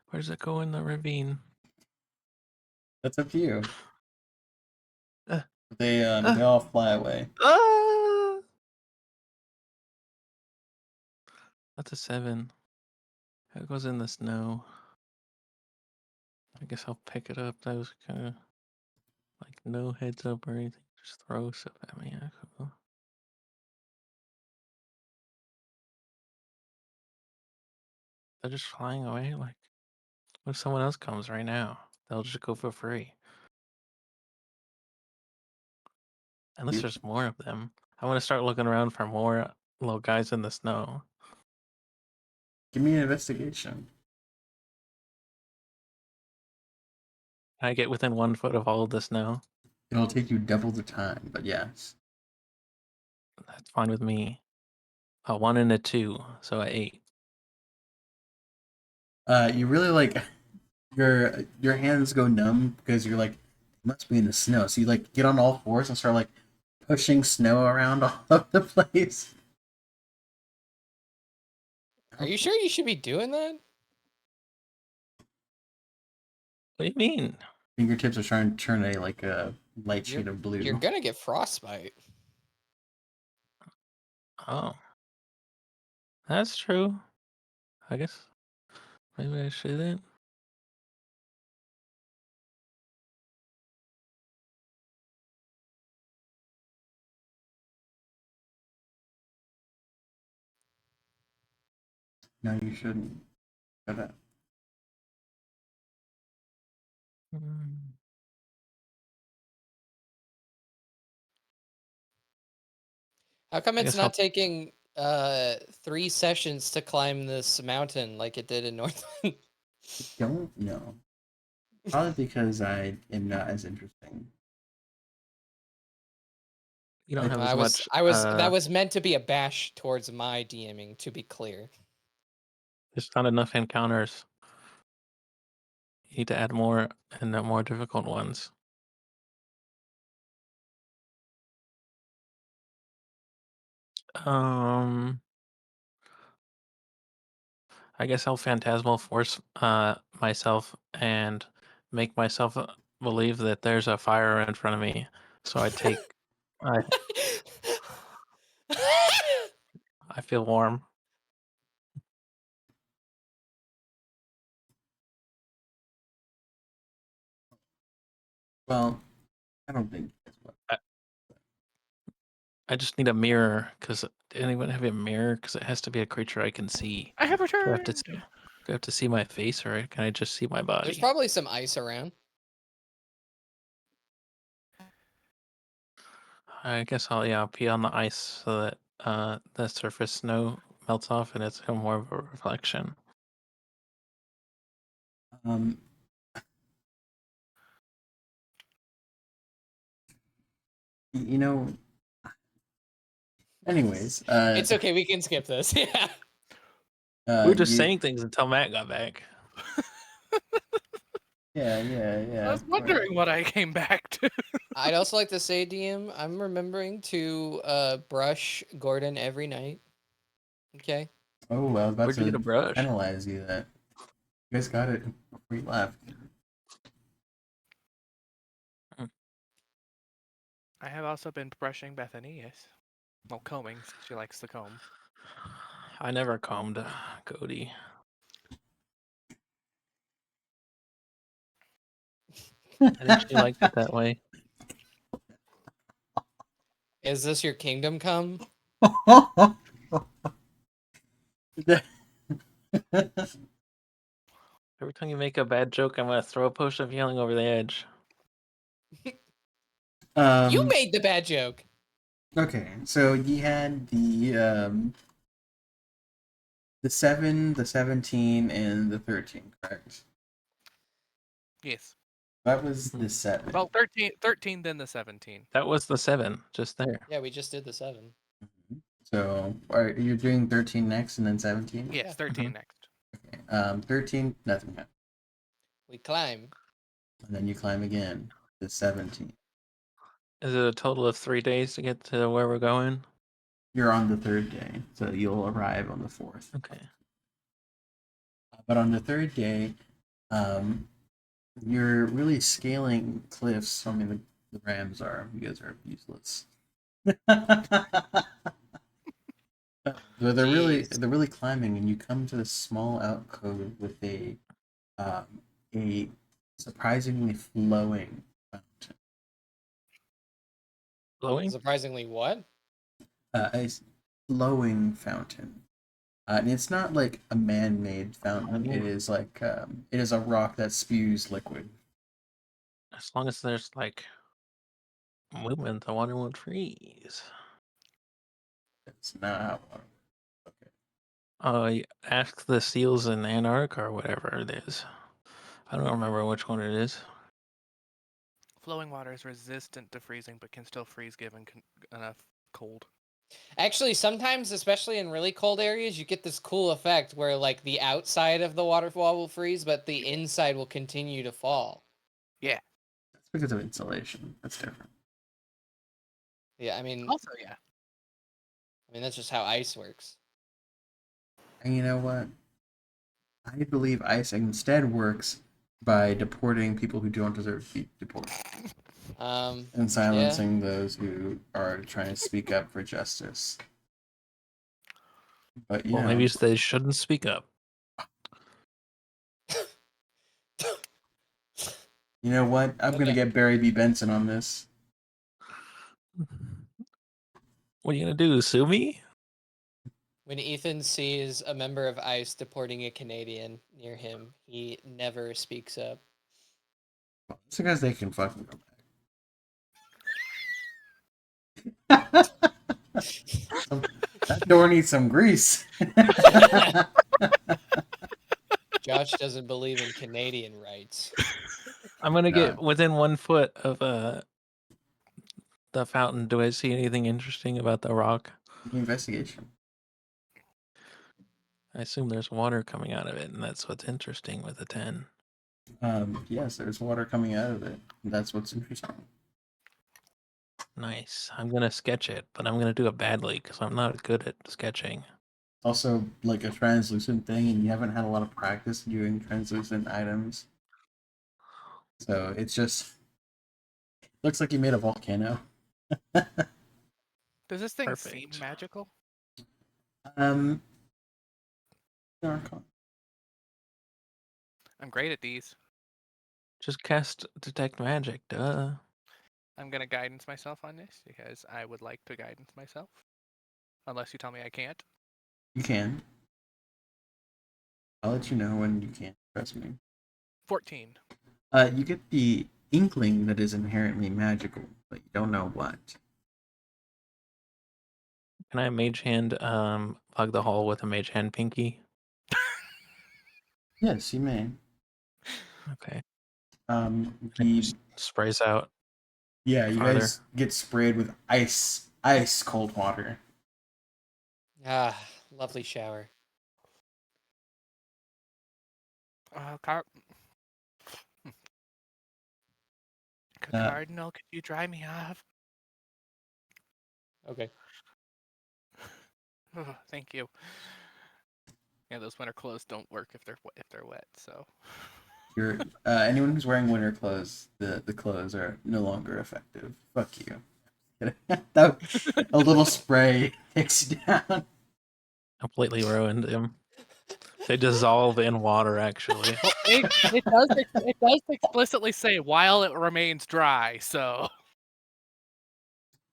Where does it go in the ravine?
That's up to you.
Uh,
They all fly away.
Ah! That's a 7. It goes in the snow. I guess I'll pick it up. That was kind of like no heads up or anything. Just throw stuff at me. Yeah, cool. They're just flying away. Like, what if someone else comes right now? They'll just go for free. Unless there's more of them. I want to start looking around for more little guys in the snow.
Give me an investigation.
Can I get within 1 foot of all of the snow?
It'll take you double the time, but yes.
That's fine with me. A 1 and a 2, so a 8.
You really like your hands go numb because you're like, it must be in the snow. So you like get on all fours and start like pushing snow around all over the place.
Are you sure you should be doing that?
What do you mean?
Fingertips are trying to turn a light shade of blue.
You're gonna get frostbite.
Oh, that's true. I guess maybe I shouldn't.
No, you shouldn't. Shut up.
Mm.
How come
I
it's
guess I'll.
not taking 3 sessions to climb this mountain like it did in Northland?
Don't know. Probably because I am not as interesting.
You don't
Like,
have
I
as
was
much.
that was meant to be a bash towards my DMing, to be clear.
There's not enough encounters. You need to add more and more difficult ones. Um, I guess I'll phantasmal force myself and make myself believe that there's a fire in front of me. So I take. I I feel warm.
well, I don't think that's what.
I just need a mirror because anyone have a mirror? Because it has to be a creature I can see.
I have
Do I have
returned.
to see? Do I have to see my face, or can I just see my
There's
body?
probably some ice around.
I guess I'll pee on the ice so that the surface snow melts off and it's more of a reflection.
Um, you know. Anyways,
It's okay, we can skip this. Yeah.
We were just
you.
saying things until Matt got back.
Yeah.
I was
Of course.
wondering what I came back to.
I'd also like to say, DM, I'm remembering to brush Gordon every night. Okay.
Oh well, I was about
Where'd you get a
to
brush?
penalize you that you guys got it before you left.
I have also been brushing Bethany, yes. Well, combing, since she likes the comb.
I never combed Cody. I think she liked it that way.
Is this your kingdom come?
Every time you make a bad joke, I'm gonna throw a potion of healing over the edge.
You made the bad joke.
Okay, so you had the 7, the 17, and the 13, correct?
Yes.
That was the 7.
Well, 13 then the 17.
That was the 7, just there.
Yeah, we just did the 7.
So are you doing 13 next and then 17?
Yes,
Yeah.
13 next.
Okay. 13, nothing happens.
We climb.
And then you climb again to 17.
Is it a total of 3 days to get to where we're going?
You're on the 3rd day, so you'll arrive on the 4th.
Okay.
But on the 3rd day, you're really scaling cliffs. I mean, the Rams are. You guys are useless. But
Jeez.
they're really climbing, and you come to this small alcove with a surprisingly flowing fountain.
Glowing?
Surprisingly, what?
A flowing fountain. And it's not like a man-made fountain. It is like it is a rock that spews liquid.
As long as there's like movement, the water won't freeze.
It's not how water.
You ask the seals in Antarctica or whatever it is. I don't remember which one it is.
Flowing water is resistant to freezing, but can still freeze given enough cold.
Actually, sometimes, especially in really cold areas, you get this cool effect where like the outside of the waterfall will freeze, but the inside will continue to fall.
Yeah.
That's because of insulation. That's different.
Yeah, I mean,
Also, yeah.
that's just how ice works.
And you know what? I believe ice instead works by deporting people who don't deserve to be deported and
Yeah.
silencing those who are trying to speak up for justice. But
Well, maybe they shouldn't speak up.
you know what? I'm gonna get Barry B. Benson on this.
What are you gonna do? Sue me?
When Ethan sees a member of ICE deporting a Canadian near him, he never speaks up.
It's because they can fucking go back. That door needs some grease.
Josh doesn't believe in Canadian rights.
I'm gonna
No.
get within 1 foot of the fountain. Do I see anything interesting about the rock?
Investigation.
I assume there's water coming out of it, and that's what's interesting with a 10.
Yes, there's water coming out of it. That's what's interesting.
Nice. I'm gonna sketch it, but I'm gonna do it badly because I'm not good at sketching.
Also, like a translucent thing, and you haven't had a lot of practice doing translucent items. So it's just looks like you made a volcano.
Does this thing seem
Perfect.
magical?
Um,
I'm great at these.
Just cast detect magic, duh.
I'm gonna guidance myself on this because I would like to guidance myself. Unless you tell me I can't.
you can. I'll let you know when you can't. Trust me.
14.
You get the inkling that is inherently magical, but you don't know what.
Can I mage hand plug the hole with a mage hand pinky?
Yes, you may.
Okay. It
The
just sprays out.
yeah, you
farther.
guys get sprayed with ice cold water.
Ah, lovely shower.
Cardinal, could you dry me off?
Okay.
Oh, thank you. Yeah, those winter clothes don't work if they're wet. So.
You're anyone who's wearing winter clothes, the clothes are no longer effective. Fuck you. A little spray takes you down.
Completely ruined him. They dissolve in water, actually.
It does explicitly say while it remains dry. So.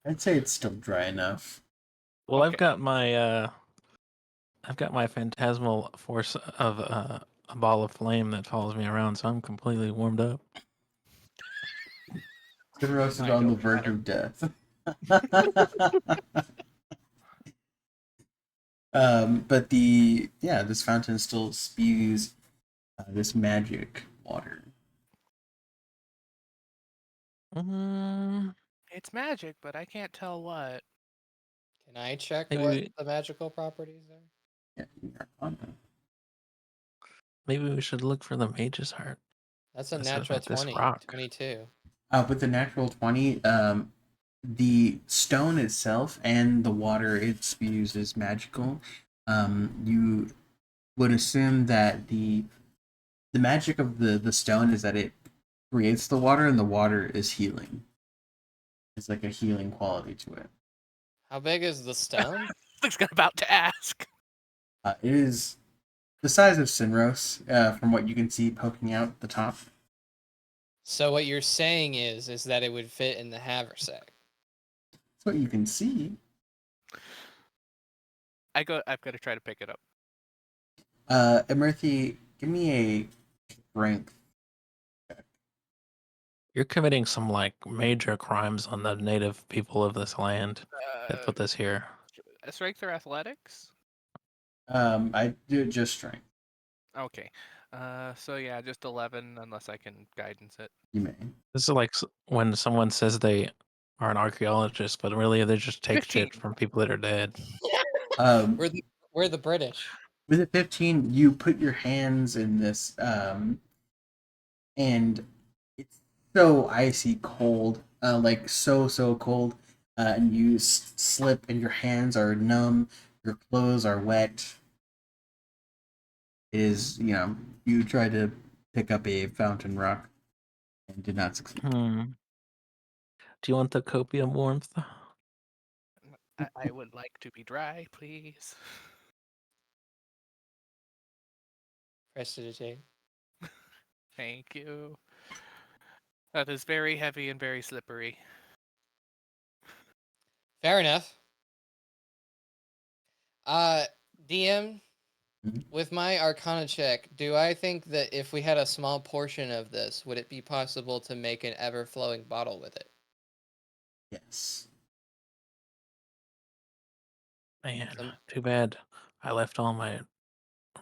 I'd say it's still dry enough.
Well,
Okay.
I've got my phantasmal force of a ball of flame that follows me around, so I'm completely warmed up.
Cinderos is
I
on the
don't
verge
matter.
of death. But this fountain still spews this magic water.
It's magic, but I can't tell what.
Can I check
Maybe
what
we,
the magical properties are?
Yeah,
maybe we should look for the mage's heart.
That's a
Instead of
natural
at this
20.
rock.
22.
with the natural 20, the stone itself and the water it spews is magical. You would assume that the magic of the stone is that it creates the water and the water is healing. It's like a healing quality to it.
How big is the stone?
I was about to ask.
It is the size of Sinros, from what you can see poking out the top.
So what you're saying is that it would fit in the haversack.
That's what you can see.
I've got to try to pick it up.
Emerthy, give me a strength.
You're committing some like major crimes on the native people of this land that put this here.
Strength or athletics?
I do just strength.
Okay. So yeah, just 11 unless I can guidance it.
You may.
This is like when someone says they are an archaeologist, but really they just take
15.
shit from people that are dead.
Um,
We're the British.
with a 15, you put your hands in this, and it's so icy cold, like so cold, and you slip, and your hands are numb, your clothes are wet. It is, you try to pick up a fountain rock and did not succeed.
Do you want the copium warmth?
I would like to be dry, please.
Prestidigitate.
Thank you. That is very heavy and very slippery.
Fair enough. DM,
Mhm.
with my Arcana check, do I think that if we had a small portion of this, would it be possible to make an ever-flowing bottle with it?
Yes.
Man,
Some-
too bad I left all my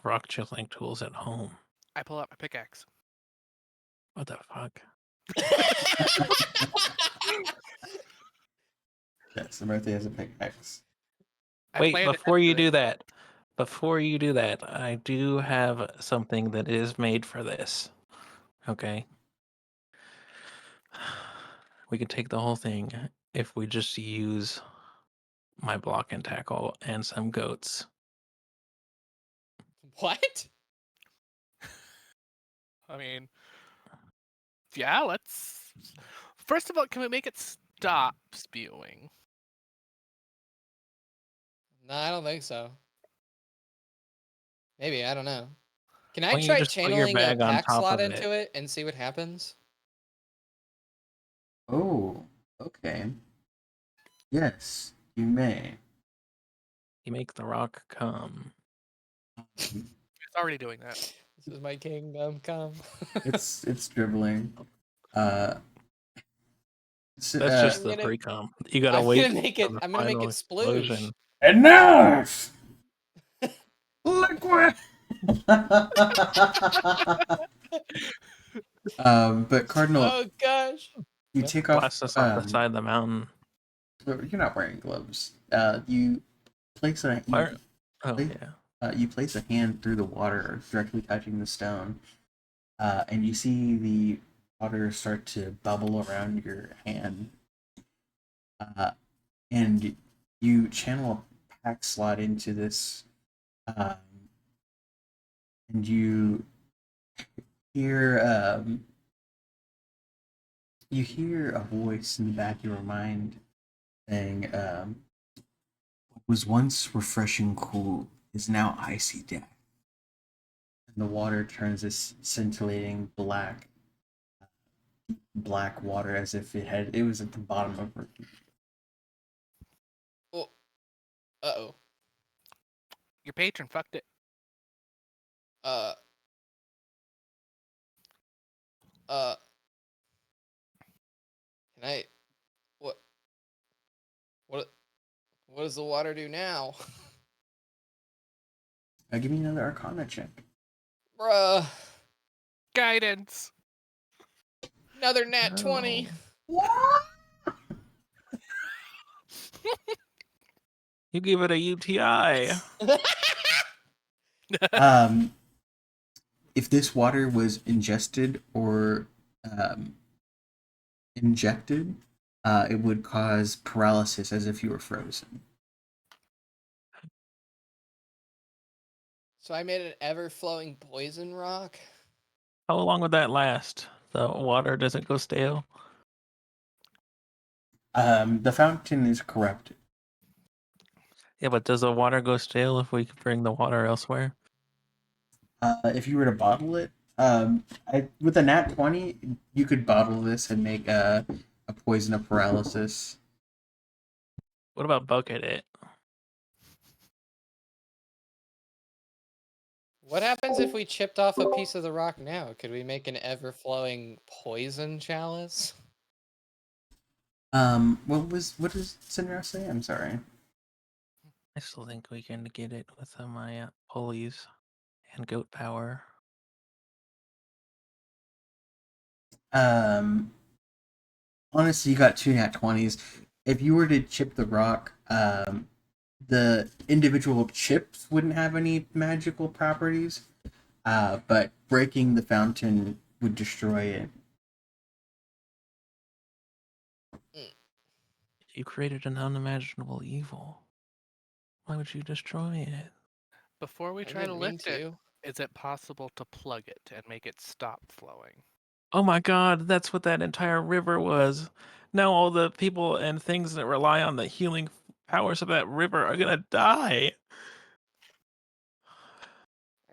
rock chiseling tools at home.
I pull out my pickaxe.
What the fuck?
Yes, the birthday has a pickaxe.
I
Wait,
planned
before you
ahead
do that, I do have something that is made for this. Okay. We can take the whole thing if we just use my block and tackle and some goats.
What?
I mean, yeah, let's. First of all, can we make it stop spewing?
No, I don't think so. Maybe, I don't know. Can I
Why don't you
try
just put your
channeling a
bag on
pack
top
slot
of
into
it?
it and see what happens?
Oh, okay. Yes, you may.
You make the rock come.
It's already doing that.
This is my kingdom come.
It's dribbling.
That's
Uh,
just
I'm
the
gonna-
pre-com. You gotta
I'm
wait
gonna make it.
for the
I'm gonna make
final
it sploosh.
explosion.
enough. Liquid. But Cardinal,
Oh gosh.
you
What?
take off.
Blast us off the side of the mountain.
You're not wearing gloves. You place a
Where? Oh
place,
yeah.
you place a hand through the water, directly touching the stone, and you see the water start to bubble around your hand. And you channel a pack slot into this, um, and hear you hear a voice in the back of your mind saying, "What was once refreshing cool is now icy death." And the water turns this scintillating black water as if it was at the bottom of her.
Oh. Uh-oh.
Your patron fucked it.
Uh. Uh. Can I? What? What? What does the water do now?
Give me another Arcana check.
Bruh.
Guidance.
Another nat 20.
You give it a UTI.
Um, if this water was ingested or injected, it would cause paralysis as if you were frozen.
So I made an ever-flowing poison rock.
How long would that last? The water doesn't go stale?
The fountain is corrupted.
Yeah, but does the water go stale if we bring the water elsewhere?
If you were to bottle it, with a nat 20, you could bottle this and make a poison of paralysis.
What about bucket it?
What happens if we chipped off a piece of the rock now? Could we make an ever-flowing poison chalice?
What does Cinderella say? I'm sorry.
I still think we can get it with my pulleys and goat power.
Honestly, you got two nat 20s. If you were to chip the rock, the individual chips wouldn't have any magical properties, but breaking the fountain would destroy it.
You created an unimaginable evil. Why would you destroy it?
Before we
I
try to
didn't mean
lift it,
to.
is it possible to plug it and make it stop flowing?
Oh my god, that's what that entire river was. Now all the people and things that rely on the healing powers of that river are gonna die.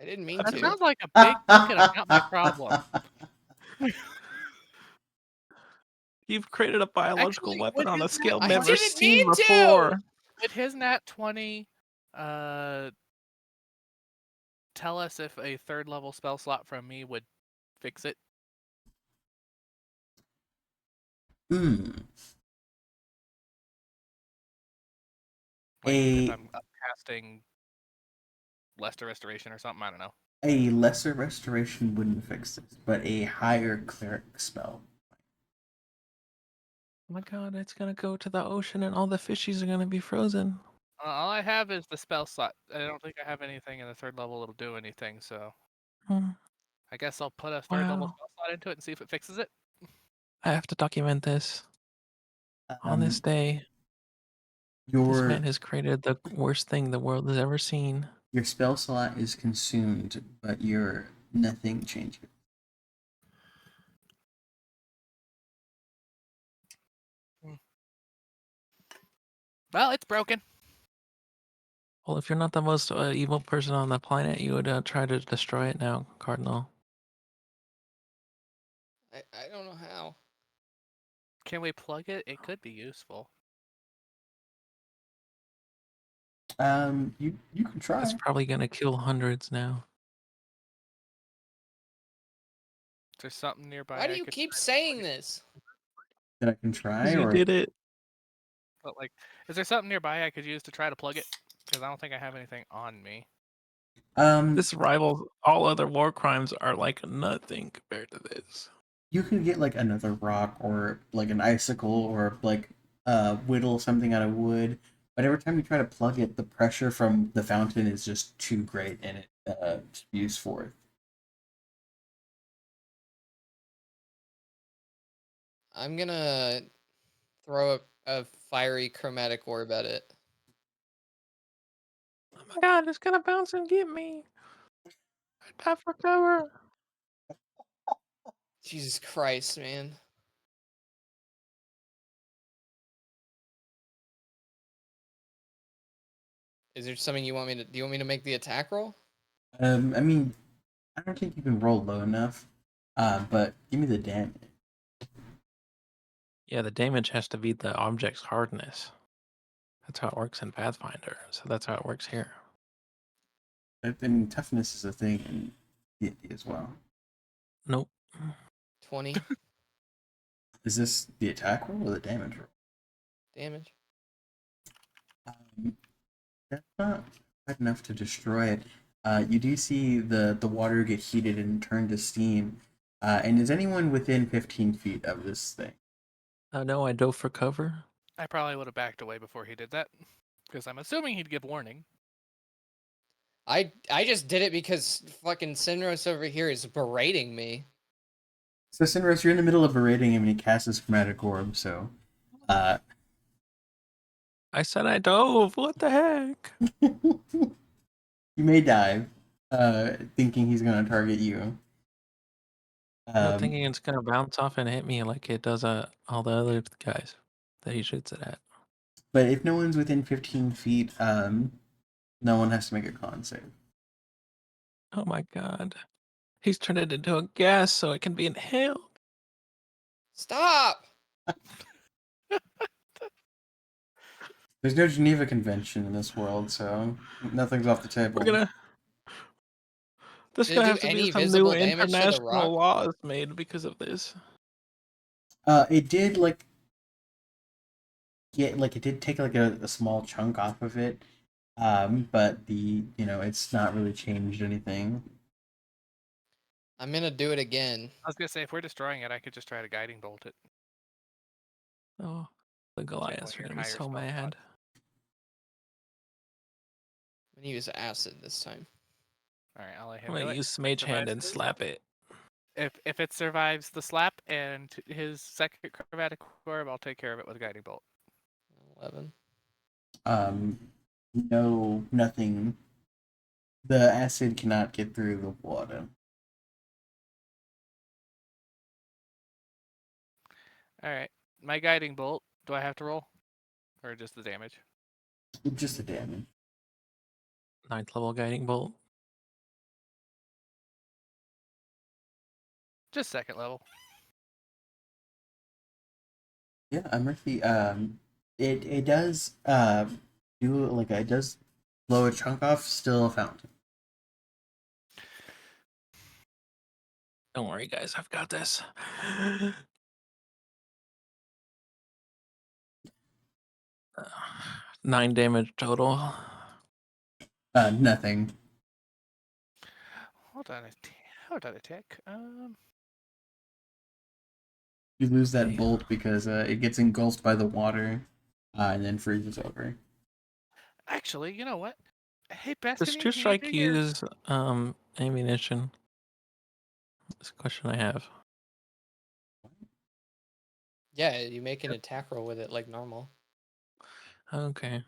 I didn't mean
That
to.
sounds like a big bucket of not my problem.
You've created a biological
Actually,
weapon
would
on a
his
scale
I
never
didn't
seen
mean to!
before.
would his nat 20 tell us if a third level spell slot from me would fix it?
Hmm.
Like if
A
I'm casting Lesser Restoration or something, I don't know.
a lesser restoration wouldn't fix this, but a higher cleric spell.
Oh my god, it's gonna go to the ocean and all the fishies are gonna be frozen.
All I have is the spell slot. I don't think I have anything in the third level that'll do anything, so
Hmm.
I guess I'll put a third level
Wow.
spell slot into it and see if it fixes it.
I have to document this. On this
Um,
day, this
your
man has created the worst thing the world has ever seen.
your spell slot is consumed, but your nothing changes.
Well, it's broken.
Well, if you're not the most evil person on the planet, you would try to destroy it now, Cardinal.
I don't know how.
Can we plug it? It could be useful.
You can try.
It's probably gonna kill hundreds now.
Is there something nearby
Why do
I
you
could
keep
try to
saying
plug it?
this?
That I can try,
Because you
or
did it.
But like, is there something nearby I could use to try to plug it? Because I don't think I have anything on me.
This rivals all other war crimes are like nothing compared to this.
you can get like another rock or like an icicle or like whittle something out of wood. But every time you try to plug it, the pressure from the fountain is just too great, and it spews forth.
I'm gonna throw a fiery chromatic orb at it.
Oh my god, it's gonna bounce and get me. I die for cover.
Jesus Christ, man. Is there something you want me to do? You want me to make the attack roll?
I mean, I don't think you can roll low enough. But give me the damage.
Yeah, the damage has to be the object's hardness. That's how it works in Pathfinder. So that's how it works here.
I mean, toughness is a thing in D&D as well.
Nope.
20
Is this the attack roll or the damage roll?
damage.
That's not quite enough to destroy it. You do see the water get heated and turn to steam. And is anyone within 15 feet of this thing?
No, I dove for cover.
I probably would have backed away before he did that. Because I'm assuming he'd give warning.
I just did it because fucking Sinros over here is berating me.
So, Sinros, you're in the middle of berating him and he casts his chromatic orb, so.
I said I dove. What the heck?
You may dive, thinking he's going to target you.
No, thinking it's gonna bounce off and hit me like it does all the other guys that he shoots it at.
But if no one's within 15 feet, no one has to make a con save.
Oh my god. He's turned it into a gas so it can be inhaled.
Stop!
There's no Geneva Convention in this world, so nothing's off the table.
We're gonna. There's
Did it
gonna
do
have to be
any
some new
visible damage to the rock?
international laws made because of this.
It did like it did take like a small chunk off of it, but it's not really changed anything.
I'm gonna do it again.
I was going to say, if we're destroying it, I could just try to guiding bolt it.
Oh, the Goliaths are
your
gonna be
higher
so
spell slot.
mad.
I'm gonna use acid this time.
Alright, I'll let
I'm
him do
gonna
it.
use Mage Hand and
Survives.
slap it.
If it survives the slap and his second chromatic orb, I'll take care of it with guiding bolt.
11.
No, nothing. The acid cannot get through the water.
Alright, my guiding bolt, do I have to roll? Or just the damage?
Just the damage.
9th level guiding bolt.
Just second level.
Yeah, Murphy. It does do like it does blow a chunk off. Still a fountain.
Don't worry, guys. I've got this. 9 damage total.
Nothing.
Hold on a tick.
You lose that
Okay.
bolt because it gets engulfed by the water, and then freezes over.
Actually, you know what? Hey,
Does
Bethany,
Two
can you do
Strike
your?
use ammunition? That's a question I have.
Yeah, you make an attack roll with it like normal.
Okay.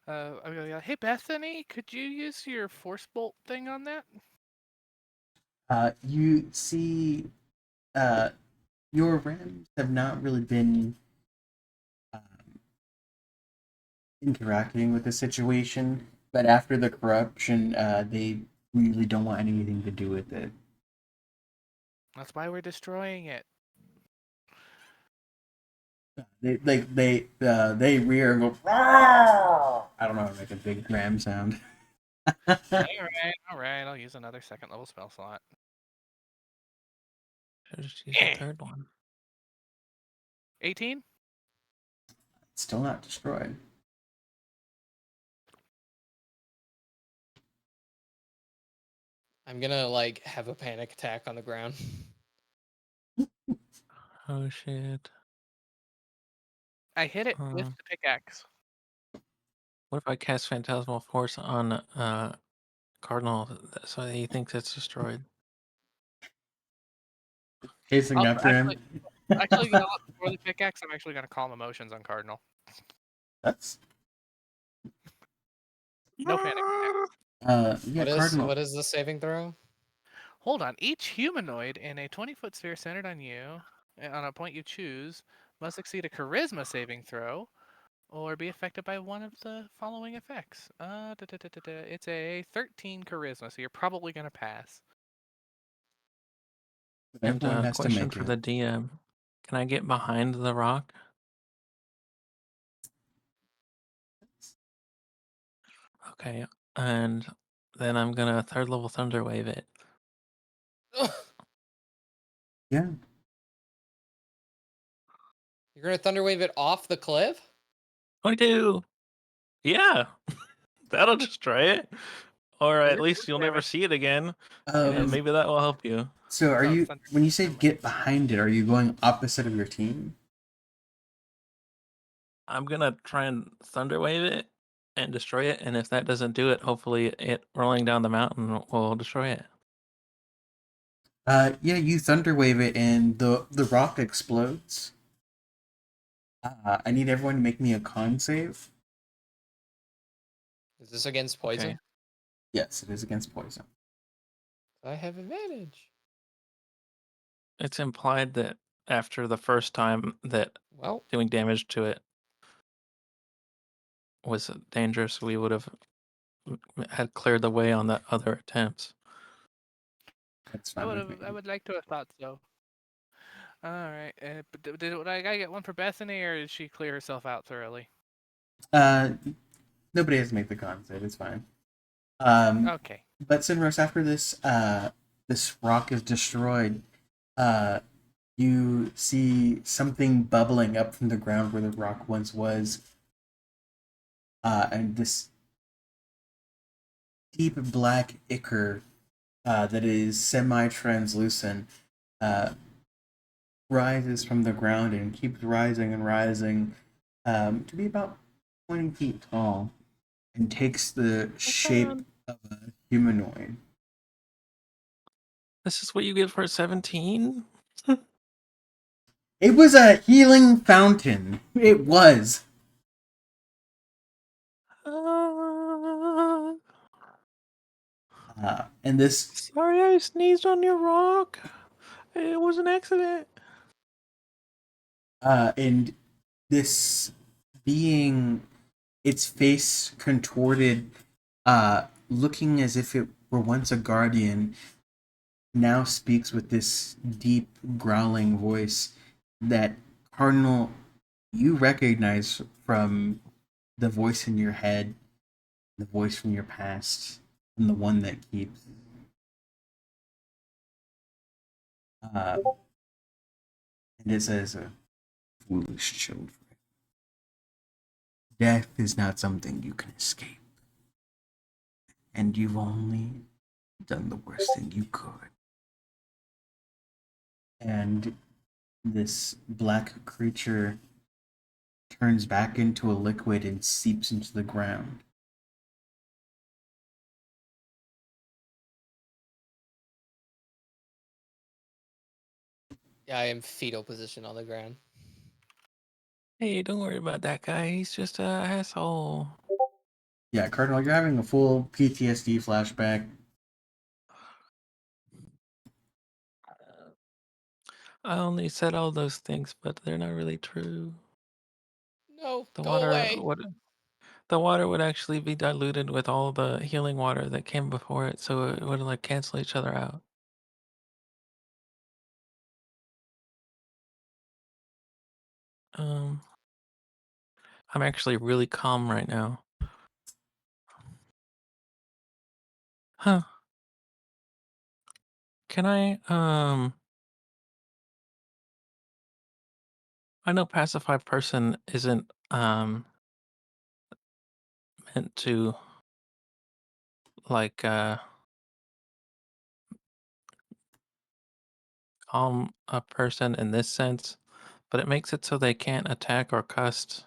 I'm gonna go, hey, Bethany, could you use your force bolt thing on that?
You see, your rams have not really been interacting with the situation, but after the corruption, they really don't want anything to do with it.
That's why we're destroying it.
They rear and go. "Rawr!" I don't know how to make a big ram sound.
All right. I'll use another second level spell slot.
Should just use the third one.
18.
Still not destroyed.
I'm gonna like have a panic attack on the ground.
Oh shit.
I hit it with the pickaxe.
What if I cast Phantasmal Force on Cardinal so he thinks it's destroyed?
Chasing after him.
Actually, you know what? Before the pickaxe, I'm actually gonna calm emotions on Cardinal.
That's
No panic.
yeah, Cardinal.
What is the saving throw?
Hold on. Each humanoid in a 20-foot sphere centered on you, on a point you choose, must succeed a Charisma saving throw, or be affected by one of the following effects. It's a 13 Charisma, so you're probably gonna pass.
And
Everyone has to
question
make
for
it.
the DM. Can I get behind the rock? Okay. And then I'm gonna third level thunder wave it.
Yeah.
You're gonna thunderwave it off the cliff?
22! Yeah! That'll destroy it. Or
Well,
at
your
least
force
you'll never
damage.
see it again. And maybe that will help you.
So are
Oh,
you
thunder.
when you say
Never mind.
get behind it, are you going opposite of your team?
I'm gonna try and thunder wave it and destroy it, and if that doesn't do it, hopefully it rolling down the mountain will destroy it.
Yeah, you thunder wave it and the rock explodes. I need everyone to make me a con save.
Is this against poison?
Okay.
Yes, it is against poison.
I have advantage.
It's implied that after the first time that
Well,
doing damage to it was dangerous, we would have had cleared the way on the other attempts.
That's
I
fine with me.
would like to have thought so. All right. But did I get one for Bethany, or did she clear herself out thoroughly?
Uh, nobody has to make the con save. It's fine.
Okay.
But Sinros, after this rock is destroyed, you see something bubbling up from the ground where the rock once was, and this deep black ichor that is semi-translucent rises from the ground and keeps rising and rising to be about 20 feet tall and takes the shape of a humanoid.
This is what you get for 17?
It was a healing fountain. It was. And this
Sorry I sneezed on your rock. It was an accident.
and this being, its face contorted, looking as if it were once a guardian, now speaks with this deep, growling voice that, Cardinal, you recognize from the voice in your head, the voice from your past, and the one that keeps. Uh, and it says, foolish children. Death is not something you can escape. And you've only done the worst thing you could. And this black creature turns back into a liquid and seeps into the ground.
Yeah, I am fetal position on the ground.
Hey, don't worry about that guy. He's just a asshole.
Yeah, Cardinal, you're having a full PTSD flashback.
I only said all those things, but they're not really true.
No,
The
go
water
away.
would the water would actually be diluted with all the healing water that came before it, so it would like cancel each other out. Um, I'm actually really calm right now. Huh. Can I know pacify person isn't meant to like calm a person in this sense, but it makes it so they can't attack or cast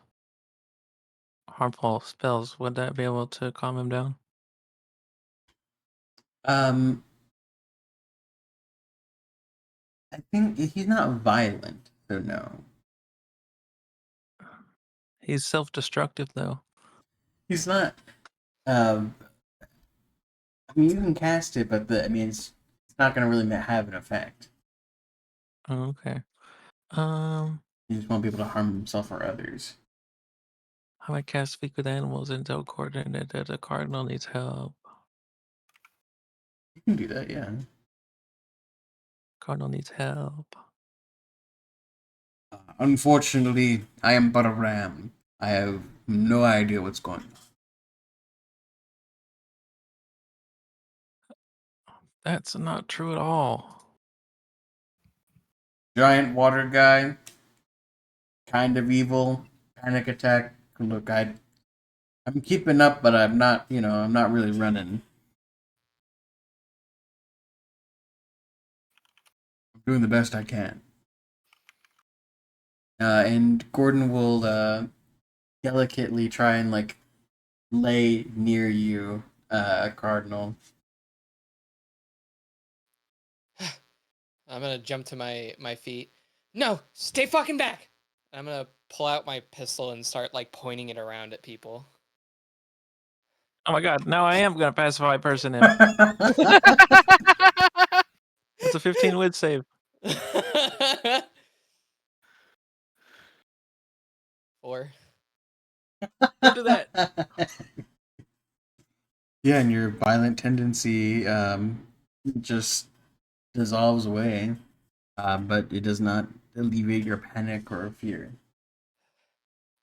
harmful spells. Would that be able to calm him down?
Um, I think he's not violent, so no.
He's self-destructive though.
He's not. Um, I mean, you can cast it, but it's not going to really have an effect.
Oh, okay.
He just won't be able to harm himself or others.
How I cast speak with animals and tell coordinate that the cardinal needs help.
You can do that, yeah.
Cardinal needs help.
Unfortunately, I am but a ram. I have no idea what's going on.
That's not true at all.
Giant water guy, kind of evil, panic attack. Look, I'm keeping up, but I'm not. I'm not really running. I'm doing the best I can. And Gordon will delicately try and lay near you, Cardinal.
I'm gonna jump to my feet. No, stay fucking back. I'm gonna pull out my pistol and start like pointing it around at people.
Oh my god, now I am gonna pacify person him. It's a 15 wit save.
4.
Don't do that.
Yeah, and your violent tendency just dissolves away, but it does not alleviate your panic or fear.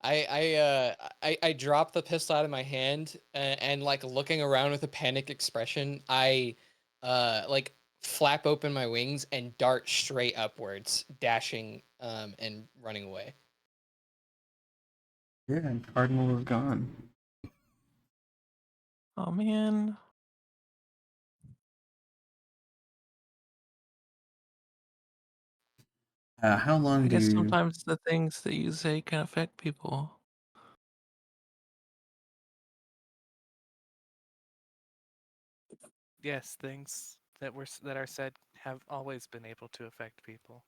I drop the pistol out of my hand and like looking around with a panicked expression, I like flap open my wings and dart straight upwards, dashing and running away.
Yeah, and Cardinal is gone.
Oh man.
How long
I
do
guess
you?
sometimes the things that you say can affect people.
Yes, things that are said have always been able to affect people.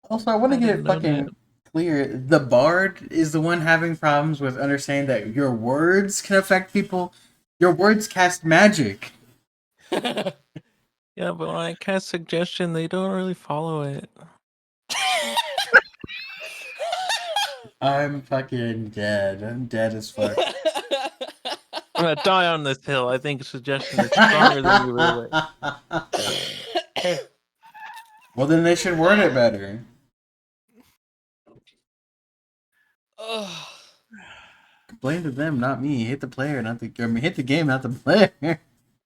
Also, I want to
I
get
didn't
it
know that.
fucking clear. The bard is the one having problems with understanding that your words can affect people. Your words cast magic.
Yeah, but when I cast suggestion, they don't really follow it.
I'm fucking dead. I'm dead as fuck.
I'm gonna die on this hill. I think suggestion is stronger than you realize.
Well, then they should word it better.
Ugh.
Blame to them, not me. Hit the player, not the. I mean, hit the game, not the player.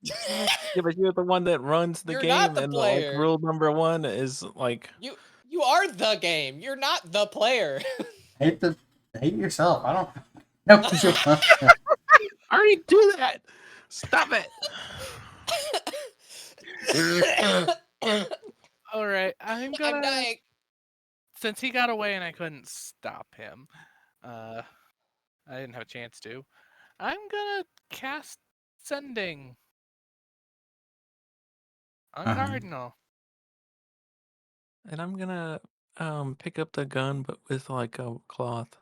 Yeah, but you're the one that runs the
You're
game,
not the
and like
player.
rule number 1 is like
You are the game. You're not the player.
hate yourself. I don't know what you want.
I already do that. Stop it.
All right,
I'm
gonna.
dying.
Since he got away and I couldn't stop him, I didn't have a chance to. I'm gonna cast sending on Cardinal.
And I'm gonna pick up the gun, but with like a cloth.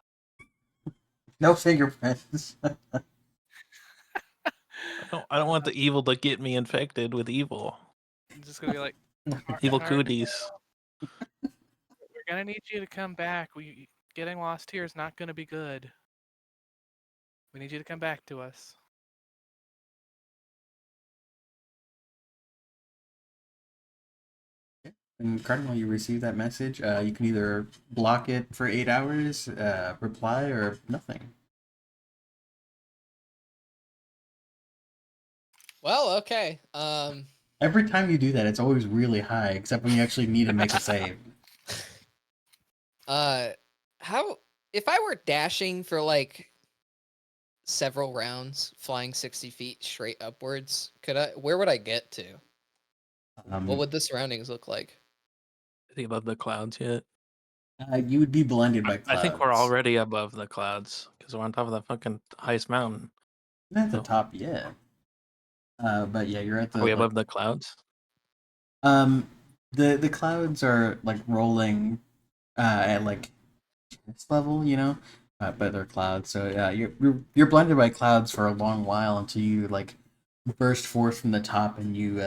No fingerprints.
I don't want the evil to get me infected with evil.
I'm just gonna be like,
Evil
Cardinal,
cooties.
we're gonna need you to come back. Getting lost here is not gonna be good. We need you to come back to us.
And Cardinal, you receive that message. You can either block it for 8 hours, reply, or nothing.
Well, okay.
Every time you do that, it's always really high, except when you actually need to make a save.
How if I were dashing for like several rounds, flying 60 feet straight upwards, where would I get to? What would the surroundings look like?
I think above the clouds yet.
You would be blinded by
I
clouds.
think we're already above the clouds because we're on top of that fucking highest mountain.
Not at the
No.
top yet. But yeah, you're at the.
Are we above the clouds?
The clouds are like rolling, at like chest level, you know, but they're clouds. So yeah, you're blinded by clouds for a long while until you like burst forth from the top and you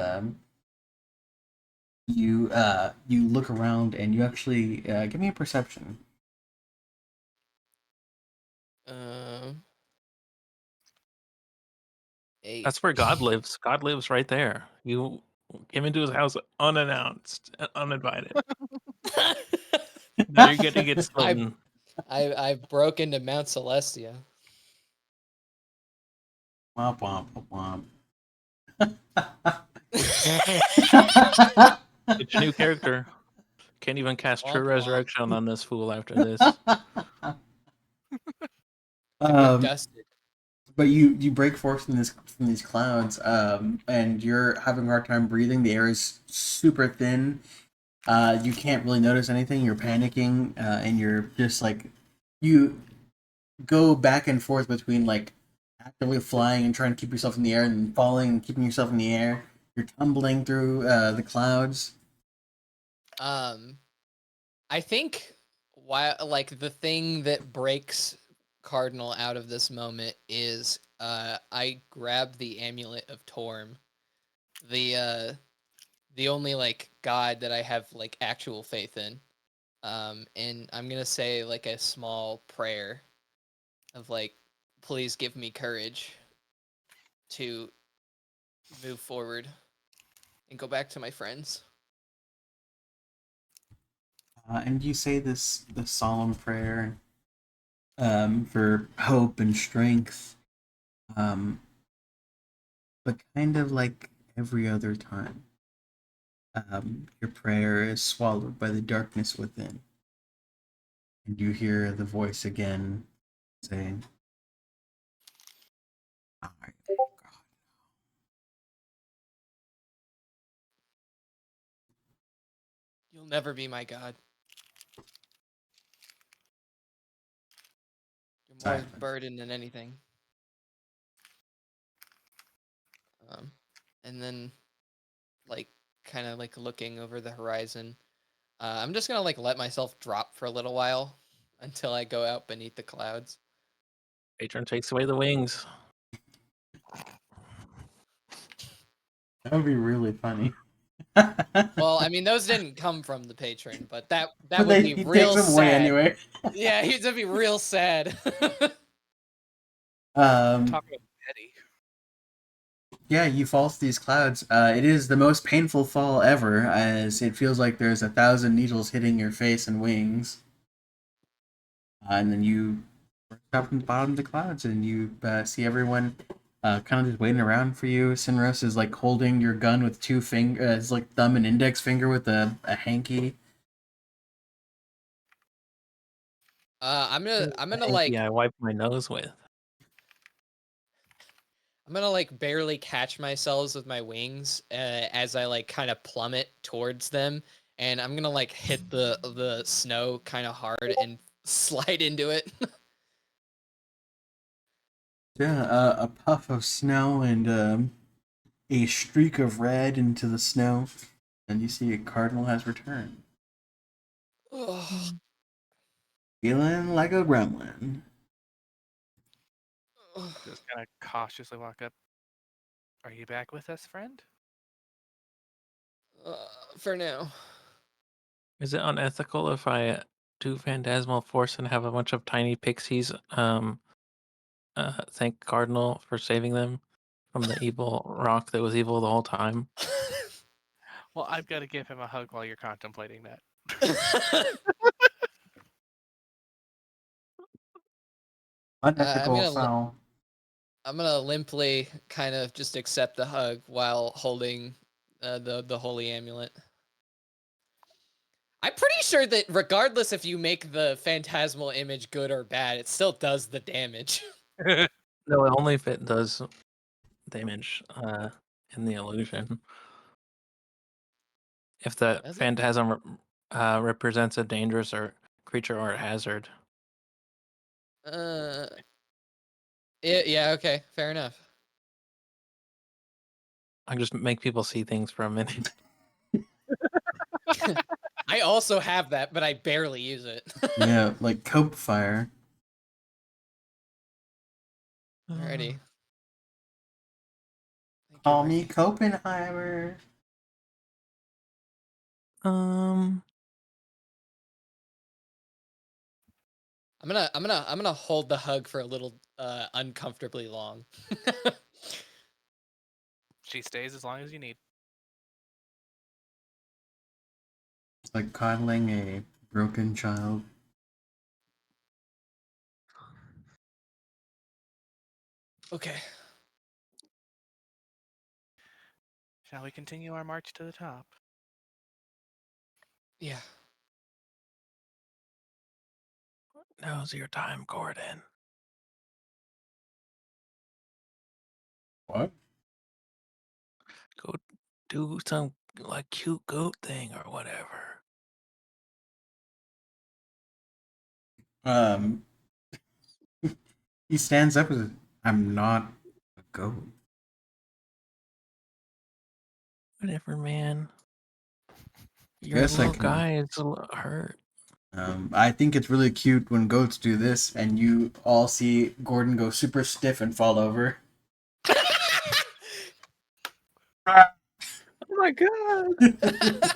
look around and you actually give me a perception.
Um, 8.
That's where God lives. God lives right there. You came into his house unannounced, uninvited. Now you're gonna get stolen.
I've broken into Mount Celestia.
Womp womp
It's a new character. Can't even cast True
Womp womp.
Resurrection on this fool after this.
I've been dusted.
But you break forth from these clouds, and you're having a hard time breathing. The air is super thin. You can't really notice anything. You're panicking, and you're just like you go back and forth between like actively flying and trying to keep yourself in the air, and falling and keeping yourself in the air. You're tumbling through the clouds.
I think like the thing that breaks Cardinal out of this moment is I grab the amulet of Torm, the only like god that I have like actual faith in, and I'm gonna say like a small prayer of like, please give me courage to move forward and go back to my friends.
And you say this solemn prayer, for hope and strength, um, but kind of like every other time. Your prayer is swallowed by the darkness within, and you hear the voice again saying, "I am God."
You'll never be my god. You're more
Silence.
burden than anything. And then, like, kind of like looking over the horizon, I'm just gonna like let myself drop for a little while until I go out beneath the clouds.
Patron takes away the wings.
That would be really funny.
Well, I mean, those didn't come from the patron, but that
But
would be
he
real
takes them away
sad.
anyway.
Yeah, he'd be real sad.
Um,
Talking about Eddie.
Yeah, you fall to these clouds. It is the most painful fall ever, as it feels like there's 1,000 needles hitting your face and wings. And then you up from the bottom of the clouds, and you see everyone kind of just waiting around for you. Sinros is like holding your gun with two fingers, like thumb and index finger with a hanky.
I'm gonna
Hanky
like
I wipe my nose with.
I'm gonna like barely catch myself with my wings as I like kind of plummet towards them, and I'm gonna like hit the snow kind of hard and slide into it.
Yeah, a puff of snow and a streak of red into the snow, and you see a cardinal has returned,
Ugh.
feeling like a gremlin.
Just kind of cautiously walk up. Are you back with us, friend?
For now.
Is it unethical if I do Phantasmal Force and have a bunch of tiny pixies thank Cardinal for saving them from the evil rock that was evil the whole time?
Well, I've got to give him a hug while you're contemplating that.
I'm
Unethical
gonna
foul.
I'm gonna limply kind of just accept the hug while holding the holy amulet. I'm pretty sure that regardless if you make the phantasmal image good or bad, it still does the damage.
No, only if it does damage in the illusion. If the
Does it?
phantasm represents a dangerous or creature or a hazard.
Uh, yeah, okay, fair enough.
I just make people see things for a minute.
I also have that, but I barely use it.
Yeah, like cope fire.
Alrighty. Thank you,
Call me
Murphy.
Copenheimer.
Um,
I'm gonna hold the hug for a little uncomfortably long.
She stays as long as you need.
It's like coddling a broken child.
Okay.
Shall we continue our march to the top?
Yeah.
now's your time, Gordon.
What?
Go do some like cute goat thing or whatever.
Um, he stands up and says, I'm not a goat.
Whatever, man.
I
Your
guess I
little
can.
guy is hurt.
I think it's really cute when goats do this, and you all see Gordon go super stiff and fall over.
Oh my god!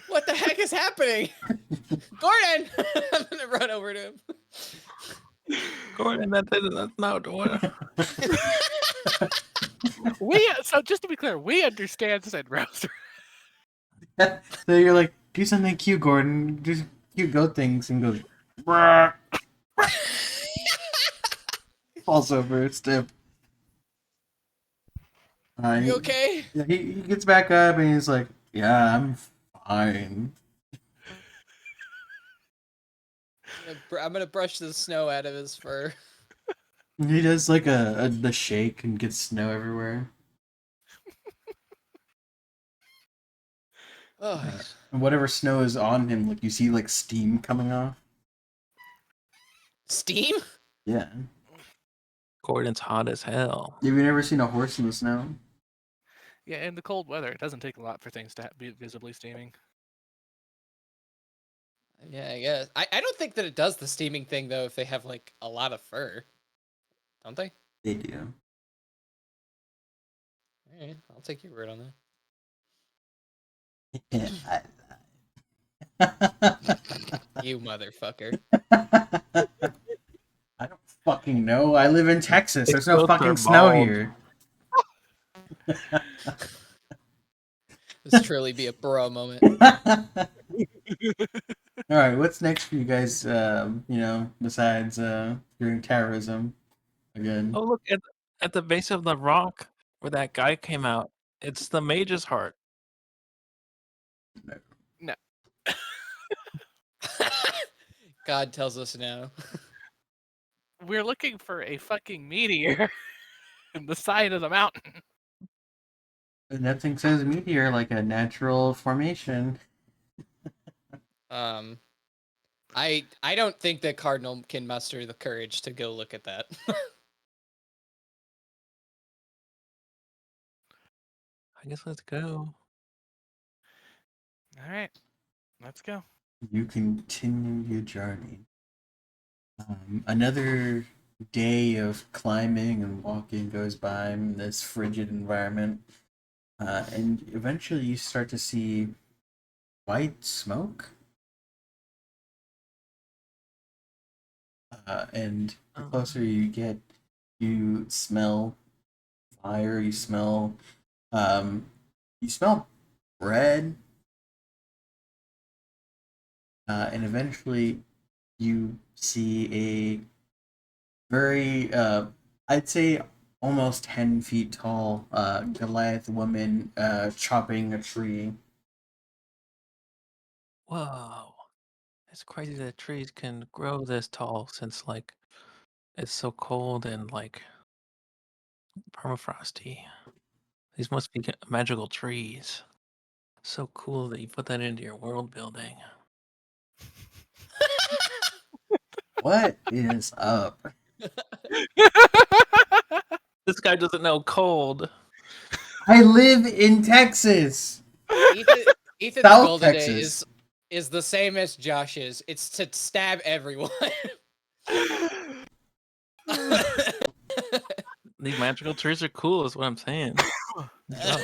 What the heck is happening? Gordon! I'm gonna run over to him.
Gordon, that's not what.
So just to be clear, we understand said Rouser.
So you're like, do something cute, Gordon. Do some cute goat things, and goes, "Brrr." Falls over stiff.
You
He,
okay?
yeah, he gets back up and he's like, yeah, I'm fine.
I'm gonna brush the snow out of his fur.
He does like the shake and gets snow everywhere.
Oh,
And whatever snow is on him, like you see like steam coming off.
steam?
Yeah.
Gordon's hot as hell.
Have you never seen a horse in the snow?
Yeah, in the cold weather, it doesn't take a lot for things to be visibly steaming.
Yeah, I guess. I don't think that it does the steaming thing though if they have like a lot of fur. Don't they?
They do.
Alright, I'll take your word on
Yeah.
that. You motherfucker.
I don't fucking know. I live in Texas. There's no
Goats are
fucking snow
bald.
here.
This truly be a bro moment.
All right, what's next for you guys? Besides doing terrorism again.
Oh, look at the base of the rock where that guy came out. It's the mage's heart.
No.
God tells us no.
We're looking for a fucking meteor in the side of the mountain.
And that thing says meteor, like a natural formation.
I don't think that Cardinal can muster the courage to go look at that.
I guess let's go.
All right, let's go.
You continue your journey. Another day of climbing and walking goes by in this frigid environment, and eventually you start to see white smoke. And the closer you get, you smell fire. You smell bread, and eventually you see a very, I'd say, almost 10 feet tall Goliath woman chopping a tree.
Whoa. It's crazy that trees can grow this tall since like it's so cold and like permafrosty. These must be magical trees. So cool that you put that into your world building.
What is up?
This guy doesn't know cold.
I live in Texas,
Ethan's
South
goal today
Texas.
is the same as Josh's. It's to stab everyone.
These magical trees are cool, is what I'm saying. Good job.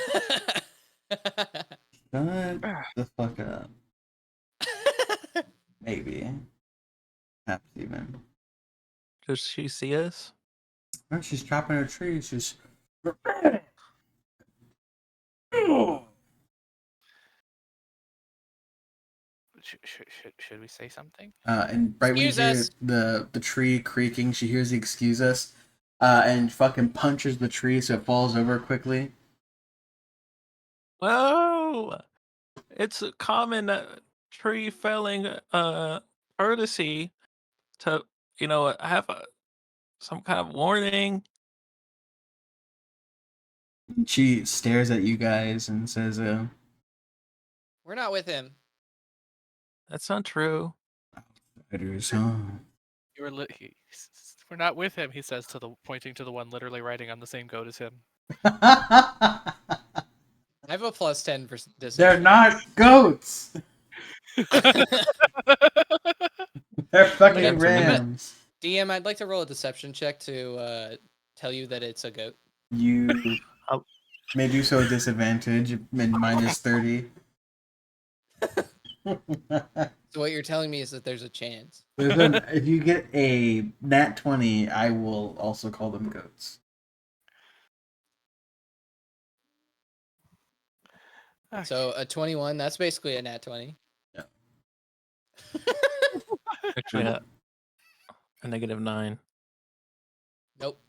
Shut the fuck up. Maybe. Perhaps even.
Does she see us?
Oh, she's chopping a tree. She's.
Should we say something?
And right when you
Excuse
hear
us.
the tree creaking, she hears the excuse us, and fucking punches the tree so it falls over quickly.
Whoa! It's a common tree felling courtesy to, have some kind of warning.
She stares at you guys and says,
We're not with him.
That's not true.
"Outsiders, huh?"
We're not with him, he says, pointing to the one literally riding on the same goat as him.
I have a +10 for deception.
They're not goats. They're fucking
That's me.
rams.
DM, I'd like to roll a deception check to tell you that it's a goat.
You
Oh.
may do so at disadvantage, and -30.
So what you're telling me is that there's a chance.
If you get a nat 20, I will also call them goats.
Okay.
So a 21, that's basically a nat 20.
Yeah.
Actually, a -9.
Nope.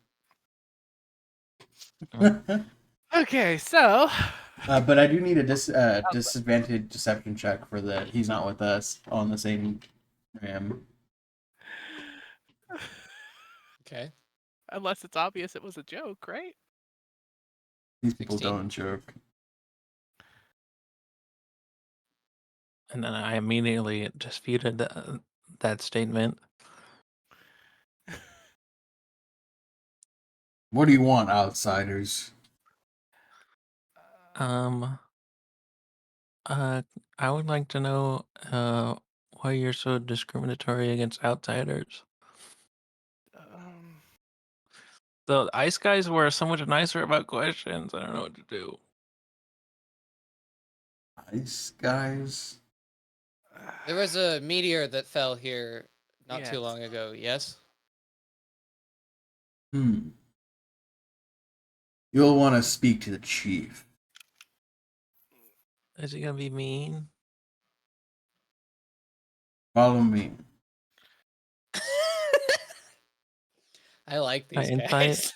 Okay, so
But I do need a disadvantage deception check for that. He's not with us on the same ram.
Okay.
unless it's obvious it was a joke, right?
These people
16.
don't joke.
And then I immediately disputed that statement.
What do you want, outsiders?
I would like to know why you're so discriminatory against outsiders. The ice guys were so much nicer about questions. I don't know what to do.
Ice guys?
There was a meteor that fell here not too
Yes.
long ago, yes?
Hmm. You'll want to speak to the chief.
Is he gonna be mean?
Follow me.
I like these
Insight?
guys.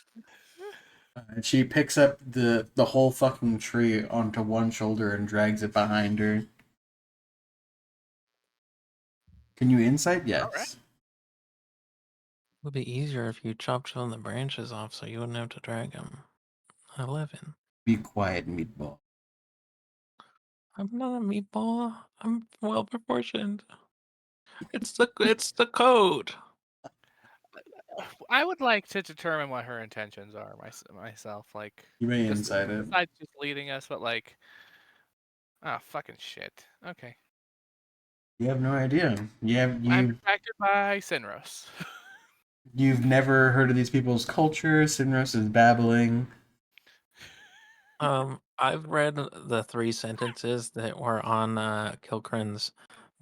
And she picks up the whole fucking tree onto one shoulder and drags it behind her. Can you insight? Yes.
It would be easier if you chopped some of the branches off so you wouldn't have to drag them. 11.
Be quiet, meatball.
I'm not a meatball. I'm well proportioned. It's the code.
I would like to determine what her intentions are myself. Like,
You may
just
insight it.
besides just leading us, but like, ah, fucking shit. Okay,
You have no idea.
I'm distracted by Sinros.
You've never heard of these people's culture. Sinros is babbling.
I've read the 3 sentences that were on Kilcrin's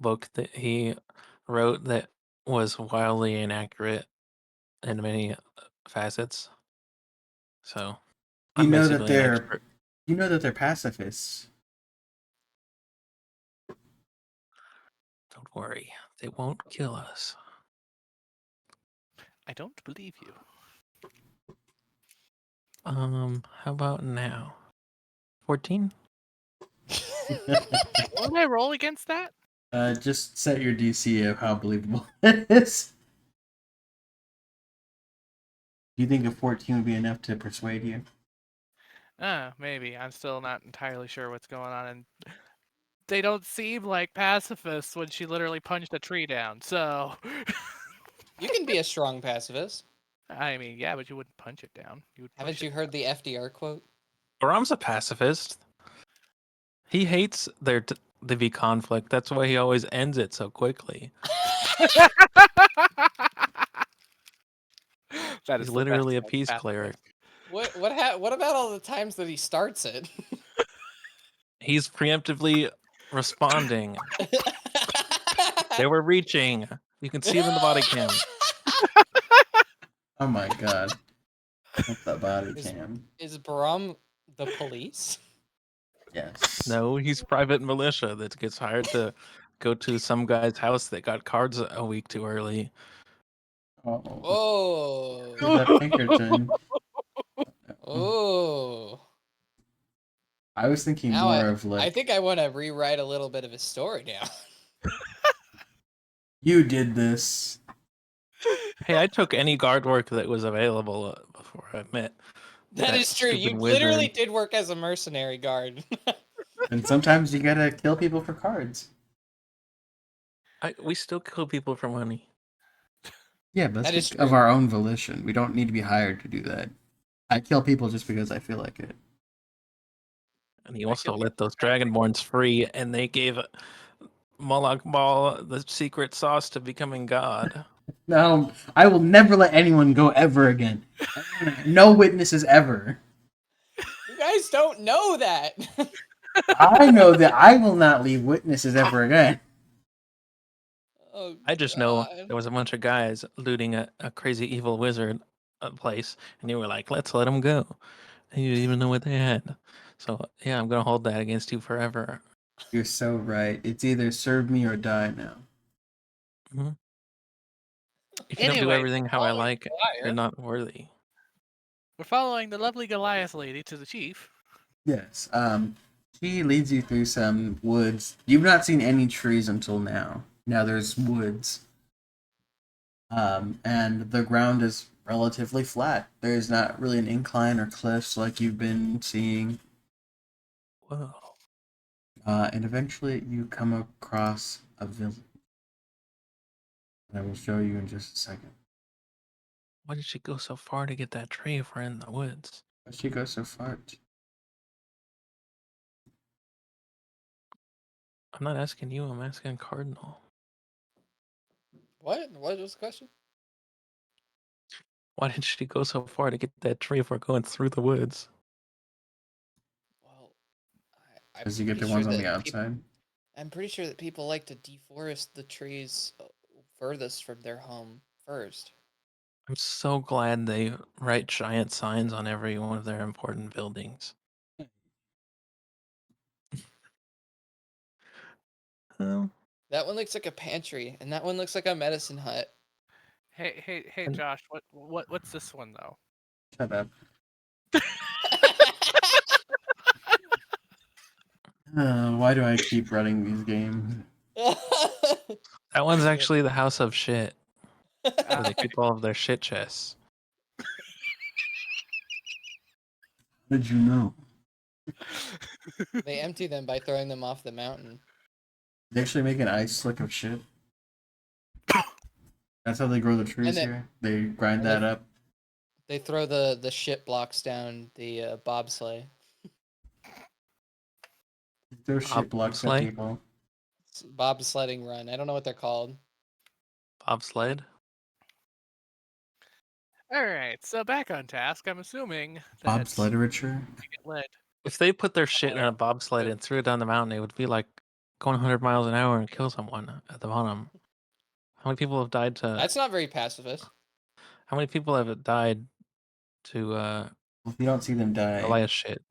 book that he wrote that was wildly inaccurate in many facets. So
You
I'm
know that
basically an
they're
expert.
you know that they're pacifists.
Don't worry, they won't kill us.
I don't believe you.
How about now? 14?
What did I roll against that?
Just set your DC of how believable it is. Do you think a 14 would be enough to persuade you?
Maybe. I'm still not entirely sure what's going on, and they don't seem like pacifists when she literally punched a tree down. So,
You can be a strong pacifist.
I mean, yeah, but you wouldn't punch it down. You would push
Haven't you
it.
heard the FDR quote?
Baram's a pacifist. He hates there to be conflict. That's why he always ends it so quickly.
That
He's
is the best
literally a
kind of
peace cleric.
pacifist.
What about all the times that he starts it?
He's preemptively responding. They were reaching. You can see it in the body cam.
Oh my god. Not the body
Is-
cam.
Is Baram the police?
Yes.
No, he's private militia that gets hired to go to some guy's house that got cards a week too early.
Oh.
Oh.
Here's that Pinkerton.
Oh.
I was thinking
Now
more of
I
like,
think I want to rewrite a little bit of his story now.
you did this.
Hey, I took any guard work that was available before I met
That is true.
stupid
You
wizard.
literally did work as a mercenary guard.
And sometimes you gotta kill people for cards.
We still kill people for money.
Yeah, but
That
that's
is
of
true.
our own volition. We don't need to be hired to do that. I kill people just because I feel like it.
And he
I
also
kill
let
people
those
for nothing.
dragonborns free, and they gave Moloch Ball the secret sauce to becoming god.
No, I will never let anyone go ever again. No witnesses ever.
You guys don't know that.
I know that I will not leave witnesses ever again.
Oh
I just know
God.
there was a bunch of guys looting a crazy evil wizard place, and you were like, "Let's let them go." And you didn't even know what they had. So yeah, I'm gonna hold that against you forever.
You're so right. It's either serve me or die now.
If you don't do
Anyway,
everything how I like, you're not worthy.
we're following the lovely Goliath lady to the chief.
Yes. She leads you through some woods. You've not seen any trees until now. Now there's woods. And the ground is relatively flat. There's not really an incline or cliffs like you've been seeing.
Whoa.
And eventually you come across a village. And I will show you in just a second.
Why did she go so far to get that tree if we're in the woods?
Why'd she go so far?
I'm not asking you, I'm asking Cardinal.
What? What was the question?
Why did she go so far to get that tree if we're going through the woods?
Well, I'm
As you get
pretty
the
sure
ones on the
that
outside.
I'm pretty sure that people like to deforest the trees furthest from their home first.
I'm so glad they write giant signs on every one of their important buildings. Um,
That one looks like a pantry, and that one looks like a medicine hut.
Hey,
And-
Josh. What's this one though?
Shut up. Why do I keep running these games?
that one's actually the House of Shit, where they
Okay.
keep all of their shit chests.
How did you know?
They empty them by throwing them off the mountain.
They actually make an ice slick of shit. That's how they grow the trees
then-
here. They grind
and
that
they-
up.
They throw the shit blocks down the bobsleigh.
Throw shit blocks at
Bobsleigh?
people.
It's bobsledding run. I don't know what they're called.
Bobsled?
All right. So back on task. I'm assuming that
Bob's literature.
we get led.
If they put their shit in a bobsled
Good.
and threw it down the mountain, it would be like going 100 miles an hour and kill someone at the bottom. How many people have died to?
That's not very pacifist.
How many people have died to
Well, if you don't see them die,
Goliath shit?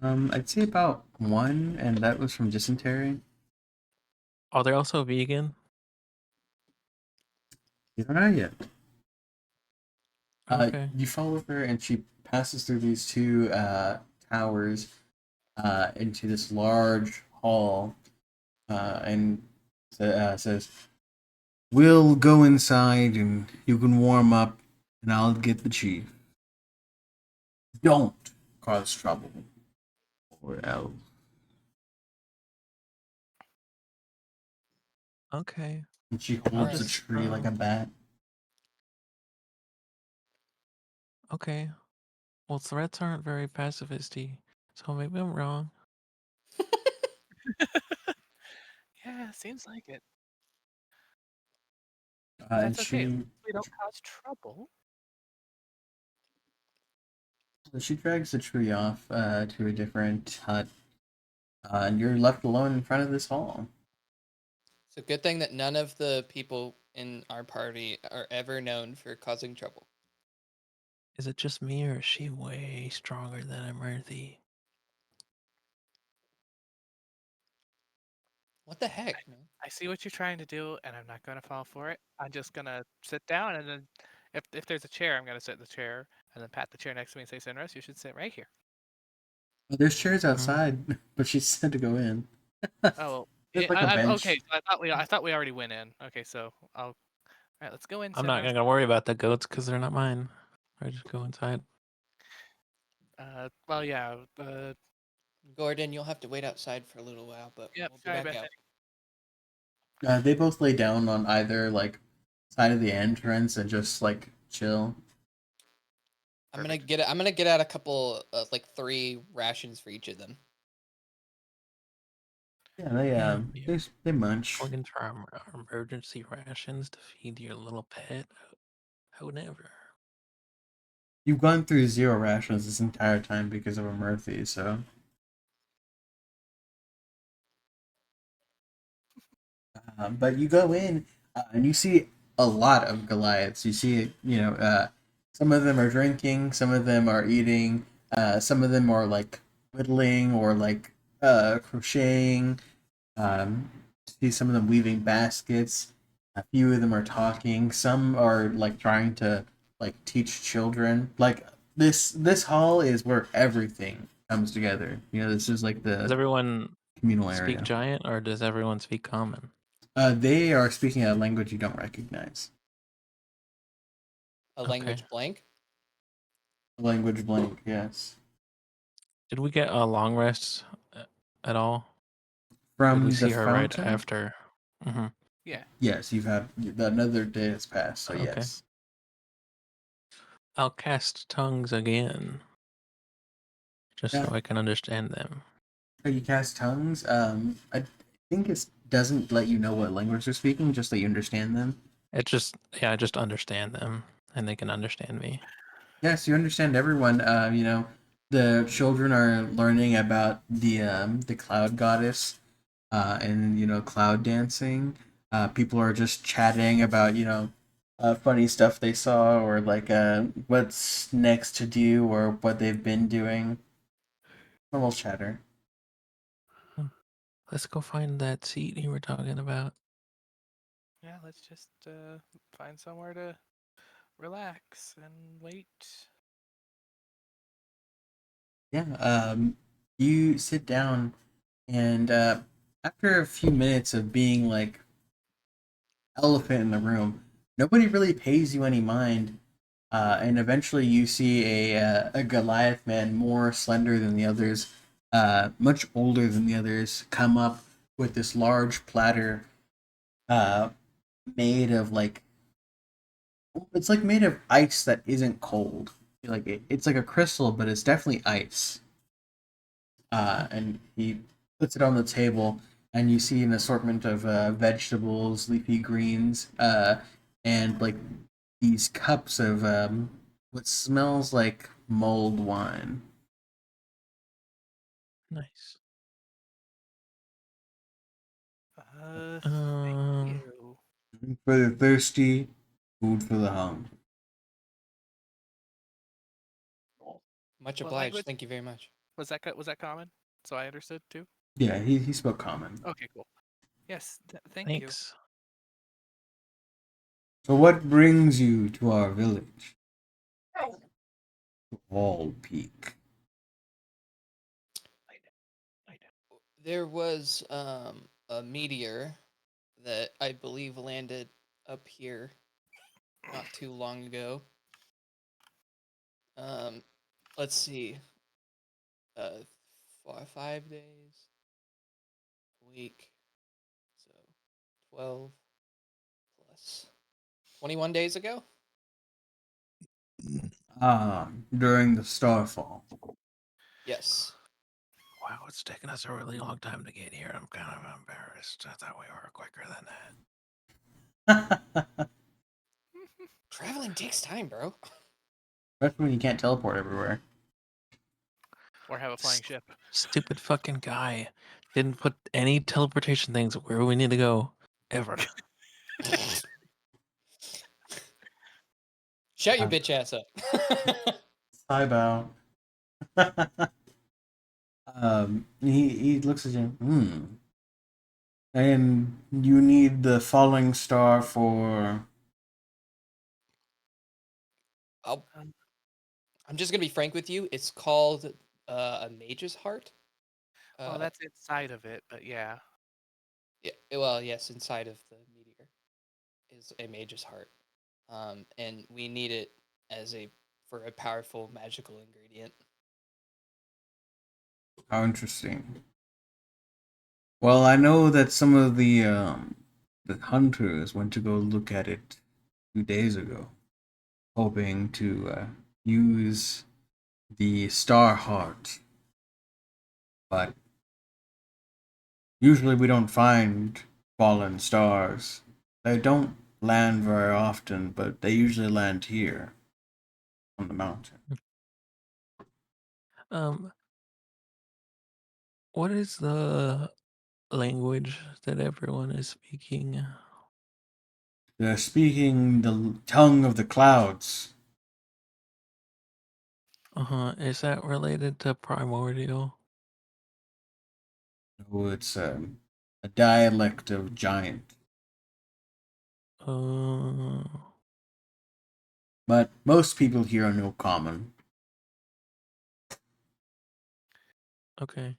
I'd say about one, and that was from dysentery.
Are they also vegan?
You don't know yet.
Okay.
You follow her, and she passes through these two towers into this large hall, and says, "We'll go inside, and you can warm up, and I'll get the chief. Don't cause trouble, or else."
Okay.
And she holds the
Alright.
tree like a bat.
Okay. Well, threats aren't very pacifisty, so maybe I'm wrong.
Yeah, seems like it.
And
That's okay. We don't cause trouble.
she drags the tree off to a different hut, and you're left alone in front of this hall.
It's a good thing that none of the people in our party are ever known for causing trouble.
Is it just me, or is she way stronger than I'm worthy?
What the heck, man?
I see what you're trying to do, and I'm not going to fall for it. I'm just going to sit down, and then if there's a chair, I'm going to sit in the chair, and then pat the chair next to me and say, Senris, you should sit right here.
Well, there's chairs outside, but she said to go in.
Oh, well,
There's
yeah,
like a bench.
okay. So I thought we already went in. Okay, so all right. Let's go in.
I'm not
Senris.
gonna worry about the goats because they're not mine. I just go inside.
Well, yeah.
Gordon, you'll have to wait outside for a little while, but
Yep.
we'll be
Sorry
back
about
out.
that.
They both lay down on either like side of the entrance and just like chill.
I'm gonna get out a couple, like 3 rations for each of them.
Yeah, they
Yeah,
they munch.
plug into our emergency rations to feed your little pet. Who never?
You've gone through 0 rations this entire time because of a Murphy, so. But you go in and you see a lot of Goliaths. You see, some of them are drinking, some of them are eating, some of them are like whittling or like crocheting. See some of them weaving baskets. A few of them are talking. Some are like trying to like teach children. Like this hall is where everything comes together. This is like
Does
the
everyone
communal
speak
area.
giant, or does everyone speak common?
They are speaking a language you don't recognize.
A
Okay.
language blank.
A language blank, yes.
Did we get a long rest at all? Did
From
we
the
see her right
fountain?
after? Mm-hmm.
Yeah.
Yes, you've had another day has passed, so
Okay.
yes.
I'll cast tongues again, just
Yeah.
so I can understand them.
You cast tongues. I think it doesn't let you know what language they're speaking, just that you understand them.
I just understand them, and they can understand me.
Yes, you understand everyone. The children are learning about the cloud goddess, and cloud dancing. People are just chatting about funny stuff they saw, or like what's next to do, or what they've been doing. Normal chatter.
Let's go find that seat you were talking about.
Yeah, let's just find somewhere to relax and wait.
Yeah. You sit down, and after a few minutes of being like elephant in the room, nobody really pays you any mind. And eventually, you see a Goliath man, more slender than the others, much older than the others, come up with this large platter, uh, made of like it's like made of ice that isn't cold. Like it's like a crystal, but it's definitely ice. And he puts it on the table, and you see an assortment of vegetables, leafy greens, and like these cups of what smells like mulled wine.
Nice.
Thank
Um,
you.
For the thirsty, food for the hungry.
Much
What
obliged.
language
Thank you very much.
was that common? So I understood too.
Yeah, he spoke common.
Okay, cool. Yes, thank you.
thanks.
So what brings you to our village? Wall Peak.
There was a meteor that I believe landed up here not too long ago. Um, let's see. Uh, 5 days, a week, so 12 plus 21 days ago.
During the starfall.
Yes.
Wow, it's taken us a really long time to get here. I'm kind of embarrassed. I thought we were quicker than that.
Traveling takes time, bro.
Especially when you can't teleport everywhere.
Or have a flying ship.
Stupid fucking guy didn't put any teleportation things where we need to go ever.
Shut your
Uh,
bitch ass up.
Cybow. He looks at you. Hmm. And you need the falling star for.
I'll,
Um,
I'm just gonna be frank with you. It's called a mage's heart.
well,
Uh,
that's inside of it, but yeah.
yeah, well, yes, inside of the meteor is a mage's heart, and we need it as a for a powerful magical ingredient.
How interesting. Well, I know that some of the hunters went to go look at it 2 days ago, hoping to use the star heart, but usually we don't find fallen stars. They don't land very often, but they usually land here on the mountain.
Um, what is the language that everyone is speaking?
They're speaking the tongue of the clouds.
Is that related to primordial?
Oh, it's a dialect of giant.
Uh,
But most people here know common.
okay.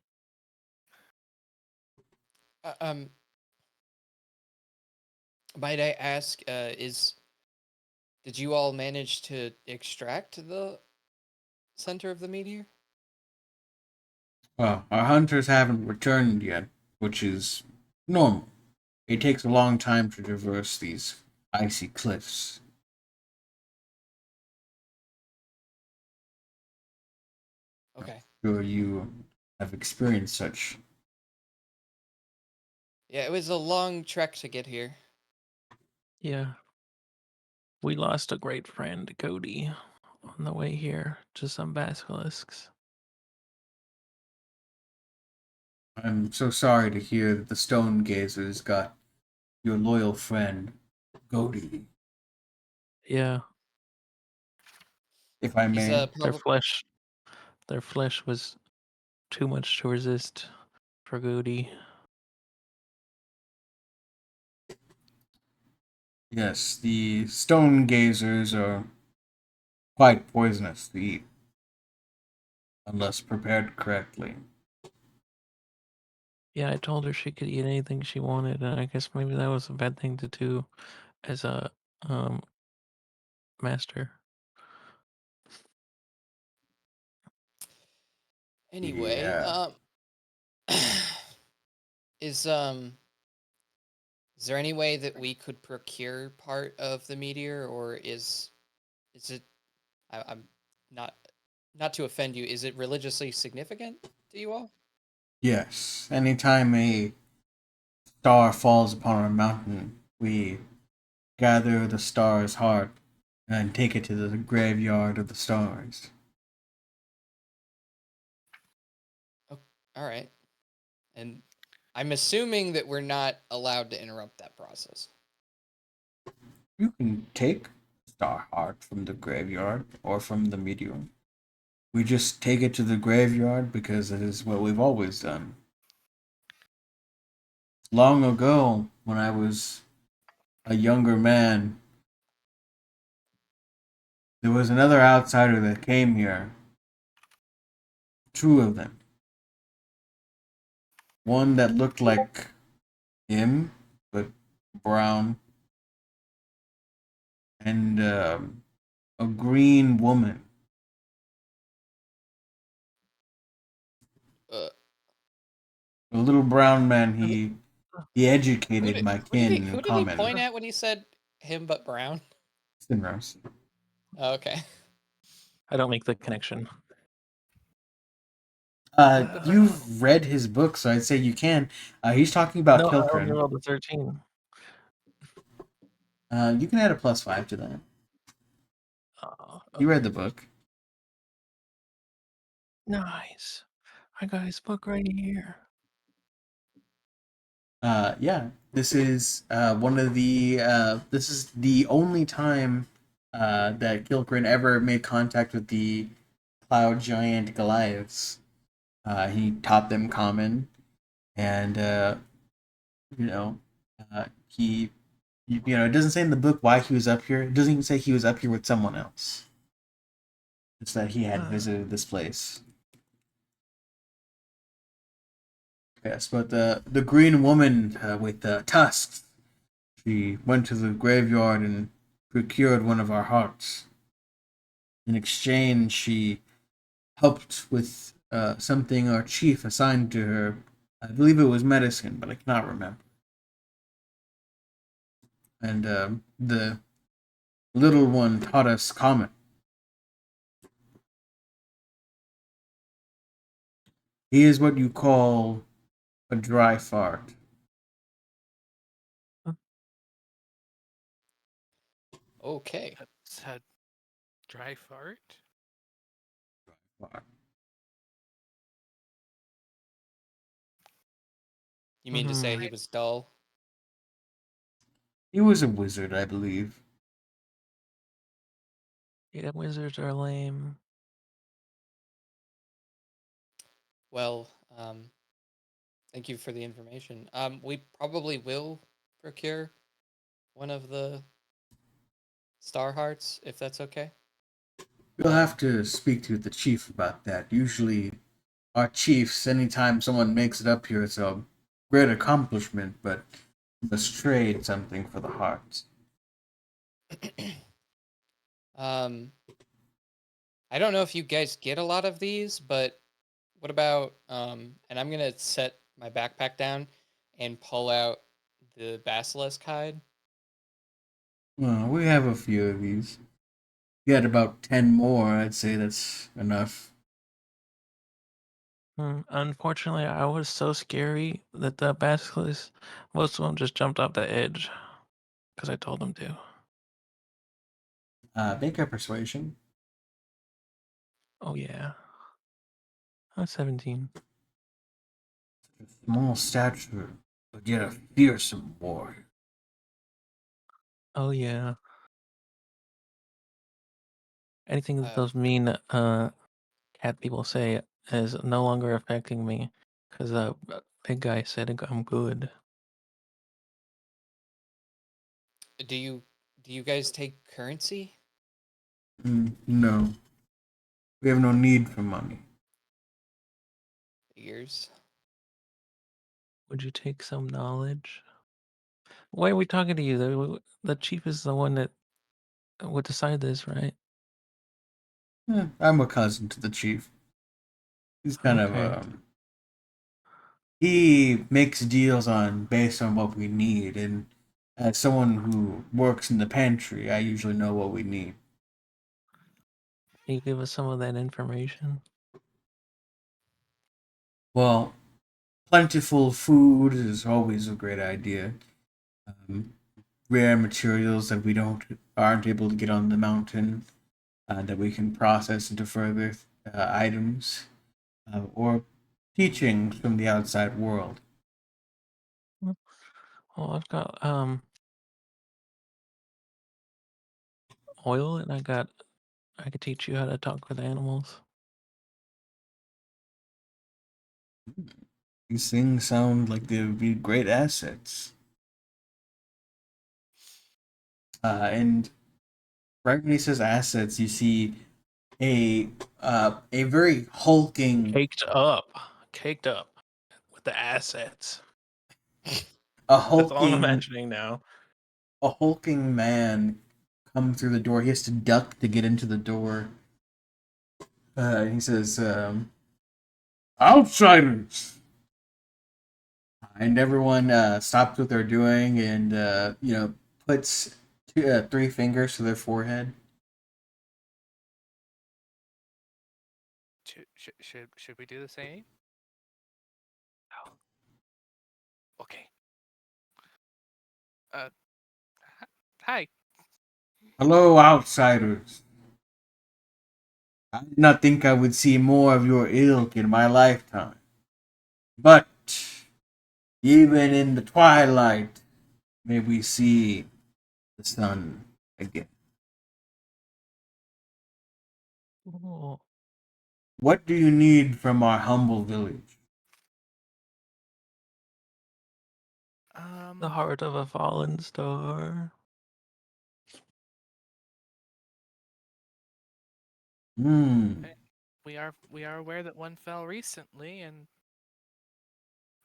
Uh, um, might I ask, did you all manage to extract the center of the meteor?
Well, our hunters haven't returned yet, which is normal. It takes a long time to traverse these icy cliffs.
Okay.
Sure, you have experienced such.
Yeah, it was a long trek to get here.
Yeah. We lost a great friend, Cody, on the way here to some basilisks.
I'm so sorry to hear that the stone gazers got your loyal friend, Godi.
Yeah,
if I
He's
may.
their flesh was too much to resist for Goody.
Yes, the stone gazers are quite poisonous to eat unless prepared correctly.
Yeah, I told her she could eat anything she wanted, and I guess maybe that was a bad thing to do as a master.
Anyway,
Yeah.
is is there any way that we could procure part of the meteor, or is it? I'm not not to offend you. Is it religiously significant to you all?
Yes. Anytime a star falls upon a mountain, we gather the star's heart and take it to the graveyard of the stars.
Oh, all right. And I'm assuming that we're not allowed to interrupt that process.
You can take star heart from the graveyard or from the meteor. We just take it to the graveyard because it is what we've always done. Long ago, when I was a younger man, there was another outsider that came here. Two of them. One that looked like him, but brown, and a green woman.
Uh,
A little brown man.
I mean,
He educated my kin in
who did he
common.
point at when he said him but brown?
Sinros.
Oh, okay.
I don't make the connection.
You've read his book, so I'd say you can. He's talking about
No, I only
Kilkren.
rolled a 13.
You can add a +5 to that. You
Okay.
read the book.
Nice. I got his book right here.
Yeah. This is one of the. This is the only time that Kilkren ever made contact with the cloud giant Goliaths. He taught them common, and you know, he it doesn't say in the book why he was up here. It doesn't even say he was up here with someone else. It's that he had visited this place. Yes, but the green woman with the tusks, she went to the graveyard and procured one of our hearts. In exchange, she helped with something our chief assigned to her. I believe it was medicine, but I cannot remember. And the little one taught us common. He is what you call a dry fart.
Okay.
Said dry fart.
You mean to say he
Right.
was dull?
He was a wizard, I believe.
Yeah, wizards are lame.
Well, thank you for the information. We probably will procure one of the star hearts if that's okay.
You'll have to speak to the chief about that. Usually, our chiefs, anytime someone makes it up here, it's a great accomplishment, but you must trade something for the heart.
um, I don't know if you guys get a lot of these, but what about and I'm gonna set my backpack down and pull out the basilisk hide.
Well, we have a few of these. You had about 10 more, I'd say that's enough.
Unfortunately, I was so scary that the basilisk, most of them just jumped off the edge because I told them to.
Make a persuasion.
Oh, yeah. I'm 17.
Small stature, but yet a fearsome warrior.
Oh, yeah. Anything that those mean cat people say is no longer affecting me because big guy said I'm good.
Do you guys take currency?
No, we have no need for money.
Years.
Would you take some knowledge? Why are we talking to you? The chief is the one that would decide this, right?
I'm a cousin to the chief. He's kind of
Okay.
he makes deals on based on what we need, and as someone who works in the pantry, I usually know what we need.
Can you give us some of that information?
Well, plentiful food is always a great idea. Um, Rare materials that we don't aren't able to get on the mountain that we can process into further items or teachings from the outside world.
Well, I've got oil, and I could teach you how to talk with animals.
These things sound like they would be great assets. And right when he says assets, you see a very hulking
Caked up with the assets.
a
That's all I'm
hulking
imagining now.
a hulking man come through the door. He has to duck to get into the door. He says, "Outsiders!" And everyone stops what they're doing and puts three fingers to their forehead.
Should we do the same? Okay. Hi.
Hello, outsiders. I did not think I would see more of your ilk in my lifetime. But even in the twilight, may we see the sun again.
Ooh,
What do you need from our humble village?
the heart of a fallen star.
Hmm.
We are aware that one fell recently, and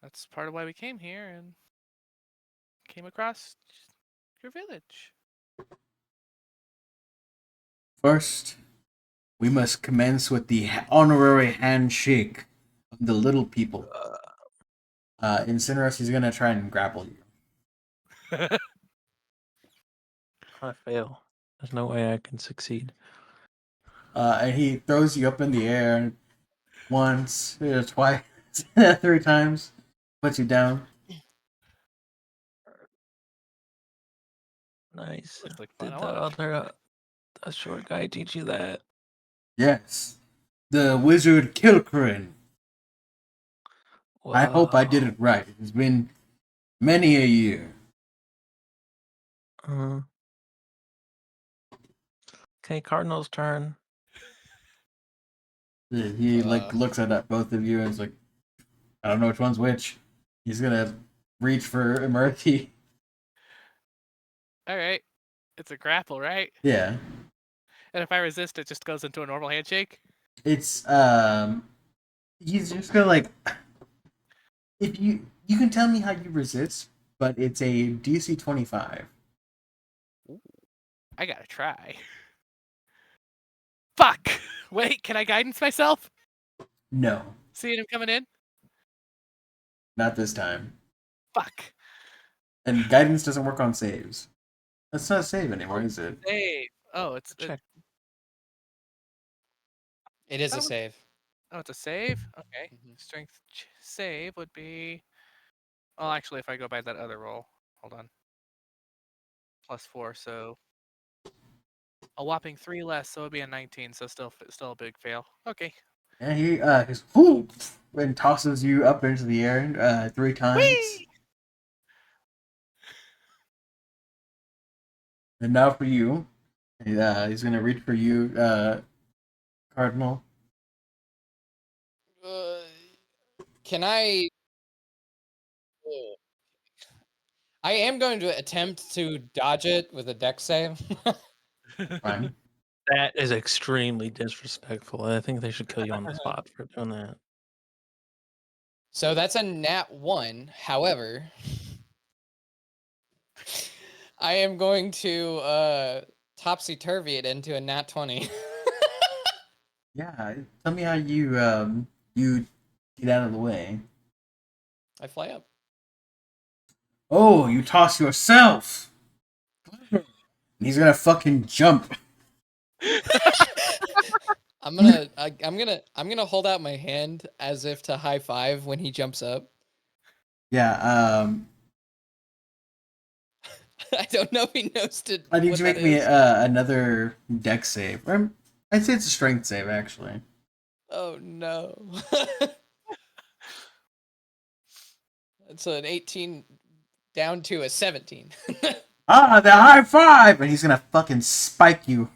that's part of why we came here and came across your village.
First, we must commence with the honorary handshake of the little people. Incinerus is gonna try and grapple you.
I fail. There's no way I can succeed.
And he throws you up in the air once, twice, three times, puts you down.
Nice.
Looks like fun.
Did
I
the
want to.
other a short guy teach you that?
Yes, the wizard Kilcrin. I hope I did
Wow.
it right. It's been many a year.
Uh, okay, Cardinal's turn.
He looks at both of you and is like, I don't know which one's which. He's gonna reach for Murphy.
All right. It's a grapple, right?
Yeah,
And if I resist, it just goes into a normal handshake.
it's he's just gonna if you can tell me how you resist, but it's a DC 25.
Ooh, I gotta try. Fuck! Wait, can I guidance myself?
No,
Seeing him coming in?
not this time.
Fuck.
And guidance doesn't work on saves. That's not a save anymore,
Oh,
is it?
save. Oh,
Check.
It is a
thought it was-
save.
oh, it's a save. Okay.
Mhm.
Strength save would be. Well, actually, if I go by that other roll, hold on. +4, so a whopping 3 less, so it'd be a 19. So still a big fail. Okay.
And he just whoop, and tosses you up into the air three times.
Whee!
And now for you. He's gonna reach for you, Cardinal.
Uh, can I? uh, I am going to attempt to dodge it with a dex save.
Fine.
That is extremely disrespectful. I think they should kill you on the spot for doing that.
So that's a nat 1. However, I am going to topsy-turvy it into a nat 20.
Yeah, tell me how you get out of the way.
I fly up.
Oh, you toss yourself. He's gonna fucking jump.
I'm gonna hold out my hand as if to high five when he jumps up.
Yeah.
I don't know if he knows
I need
what
you to
that
make me
is.
another deck save. I'd say it's a strength save actually.
Oh no. It's an 18 down to a 17.
Ah, the high five, and he's gonna fucking spike you.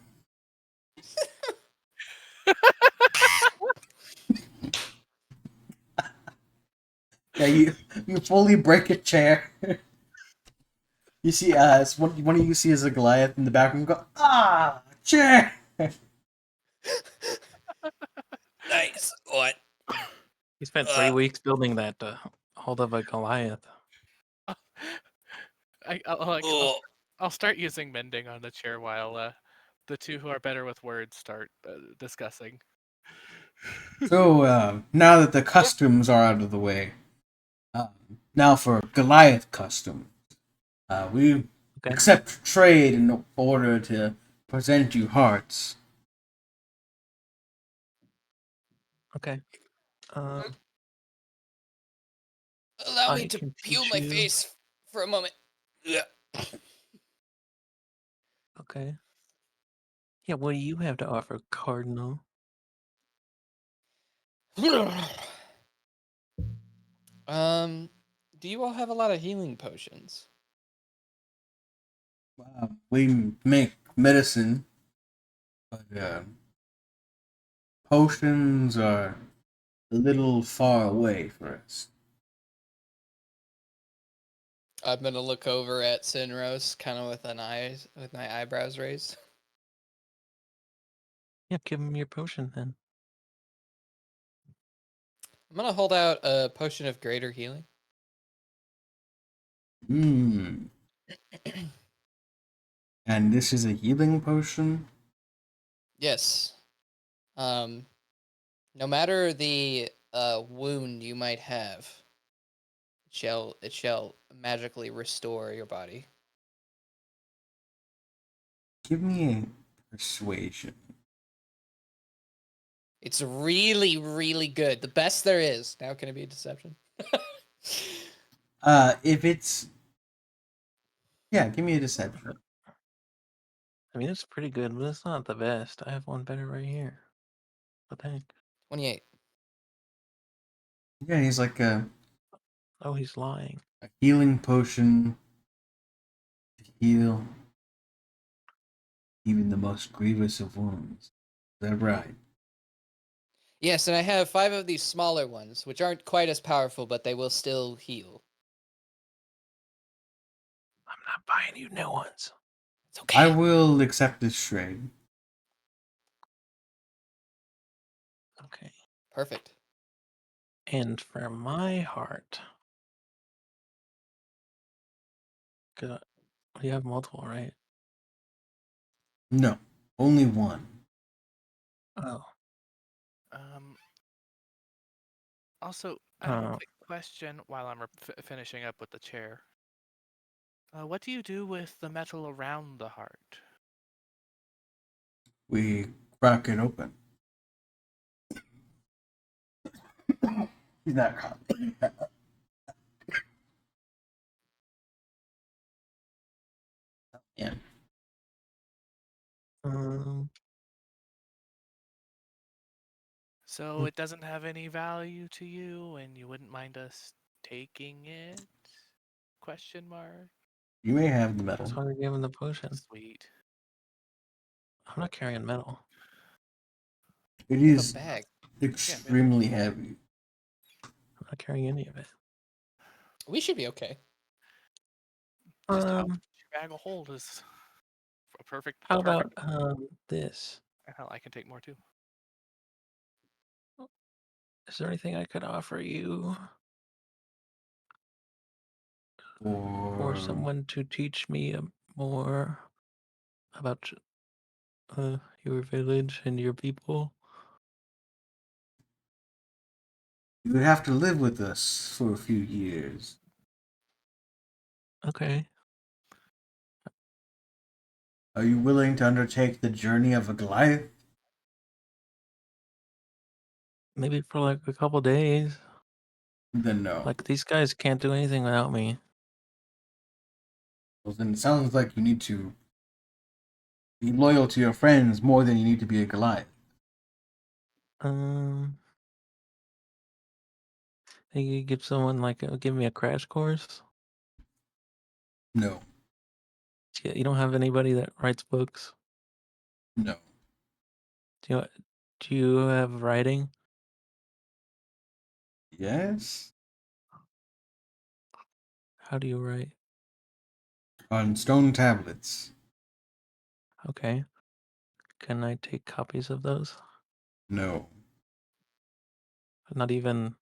Yeah, you fully break a chair. You see, one of you see as a Goliath in the background go, ah, chair.
Nice. What?
He spent 3 weeks building that to hold up a Goliath.
I'll start using mending on the chair while the two who are better with words start discussing.
So now that the customs are out of the way, now for Goliath custom, we
Okay.
accept trade in order to present you hearts.
Okay.
Allow me
I
to
can
peel
teach
my
you.
face for a moment.
Okay. Yeah, what do you have to offer, Cardinal?
Do you all have a lot of healing potions?
We make medicine, but potions are a little far away for us.
I'm gonna look over at Sinros, kind of with my eyebrows raised.
Yeah, give him your potion then.
I'm gonna hold out a potion of greater healing.
Hmm. And this is a healing potion?
Yes. Um, no matter the wound you might have, it shall magically restore your body.
Give me a persuasion.
It's really, really good. The best there is. Now can it be a deception?
If it's... Yeah, give me a deception.
I mean, it's pretty good, but it's not the best. I have one better right here. What the heck?
28.
Yeah, he's like
Oh, he's lying.
a healing potion to heal even the most grievous of wounds. Is that right?
Yes, and I have 5 of these smaller ones, which aren't quite as powerful, but they will still heal.
I'm not buying you new ones.
It's
I
okay.
will accept this trade.
Okay.
Perfect.
And for my heart, cause you have multiple, right?
No, only one.
Oh.
Um, Also, I have a
Oh.
quick question while I'm finishing up with the chair. What do you do with the metal around the heart?
We crack it open. He's not copying. Yeah.
Um.
So it doesn't have any value to you, and you wouldn't mind us taking it? Question mark.
You may have the
That's
metal.
why we're giving the potion.
Sweet.
I'm not carrying metal.
It
You have a
is
bag.
extremely heavy.
I'm not carrying any of it.
We should be okay.
Just how
Um,
much your bag will hold is a perfect.
how
perfect.
about this?
Hell, I can take more too.
Is there anything I could offer you for
Or
someone to teach me more about your village and your people?
you would have to live with us for a few years.
Okay.
Are you willing to undertake the journey of a Goliath?
Maybe for like a couple days.
Then no.
Like these guys can't do anything without me.
Well, then it sounds like you need to be loyal to your friends more than you need to be a Goliath.
Um, think you could give someone like give me a crash course.
No,
You don't have anybody that writes books.
no.
Do you have writing?
Yes?
How do you write?
On stone tablets.
Okay. Can I take copies of those?
No.
Not even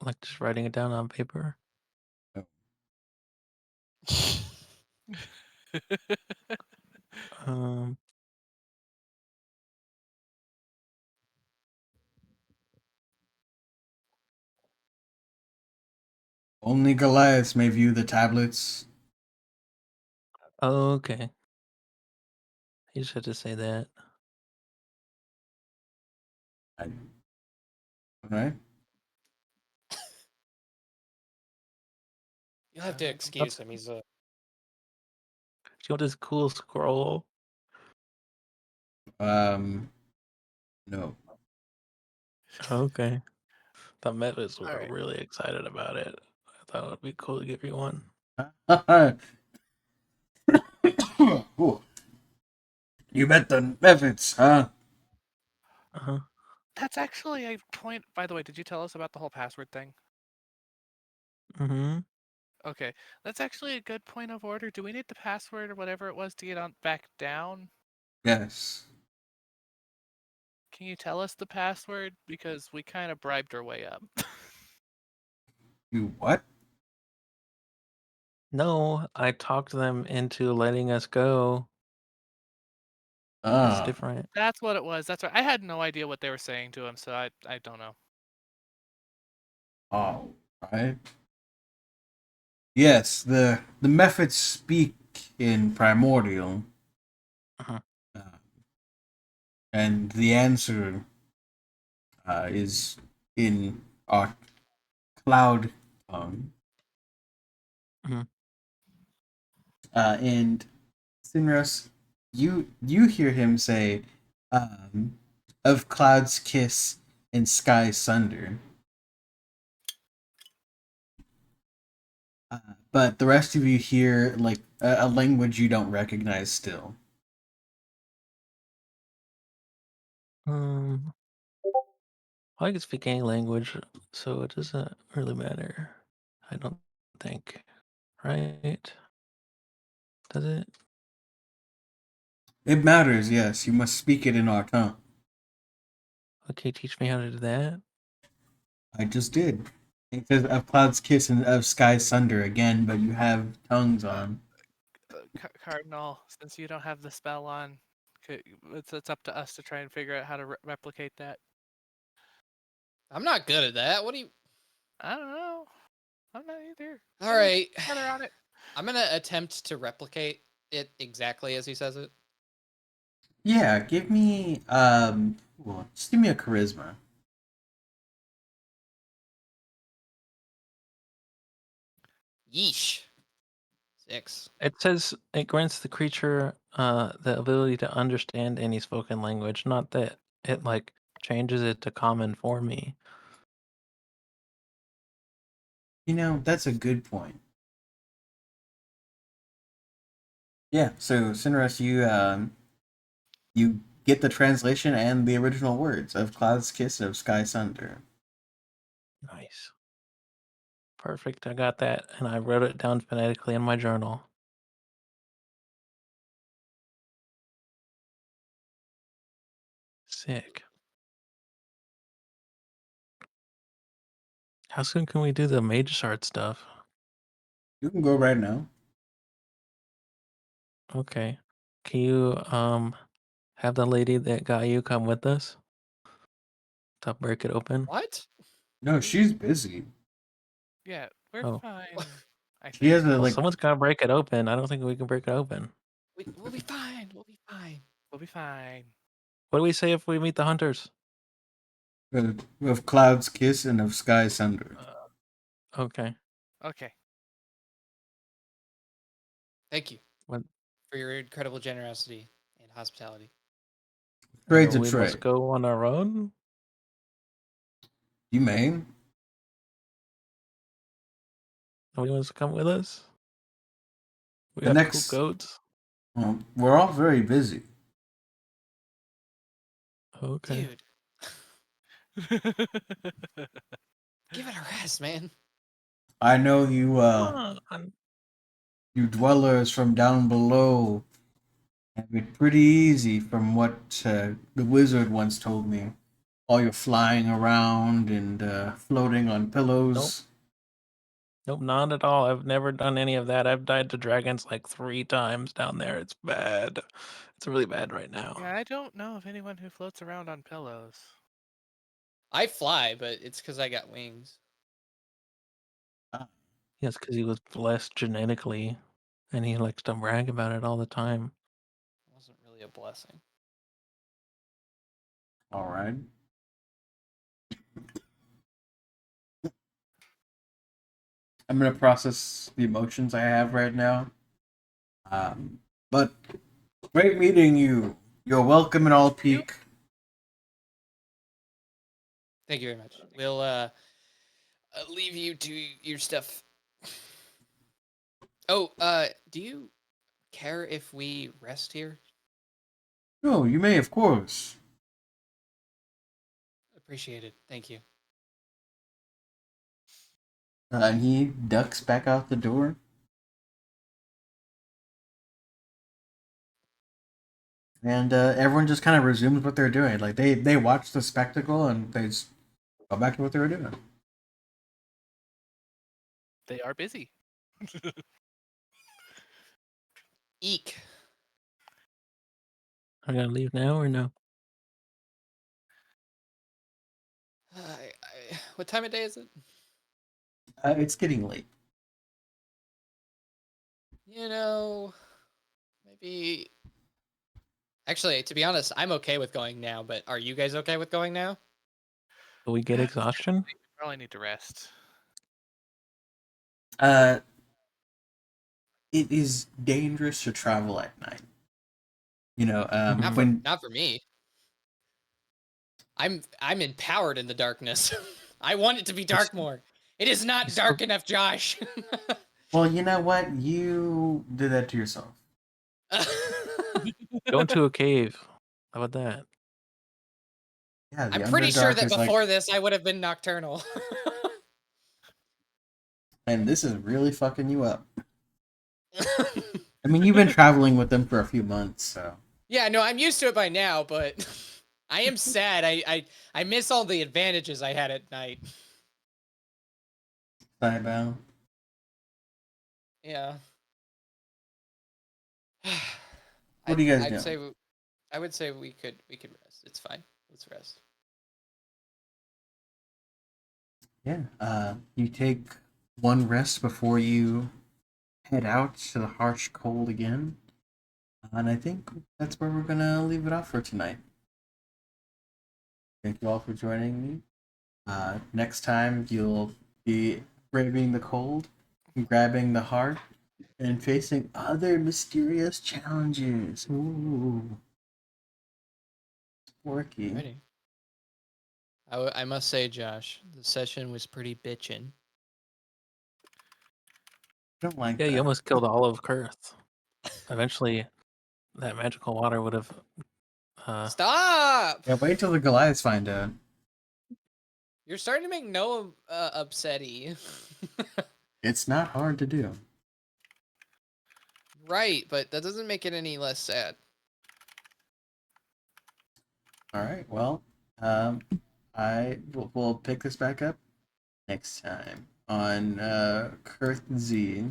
like just writing it down on paper.
No.
Um,
Only Goliaths may view the tablets.
okay. You just had to say that.
Right?
You'll have to excuse him. He's a.
Do you want this cool scroll?
Um, no.
Okay. The metas
All
were
right.
really excited about it. I thought it would be cool to give you one.
Ooh. You met the methods, huh?
Uh-huh.
That's actually a point. By the way, did you tell us about the whole password thing?
Mm-hmm.
Okay, that's actually a good point of order. Do we need the password or whatever it was to get on back down?
Yes.
Can you tell us the password? Because we kind of bribed our way up.
You what?
No, I talked them into letting us go. That's
Ah,
different.
That's what it was. That's right. I had no idea what they were saying to him, so I don't know.
all right. Yes, the methods speak in primordial,
Uh-huh.
uh, and the answer is in our cloud tongue.
Mhm.
And Sinros, you hear him say, "Of cloud's kiss and sky's sunder." But the rest of you hear like a language you don't recognize still.
Um, I can speak any language, so it doesn't really matter. I don't think. Right? Does it?
It matters, yes. You must speak it in our tongue.
Okay, teach me how to do that.
I just did. It says of cloud's kiss and of sky's sunder again, but you have tongues
Uh,
on.
Cardinal, since you don't have the spell on, it's up to us to try and figure out how to replicate that.
I'm not good at that. What do you?
I don't know. I'm not either.
All right.
Together on it.
I'm gonna attempt to replicate it exactly as he says it.
Yeah, give me well, just give me a charisma.
Yeesh. 6.
It says it grants the creature the ability to understand any spoken language, not that it like changes it to common for me.
You know, that's a good point. Yeah, so Sinras, you get the translation and the original words of Cloud's Kiss of Sky Sunder.
Nice. Perfect. I got that, and I wrote it down phonetically in my journal. Sick. How soon can we do the Mage Art stuff?
You can go right now.
Okay. Can you have the lady that got you come with us to break it open?
What?
No, she's busy.
Yeah, we're
Oh.
fine. I
She has
think
a
Well,
like
someone's gotta break it open. I don't think we can break it open.
We'll be fine. We'll be fine.
we'll be fine.
What do we say if we meet the hunters?
of Cloud's Kiss and of Sky Sunder.
Okay.
Okay.
Thank you
What?
for your incredible generosity and hospitality.
Trade's a
We must
trade.
go on our own.
You may.
Nobody wants to come with us. We
The
got cool
next,
goats.
we're all very busy.
Okay.
Dude, give it a rest, man.
I know
Come on.
you dwellers from down below have it pretty easy from what the wizard once told me. All your flying around and floating on
Nope.
pillows.
Nope, not at all. I've never done any of that. I've died to dragons like 3 times down there. It's bad. It's really bad right now.
Yeah, I don't know of anyone who floats around on pillows.
I fly, but it's because I got wings.
Yes, because he was blessed genetically, and he likes to brag about it all the time.
It wasn't really a blessing.
All right. I'm gonna process the emotions I have right now. But great meeting you. You're welcome in All Peak.
Thank you very much. We'll leave you to your stuff. Oh, do you care if we rest here?
No, you may, of course.
Appreciate it. Thank you.
And he ducks back out the door. And everyone just kind of resumes what they're doing. Like they watch the spectacle and they just go back to what they were doing.
They are busy.
Eek.
I gotta leave now or no?
What time of day is it?
It's getting late.
You know, maybe. Actually, to be honest, I'm okay with going now. But are you guys okay with going now?
Do we get
Yeah,
exhaustion?
we probably need to rest.
Uh, it is dangerous to travel at night. You know,
Not for
when
not for me. I'm empowered in the darkness. I want it to be dark more. It is not
still-
dark enough, Josh.
well, you know what, you did that to yourself.
Go into a cave. How about that?
Yeah, the
I'm pretty sure
Underdark
that
is like,
before this I would have been nocturnal.
and this is really fucking you up. I mean, you've been traveling with them for a few months, so.
Yeah, no, I'm used to it by now, but I am sad. I miss all the advantages I had at night.
Sidebound.
Yeah.
What are you guys
I'd
doing?
say I would say we could rest. It's fine. Let's rest.
Yeah. You take one rest before you head out to the harsh cold again. And I think that's where we're gonna leave it off for tonight. Thank you all for joining me. Next time you'll be braving the cold, grabbing the heart, and facing other mysterious challenges. Ooh, worky.
Ready. I must say, Josh, the session was pretty bitchin'.
Don't like
Yeah, you
that.
almost killed all of Kurth. Eventually, that magical water would have.
Stop!
Yeah, wait till the Goliaths find out.
You're starting to make Noah upsetty.
It's not hard to do.
Right, but that doesn't make it any less sad.
All right, well, we'll pick this back up next time on Kurth Z.